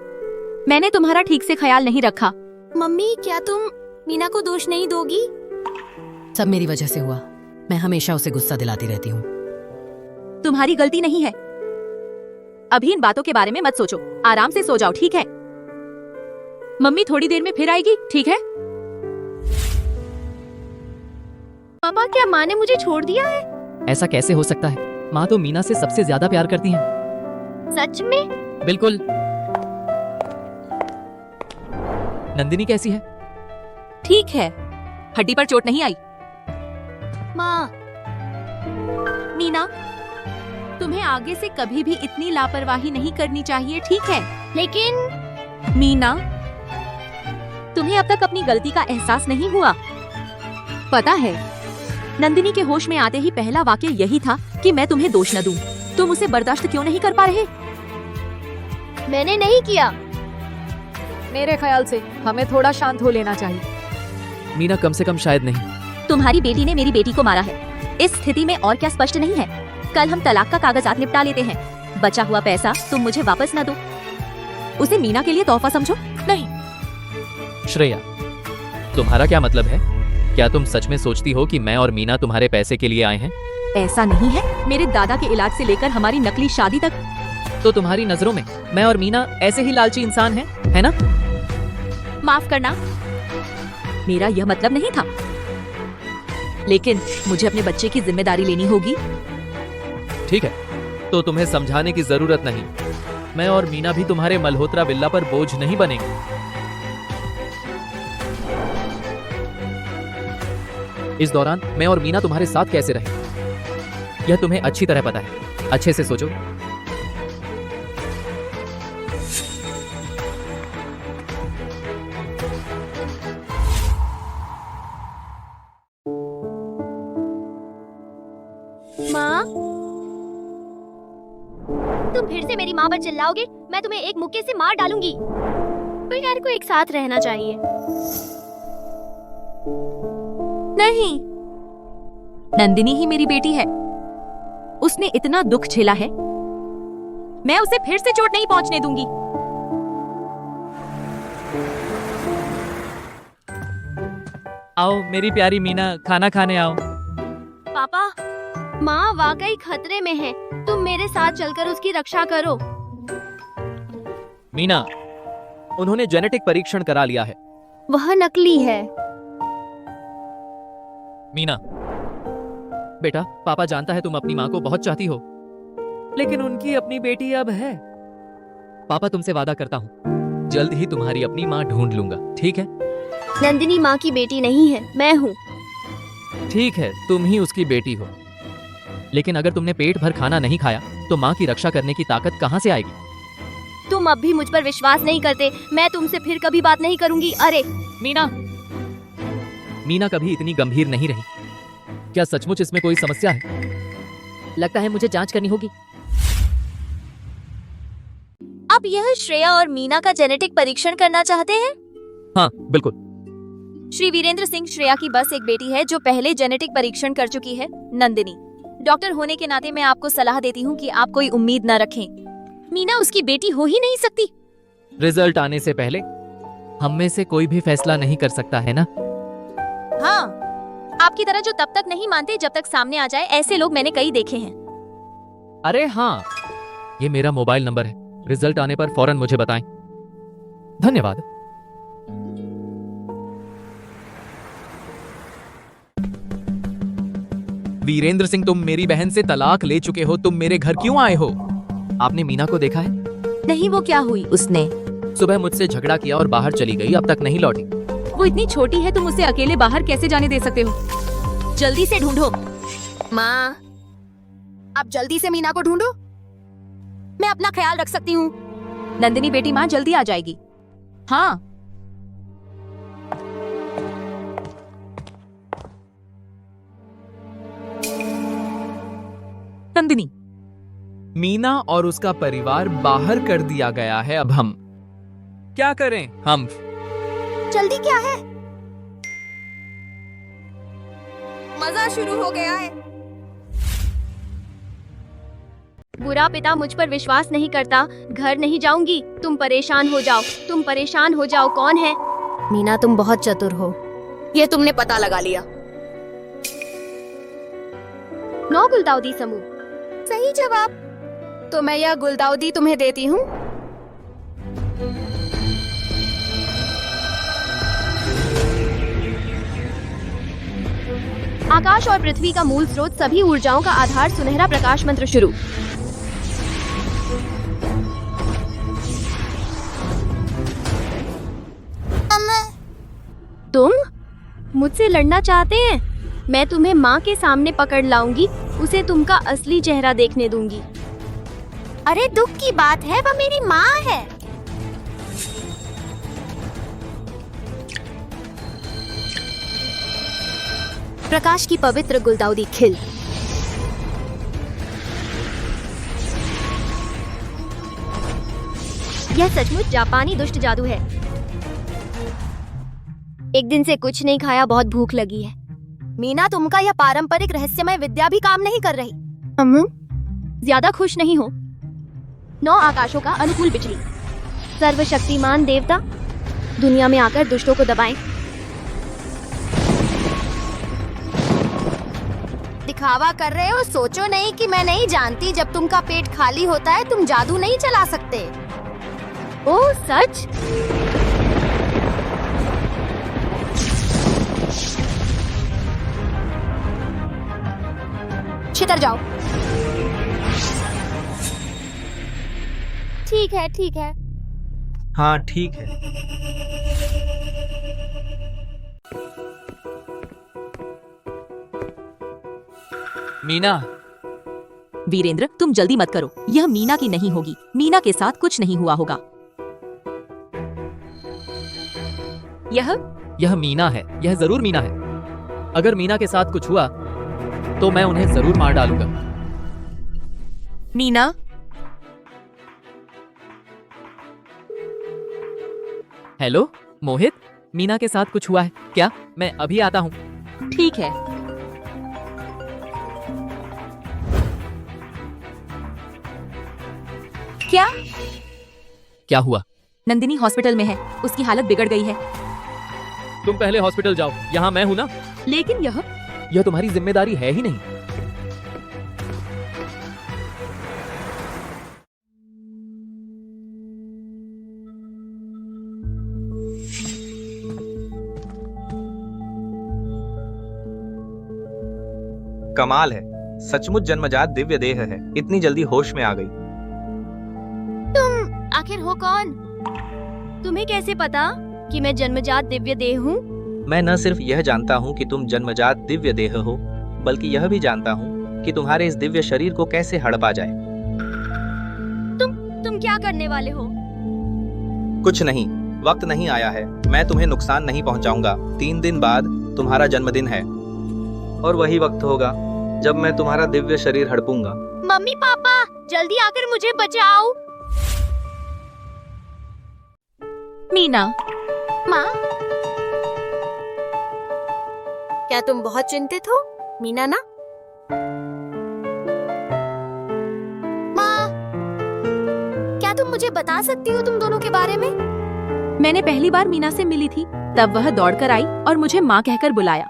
मैंने तुम्हारा ठीक से ख्याल नहीं रखा। मम्मी, क्या तुम मीना को दोष नहीं दोगी? सब मेरी वजह से हुआ। मैं हमेशा उसे गुस्सा दिलाती रहती हूँ। तुम्हारी गलती नहीं है। अभी इन बातों के बारे में मत सोचो। आराम से सो जाओ, ठीक है? मम्मी थोड़ी देर में फिर आएगी, ठीक है? पापा, क्या माँ ने मुझे छोड़ दिया है? ऐसा कैसे हो सकता है? माँ तो मीना से सबसे ज्यादा प्यार करती हैं। सच में? बिल्कुल। नंदिनी कैसी है? ठीक है, हड्डी पर चोट नहीं आई। माँ। मीना, तुम्हें आगे से कभी भी इतनी लापरवाही नहीं करनी चाहिए, ठीक है? लेकिन मीना, तुम्हें अब तक अपनी गलती का एहसास नहीं हुआ? पता है, नंदिनी के होश में आते ही पहला वाक्य यही था कि मैं तुम्हें दोष न दूं। तुम उसे बर्दाश्त क्यों नहीं कर पा रहे? मैंने नहीं किया। मेरे ख्याल से हमें थोड़ा शांत हो लेना चाहिए। मीना, कम से कम शायद नहीं। तुम्हारी बेटी ने मेरी बेटी को मारा है। इस स्थिति में और क्या स्पष्ट नहीं है? कल हम तलाक का कागजात निपटा लेते हैं। बचा हुआ पैसा तुम मुझे वापस न दो। उसे मीना के लिए तोहफा समझो। नहीं। श्रेया, तुम्हारा क्या मतलब है? क्या तुम सच में सोचती हो कि मैं और मीना तुम्हारे पैसे के लिए आए हैं? ऐसा नहीं है। मेरे दादा के इलाज से लेकर हमारी नकली शादी तक तो तुम्हारी नजरों में मैं और मीना ऐसे ही लालची इंसान हैं, है ना? माफ करना, मेरा यह मतलब नहीं था, लेकिन मुझे अपने बच्चे की जिम्मेदारी लेनी होगी। ठीक है, तो तुम्हें समझाने की जरूरत नहीं। मैं और मीना भी तुम्हारे मल्होत्रा विला पर बोझ नहीं बनेंगे। इस दौरान मैं और मीना तुम्हारे साथ कैसे रहे, यह तुम्हें अच्छी तरह पता है। अच्छे से सोचो। माँ, तुम फिर से मेरी माँ पर चिल्लाओगे, मैं तुम्हें एक मुक्के से मार डालूंगी। परिवार को एक साथ रहना चाहिए। नहीं, नंदिनी ही मेरी बेटी है। उसने इतना दुख झेला है, मैं उसे फिर से चोट नहीं पहुंचने दूंगी। आओ मेरी प्यारी मीना, खाना खाने आओ। पापा, माँ वाकई खतरे में है। तुम मेरे साथ चलकर उसकी रक्षा करो। मीना, उन्होंने जेनेटिक परीक्षण करा लिया है। वह नकली है। मीना बेटा, पापा जानता है तुम अपनी माँ को बहुत चाहती हो, लेकिन उनकी अपनी बेटी अब है। पापा तुमसे वादा करता हूँ, जल्द ही तुम्हारी अपनी माँ ढूंढ लूंगा, ठीक है? नंदिनी माँ की बेटी नहीं है, मैं हूँ। ठीक है, तुम ही उसकी बेटी हो, लेकिन अगर तुमने पेट भर खाना नहीं खाया तो माँ की रक्षा करने की ताकत कहाँ से आएगी? तुम अब भी मुझ पर विश्वास नहीं करते। मैं तुमसे फिर कभी बात नहीं करूंगी। अरे मीना, मीना कभी इतनी गंभीर नहीं रही। क्या सचमुच इसमें कोई समस्या है? लगता है मुझे जांच करनी होगी। अब यह श्रेया और मीना का जेनेटिक परीक्षण करना चाहते हैं? हाँ बिल्कुल। श्री वीरेंद्र सिंह, श्रेया की बस एक बेटी है जो पहले जेनेटिक परीक्षण कर चुकी है, नंदिनी। डॉक्टर होने के नाते मैं आपको सलाह देती हूँ कि आप कोई उम्मीद न रखें। मीना उसकी बेटी हो ही नहीं सकती। रिजल्ट आने से पहले हम में से कोई भी फैसला नहीं कर सकता, है ना? हाँ, आपकी तरह जो तब तक नहीं मानते जब तक सामने आ जाए, ऐसे लोग मैंने कई देखे हैं। अरे हाँ, ये मेरा मोबाइल नंबर है। रिजल्ट आने पर फौरन मुझे बताएं। धन्यवाद। वीरेंद्र सिंह, तुम मेरी बहन से तलाक ले चुके हो, तुम मेरे घर क्यों आए हो? आपने मीना को देखा है? नहीं, वो क्या हुई? उसने सुबह मुझसे झगड़ा किया और बाहर चली गई, अब तक नहीं लौटी। वो इतनी छोटी है, तुम उसे अकेले बाहर कैसे जाने दे सकते हो? जल्दी से ढूंढो। माँ, आप जल्दी से मीना को ढूंढो। मैं अपना ख्याल रख सकती हूँ। नंदिनी बेटी, माँ जल्दी आ जाएगी। हाँ। नंदिनी, मीना और उसका परिवार बाहर कर दिया गया है। अब हम क्या करें? हम जल्दी क्या है? मजा शुरू हो गया है। बुरा पिता मुझ पर विश्वास नहीं करता। घर नहीं जाऊंगी। तुम परेशान हो जाओ, तुम परेशान हो जाओ। कौन है? मीना, तुम बहुत चतुर हो। ये तुमने पता लगा लिया। 9 गुलदाउदी समूह। सही जवाब। तो मैं यह गुलदाउदी तुम्हें देती हूँ। आकाश और पृथ्वी का मूल स्रोत, सभी ऊर्जाओं का आधार, सुनहरा प्रकाश मंत्र शुरू। तुम मुझसे लड़ना चाहते हैं? मैं तुम्हें माँ के सामने पकड़ लाऊंगी, उसे तुमका असली चेहरा देखने दूंगी। अरे दुख की बात है, वह मेरी माँ है। प्रकाश की पवित्र गुलदाउदी खिल। यह सचमुच जापानी दुष्ट जादू है। एक दिन से कुछ नहीं खाया, बहुत भूख लगी है। मीना, तुमका यह पारंपरिक रहस्यमय विद्या भी काम नहीं कर रही। ज्यादा खुश नहीं हो? 9 आकाशों का अनुकूल बिजली। सर्वशक्तिमान देवता, दुनिया में आकर दुष्टों को दबाएं। दिखावा कर रहे हो? सोचो नहीं कि मैं नहीं जानती, जब तुमका पेट खाली होता है तुम जादू नहीं चला सकते। ओह सच? छितर जाओ। ठीक है ठीक है। हाँ ठीक है। मीना, वीरेंद्र तुम जल्दी मत करो, यह मीना की नहीं होगी। मीना के साथ कुछ नहीं हुआ होगा। यह मीना है, यह जरूर मीना है। अगर मीना के साथ कुछ हुआ तो मैं उन्हें जरूर मार डालूंगा। मीना, हेलो मोहित, मीना के साथ कुछ हुआ है क्या? मैं अभी आता हूँ। ठीक है। क्या हुआ? नंदिनी हॉस्पिटल में है, उसकी हालत बिगड़ गई है। तुम पहले हॉस्पिटल जाओ, यहाँ मैं हूँ ना। लेकिन यह तुम्हारी जिम्मेदारी है ही नहीं। कमाल है, सचमुच जन्मजात दिव्य देह है, इतनी जल्दी होश में आ गई। तुम आखिर हो कौन? तुम्हें कैसे पता कि मैं जन्मजात दिव्य देह हूँ? मैं न सिर्फ यह जानता हूँ कि तुम जन्मजात दिव्य देह हो, बल्कि यह भी जानता हूँ कि तुम्हारे इस दिव्य शरीर को कैसे हड़पा जाए। तुम क्या करने वाले हो? कुछ नहीं, वक्त नहीं आया है। मैं तुम्हें नुकसान नहीं पहुँचाऊंगा। 3 दिन बाद तुम्हारा जन्मदिन है और वही वक्त होगा जब मैं तुम्हारा दिव्य शरीर हड़पूंगा। मम्मी पापा जल्दी आकर मुझे बचाओ। मीना। माँ, क्या तुम बहुत चिंतित हो? मीना ना? माँ, क्या तुम मुझे बता सकती हो तुम दोनों के बारे में? मैंने पहली बार मीना से मिली थी, तब वह दौड़कर आई और मुझे माँ कहकर बुलाया।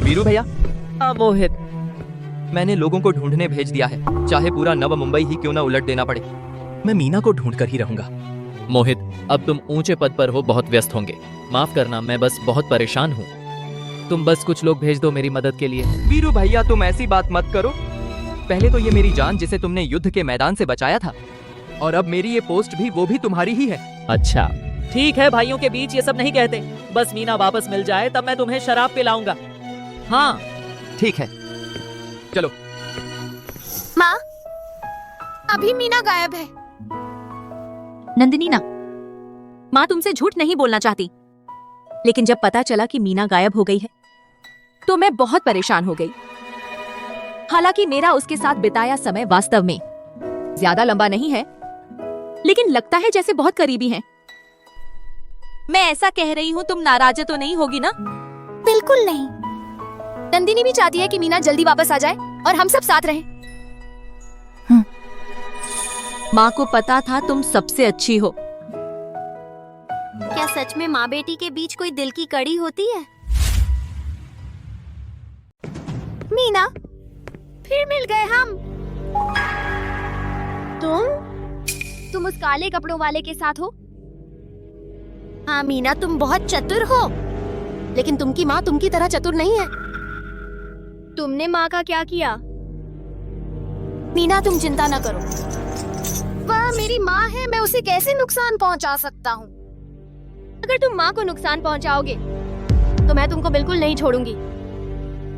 वीरू भैया, मोहित, मैंने लोगों को ढूंढने भेज दिया है, चाहे पूरा नव मुंबई ही क्यों ना उलट देना पड़े। मैं मीना को ढूंढ कर ही रहूंगा। मोहित, अब तुम ऊंचे पद पर हो, बहुत व्यस्त होंगे। माफ करना, मैं बस बहुत परेशान हूँ। तुम बस कुछ लोग भेज दो मेरी मदद के लिए। वीरू भैया, तुम ऐसी बात मत करो। पहले तो ये मेरी जान जिसे तुमने युद्ध के मैदान से बचाया था, और अब मेरी ये पोस्ट भी, वो भी तुम्हारी ही है। अच्छा ठीक है, भाइयों के बीच ये सब नहीं कहते। बस मीना वापस मिल जाए तब मैं तुम्हें शराब पिलाऊंगा। हाँ ठीक है, चलो। माँ, अभी मीना गायब है। नंदिनी ना, माँ तुमसे झूठ नहीं बोलना चाहती, लेकिन जब पता चला कि मीना गायब हो गई है तो मैं बहुत परेशान हो गई। हालांकि मेरा उसके साथ बिताया समय वास्तव में ज्यादा लंबा नहीं है, लेकिन लगता है जैसे बहुत करीबी हैं। मैं ऐसा कह रही हूँ, तुम नाराज तो नहीं होगी ना? बिल्कुल नहीं। नंदिनी भी चाहती है कि मीना जल्दी वापस आ जाए और हम सब साथ रहें। माँ को पता था तुम सबसे अच्छी हो। क्या सच में माँ बेटी के बीच कोई दिल की कड़ी होती है? मीना, फिर मिल गए हम। तुम उस काले कपड़ों वाले के साथ हो? हाँ मीना, तुम बहुत चतुर हो, लेकिन तुमकी माँ तुमकी तरह चतुर नहीं है। तुमने माँ का क्या किया? मीना, तुम चिंता न करो, वह मेरी माँ है, मैं उसे कैसे नुकसान पहुँचा सकता हूँ? अगर तुम माँ को नुकसान पहुँचाओगे तो मैं तुमको बिल्कुल नहीं छोड़ूंगी।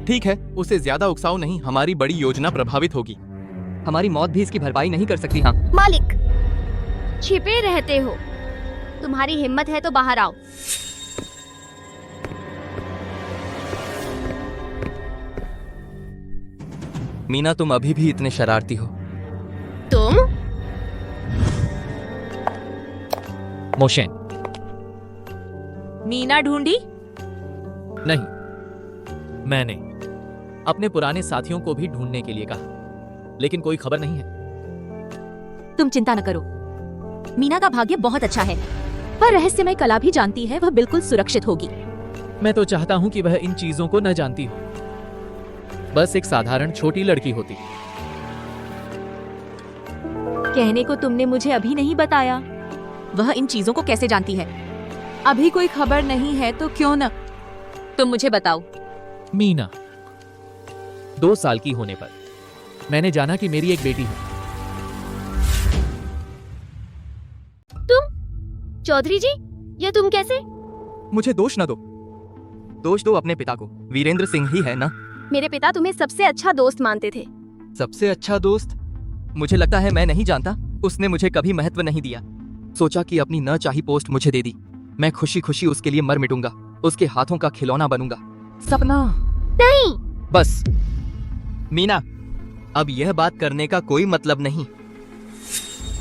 ठीक है, उसे ज्यादा उकसाओ नहीं, हमारी बड़ी योजना प्रभावित होगी। हमारी मौत भी इसकी भरपाई नहीं कर सकती। हाँ मालिक, छिपे रहते हो, तुम्हारी हिम्मत है तो बाहर आओ। मीना, तुम अभी भी इतने शरारती हो। तुम? मोशेन। मीना ढूंढी? नहीं, मैंने अपने पुराने साथियों को भी ढूंढने के लिए कहा, लेकिन कोई खबर नहीं है। तुम चिंता न करो, मीना का भाग्य बहुत अच्छा है। वह रहस्यमय कला भी जानती है, वह बिल्कुल सुरक्षित होगी। मैं तो चाहता हूँ कि वह इन चीजों को न जानती हो। बस एक साधारण छोटी लड़की होती। कहने को तुमने मुझे अभी नहीं बताया। वह इन चीजों को कैसे जानती है? अभी कोई खबर नहीं है तो क्यों न तुम मुझे बताओ। मीना 2 साल की होने पर मैंने जाना कि मेरी एक बेटी है। तुम चौधरी जी, या तुम कैसे? मुझे दोष न दो, दोष दो अपने पिता को। वीरेंद्र सिंह ही है ना? मेरे पिता तुम्हें सबसे अच्छा दोस्त मानते थे। सबसे अच्छा दोस्त? मुझे लगता है मैं नहीं जानता। उसने मुझे कभी महत्व नहीं दिया। सोचा कि अपनी न चाही पोस्ट मुझे दे दी, मैं खुशी खुशी उसके लिए मर मिटूंगा, उसके हाथों का खिलौना बनूंगा। सपना नहीं। बस मीना, अब यह बात करने का कोई मतलब नहीं।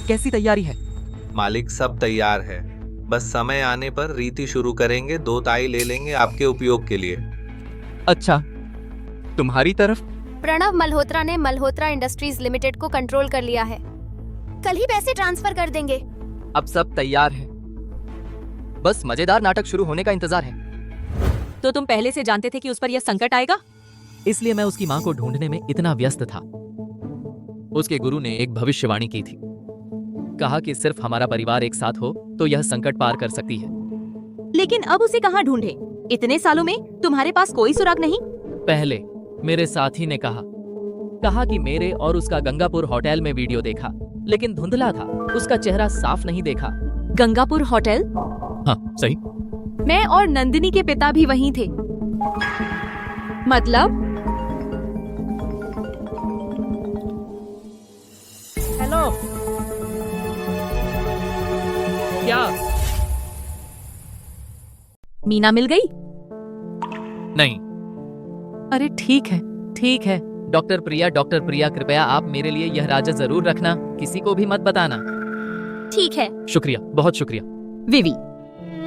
कैसी तैयारी है? मालिक सब तैयार है, बस समय आने पर रीति शुरू करेंगे। 2 ताई ले लेंगे आपके उपयोग के लिए। अच्छा, तुम्हारी तरफ? प्रणव मल्होत्रा ने मल्होत्रा इंडस्ट्रीज लिमिटेड को कंट्रोल कर लिया है। कल ही पैसे ट्रांसफर कर देंगे। अब सब तैयार है, बस मजेदार नाटक शुरू होने का इंतजार है। तो तुम पहले से जानते थे कि उस पर यह संकट आएगा? इसलिए मैं उसकी मां को ढूंढने में इतना व्यस्त था। उसके गुरु ने एक भविष्यवाणी की थी, कहा कि सिर्फ हमारा परिवार एक साथ हो तो यह संकट पार कर सकती है। लेकिन अब उसे कहाँ ढूंढे? इतने सालों में तुम्हारे पास कोई सुराग नहीं? पहले मेरे साथी ने कहा कि मेरे और उसका गंगापुर होटल में वीडियो देखा, लेकिन धुंधला था, उसका चेहरा साफ नहीं देखा। गंगापुर होटल? हाँ सही। मैं और नंदिनी के पिता भी वहीं थे। मतलब? हेलो, क्या मीना मिल गई? नहीं। अरे ठीक है, ठीक है। डॉक्टर प्रिया, कृपया आप मेरे लिए यह राज जरूर रखना, किसी को भी मत बताना। ठीक है। शुक्रिया, बहुत शुक्रिया। विवी,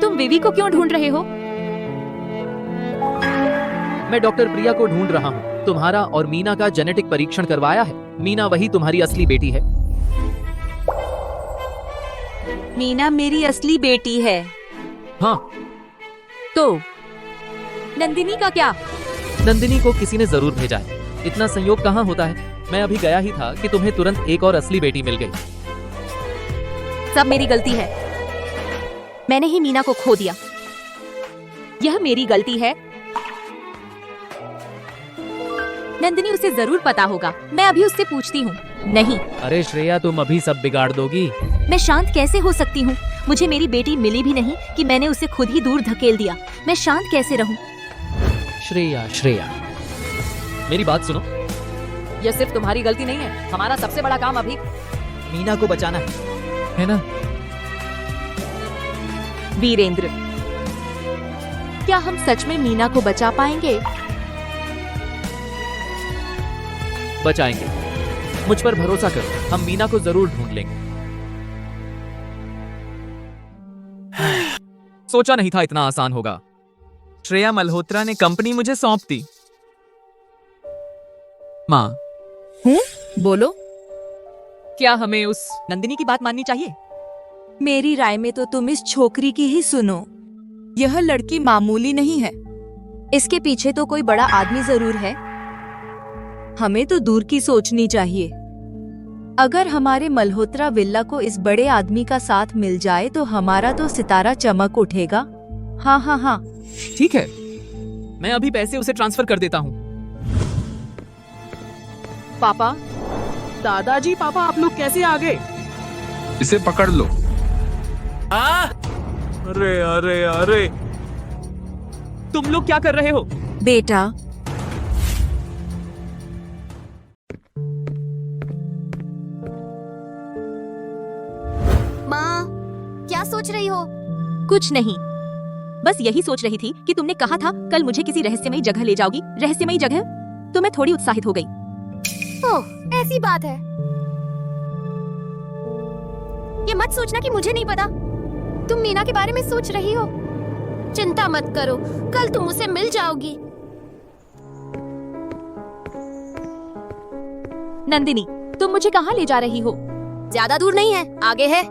तुम विवी को क्यों ढूंढ रहे हो? मैं डॉक्टर प्रिया को ढूंढ रहा हूँ। तुम्हारा और मीना का जेनेटिक परीक्षण करवाया है। मीना वही तुम्हारी असली बेटी है। मीना मेरी असली बेटी है। हाँ। तो नंदिनी का क्या? नंदिनी को किसी ने जरूर भेजा है। इतना संयोग कहाँ होता है? मैं अभी गया ही था कि तुम्हें तुरंत एक और असली बेटी मिल गई। सब मेरी गलती है। मैंने ही मीना को खो दिया। यह मेरी गलती है। नंदिनी उसे जरूर पता होगा। मैं अभी उससे पूछती हूँ। नहीं। अरे श्रेया, तुम अभी सब बिगाड़ दोगी। मैं शांत कैसे हो सकती हूँ? मुझे मेरी बेटी मिली भी नहीं कि मैंने उसे खुद ही दूर धकेल दिया। मैं शांत कैसे रहूँ? श्रेया, मेरी बात सुनो। यह सिर्फ तुम्हारी गलती नहीं है। हमारा सबसे बड़ा काम अभी मीना को बचाना है ना? वीरेंद्र, क्या हम सच में मीना को बचा पाएंगे? बचाएंगे, मुझ पर भरोसा करो। हम मीना को जरूर ढूंढ लेंगे। सोचा नहीं था इतना आसान होगा। श्रेया मल्होत्रा ने कंपनी मुझे सौंप दी। माँ, बोलो। क्या हमें उस नंदिनी की बात माननी चाहिए? मेरी राय में तो तुम इस छोकरी की ही सुनो। यह लड़की मामूली नहीं है। इसके पीछे तो कोई बड़ा आदमी जरूर है। हमें तो दूर की सोचनी चाहिए। अगर हमारे मल्होत्रा विल्ला को इस बड़े आदमी का साथ मिल जाए तो हमारा तो सितारा चमक उठेगा। हाँ हाँ हाँ, ठीक है, मैं अभी पैसे उसे ट्रांसफर कर देता हूँ। पापा, दादाजी, पापा, आप लोग कैसे आ गए? इसे पकड़ लो। अरे अरे अरे, तुम लोग क्या कर रहे हो? बेटा, माँ, क्या सोच रही हो? कुछ नहीं, बस यही सोच रही थी कि तुमने कहा था कल मुझे किसी रहस्यमयी जगह ले जाओगी। रहस्यमयी जगह? तो मैं थोड़ी उत्साहित हो गई। ओह, ऐसी बात है। ये मत सोचना कि मुझे नहीं पता। तुम मीना के बारे में सोच रही हो। चिंता मत करो, कल तुम उसे मिल जाओगी। नंदिनी, तुम मुझे कहाँ ले जा रही हो? ज्यादा दूर नहीं है, आगे है।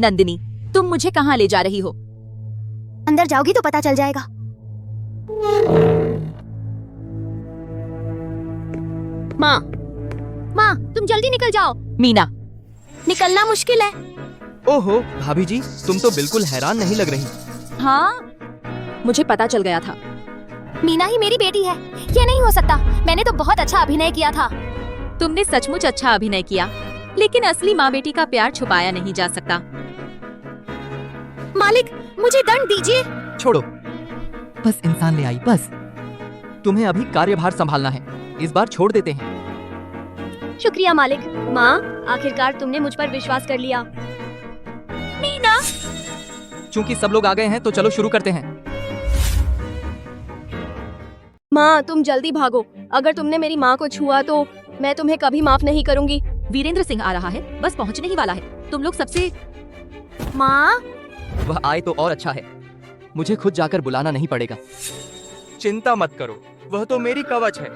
नंदिनी, तुम मुझे कहाँ ले जा रही हो? अंदर जाओगी तो पता चल जाएगा। माँ, माँ, तुम जल्दी निकल जाओ। मीना, निकलना मुश्किल है। ओहो भाभी जी, तुम तो बिल्कुल हैरान नहीं लग रही। हाँ, मुझे पता चल गया था। मीना ही मेरी बेटी है, ये नहीं हो सकता। मैंने तो बहुत अच्छा अभिनय किया था। तुमने सचमुच अच्छा अभिनय किया, लेकिन असली माँ बेटी का प्यार छुपाया नहीं जा सकता। मालिक, मुझे दंड दीजिए। छोड़ो, बस इंसान ले आई, बस। तुम्हें अभी कार्यभार संभालना है, इस बार छोड़ देते हैं। शुक्रिया मालिक। माँ, आखिरकार तुमने मुझ पर विश्वास कर लिया। मीना, चूंकि सब लोग आ गए हैं तो चलो शुरू करते हैं। माँ, तुम जल्दी भागो। अगर तुमने मेरी माँ को छुआ तो मैं तुम्हें कभी माफ नहीं करूंगी। वीरेंद्र सिंह आ रहा है, बस पहुंचने ही वाला है। तुम लोग सबसे। माँ, वह आए तो और अच्छा है, मुझे खुद जाकर बुलाना नहीं पड़ेगा। चिंता मत करो, वह तो मेरी कवच है।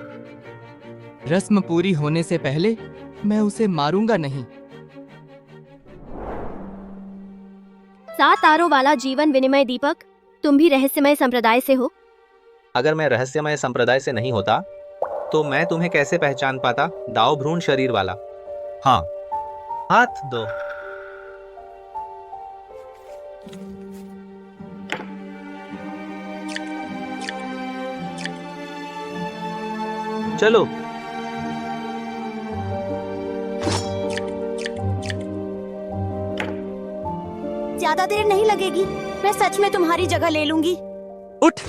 रस्म पूरी होने से पहले मैं उसे मारूंगा नहीं। 7 तारों वाला जीवन विनिमय दीपक, तुम भी रहस्यमय संप्रदाय से हो? अगर मैं रहस्यमय संप्रदाय से नहीं होता तो मैं तुम्हें कैसे पहचान पाता? दाव भ्रूण शरीर वाला। हाँ, हाथ दो। चलो। ज्यादा देर नहीं लगेगी, मैं सच में तुम्हारी जगह ले लूंगी। उठ।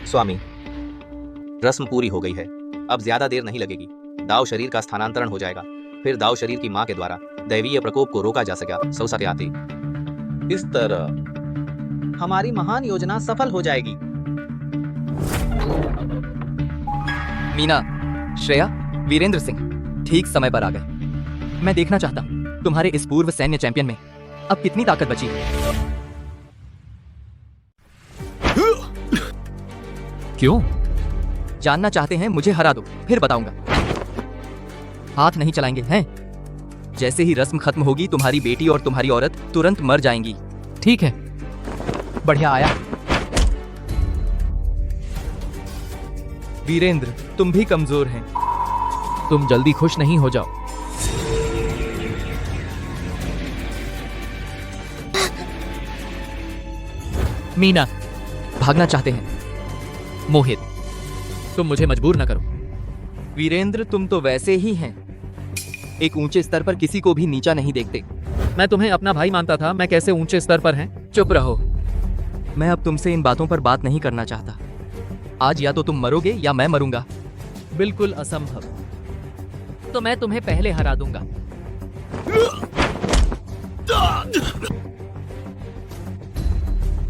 स्वामी, रस्म पूरी हो गई है, अब ज्यादा देर नहीं लगेगी। दाव शरीर का स्थानांतरण हो जाएगा, फिर दाव शरीर की मां के द्वारा दैवीय प्रकोप को रोका जा सकेगा। सौसत्याते इस तरह हमारी महान योजना सफल हो जाएगी। मीना, श्रेया, वीरेंद्र सिंह ठीक समय पर आ गए। मैं देखना चाहता हूँ तुम्हारे इस पूर्व सैन्य चैंपियन में अब कितनी ताकत बची है। क्यों? जानना चाहते हैं? मुझे हरा दो, फिर बताऊंगा। हाथ नहीं चलाएंगे हैं? जैसे ही रस्म खत्म होगी तुम्हारी बेटी और तुम्हारी औरत तुरंत मर जाएंगी। ठीक है। बढ़िया आया। वीरेंद्र, तुम भी कमजोर हैं। तुम जल्दी खुश नहीं हो जाओ। मीना, भागना चाहते हैं। मोहित, तुम मुझे मजबूर न करो। वीरेंद्र, तुम तो वैसे ही हैं, एक ऊंचे स्तर पर किसी को भी नीचा नहीं देखते। मैं तुम्हें अपना भाई मानता था, मैं कैसे ऊंचे स्तर पर हैं? चुप रहो, मैं अब तुमसे इन बातों पर बात नहीं करना चाहता। आज या तो तुम मरोगे या मैं मरूंगा। बिल्कुल असंभव। तो मैं तुम्हें पहले हरा दूंगा।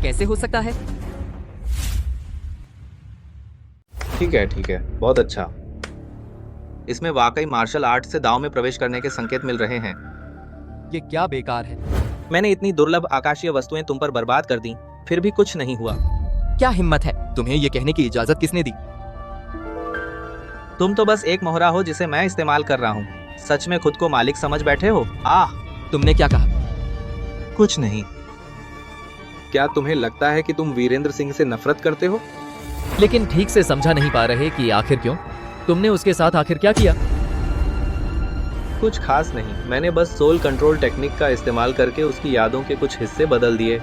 कैसे हो सकता है? ठीक है, बहुत अच्छा। इसमें वाकई मार्शल आर्ट से दांव में प्रवेश करने के संकेत मिल रहे हैं। ये क्या बेकार है। मैंने इतनी दुर्लभ आकाशीय वस्तुएं तुम पर बर्बाद कर दी, फिर भी कुछ नहीं हुआ। क्या हिम्मत है? तुम्हें ये कहने की इजाजत किसने दी? तुम तो बस एक मोहरा हो जिसे मैं इस्तेमाल कर रहा हूँ। सच में खुद को मालिक समझ बैठे हो? तुमने क्या कहा? कुछ नहीं। क्या तुम्हें लगता है कि तुम वीरेंद्र सिंह से नफरत करते हो? लेकिन ठीक से समझा नहीं पा रहे कि आखिर क्यों? तुमने उसके साथ आखिर क्या किया? कुछ खास नहीं, मैंने बस सोल कंट्रोल टेक्निक का इस्तेमाल करके उसकी यादों के कुछ हिस्से बदल दिए।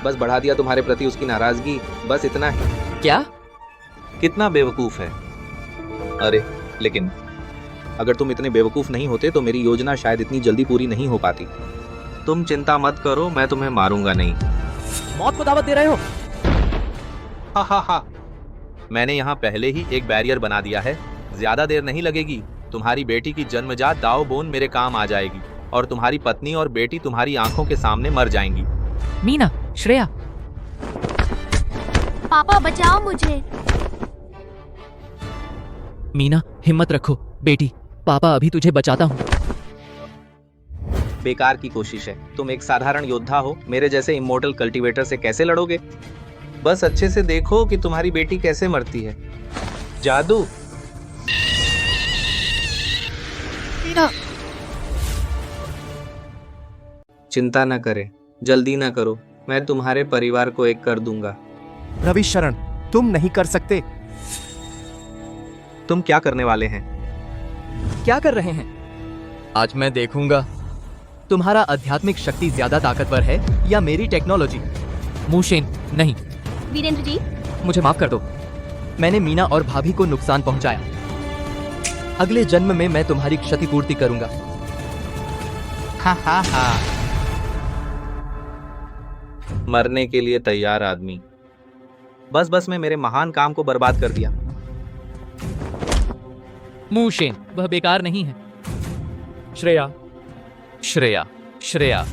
बस बढ़ा दिया तुम्हारे प्रति उसकी नाराजगी, बस इतना ही। क्या? कितना बेवकूफ है। अरे लेकिन अगर तुम इतने बेवकूफ नहीं होते तो मेरी योजना शायद इतनी जल्दी पूरी नहीं हो पाती। तुम चिंता मत करो, मैं तुम्हें मारूंगा नहीं। मौत को दावत दे रहे हो? हा। मैंने यहाँ पहले ही एक बैरियर बना दिया है, ज्यादा देर नहीं लगेगी। तुम्हारी बेटी की जन्मजात दाव बोन मेरे काम आ जाएगी और तुम्हारी पत्नी और बेटी तुम्हारी आंखों के सामने मर जाएंगी। मीना, श्रेया। पापा बचाओ मुझे। मीना, हिम्मत रखो बेटी, पापा अभी तुझे बचाता हूँ। बेकार की कोशिश है। तुम एक साधारण योद्धा हो, मेरे जैसे इमोर्टल कल्टीवेटर से कैसे लड़ोगे? बस अच्छे से देखो कि तुम्हारी बेटी कैसे मरती है। जादू। चिंता न करें, जल्दी न करो, मैं तुम्हारे परिवार को एक कर दूंगा। रविशरण, तुम नहीं कर सकते। तुम क्या करने वाले हैं? क्या कर रहे हैं? आज मैं देखूंगा तुम्हारा आध्यात्मिक शक्ति ज्यादा ताकतवर है या मेरी टेक्नोलॉजी। मूशेन, नहीं। वीरेंद्र जी, मुझे माफ कर दो, मैंने मीना और भाभी को नुकसान पहुंचाया। अगले जन्म में मैं तुम्हारी क्षतिपूर्ति करूंगा। हा हा हा। मरने के लिए तैयार आदमी। बस बस मैं मेरे महान काम को बर्बाद कर दिया। मूशेन, वह बेकार नहीं है। श्रेया, श्रेया, श्रेया,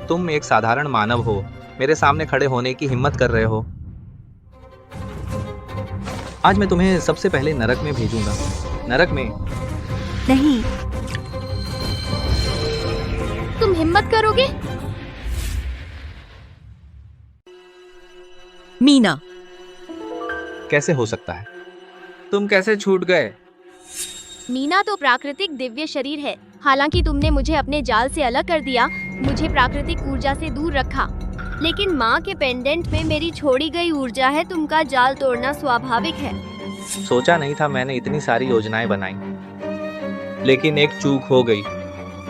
तुम एक साधारण मानव हो, मेरे सामने खड़े होने की हिम्मत कर रहे हो। आज मैं तुम्हें सबसे पहले नरक में भेजूंगा। नरक में। नहीं। तुम हिम्मत करोगे? मीना, कैसे हो सकता है? तुम कैसे छूट गए? मीना तो प्राकृतिक दिव्य शरीर है। हालांकि तुमने मुझे अपने जाल से अलग कर दिया, मुझे प्राकृतिक ऊर्जा से दूर रखा, लेकिन माँ के पेंडेंट में मेरी छोड़ी गई ऊर्जा है। तुमका जाल तोड़ना स्वाभाविक है। सोचा नहीं था मैंने इतनी सारी योजनाएं बनाई, लेकिन एक चूक हो गई।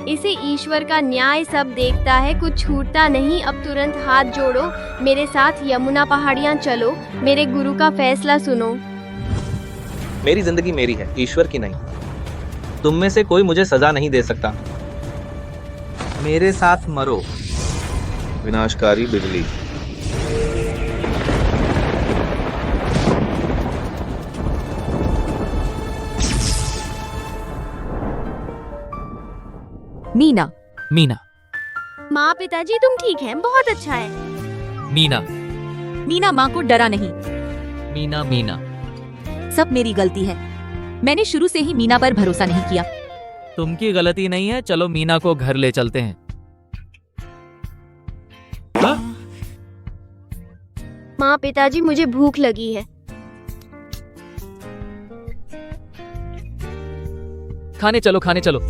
इसे ईश्वर का न्याय सब देखता है, कुछ छूटता नहीं। अब तुरंत हाथ जोड़ो, मेरे साथ यमुना पहाड़ियाँ चलो, मेरे गुरु का फैसला सुनो। मेरी जिंदगी मेरी है, ईश्वर की नहीं। तुम में से कोई मुझे सजा नहीं दे सकता। मेरे साथ मरो, विनाशकारी बिजली। मीना, मीना, माँ पिताजी तुम ठीक हैं, बहुत अच्छा है। मीना, मीना माँ को डरा नहीं। मीना, मीना, सब मेरी गलती है। मैंने शुरू से ही मीना पर भरोसा नहीं किया। तुमकी गलती नहीं है। चलो मीना को घर ले चलते हैं। माँ पिताजी मुझे भूख लगी है। खाने चलो, खाने चलो।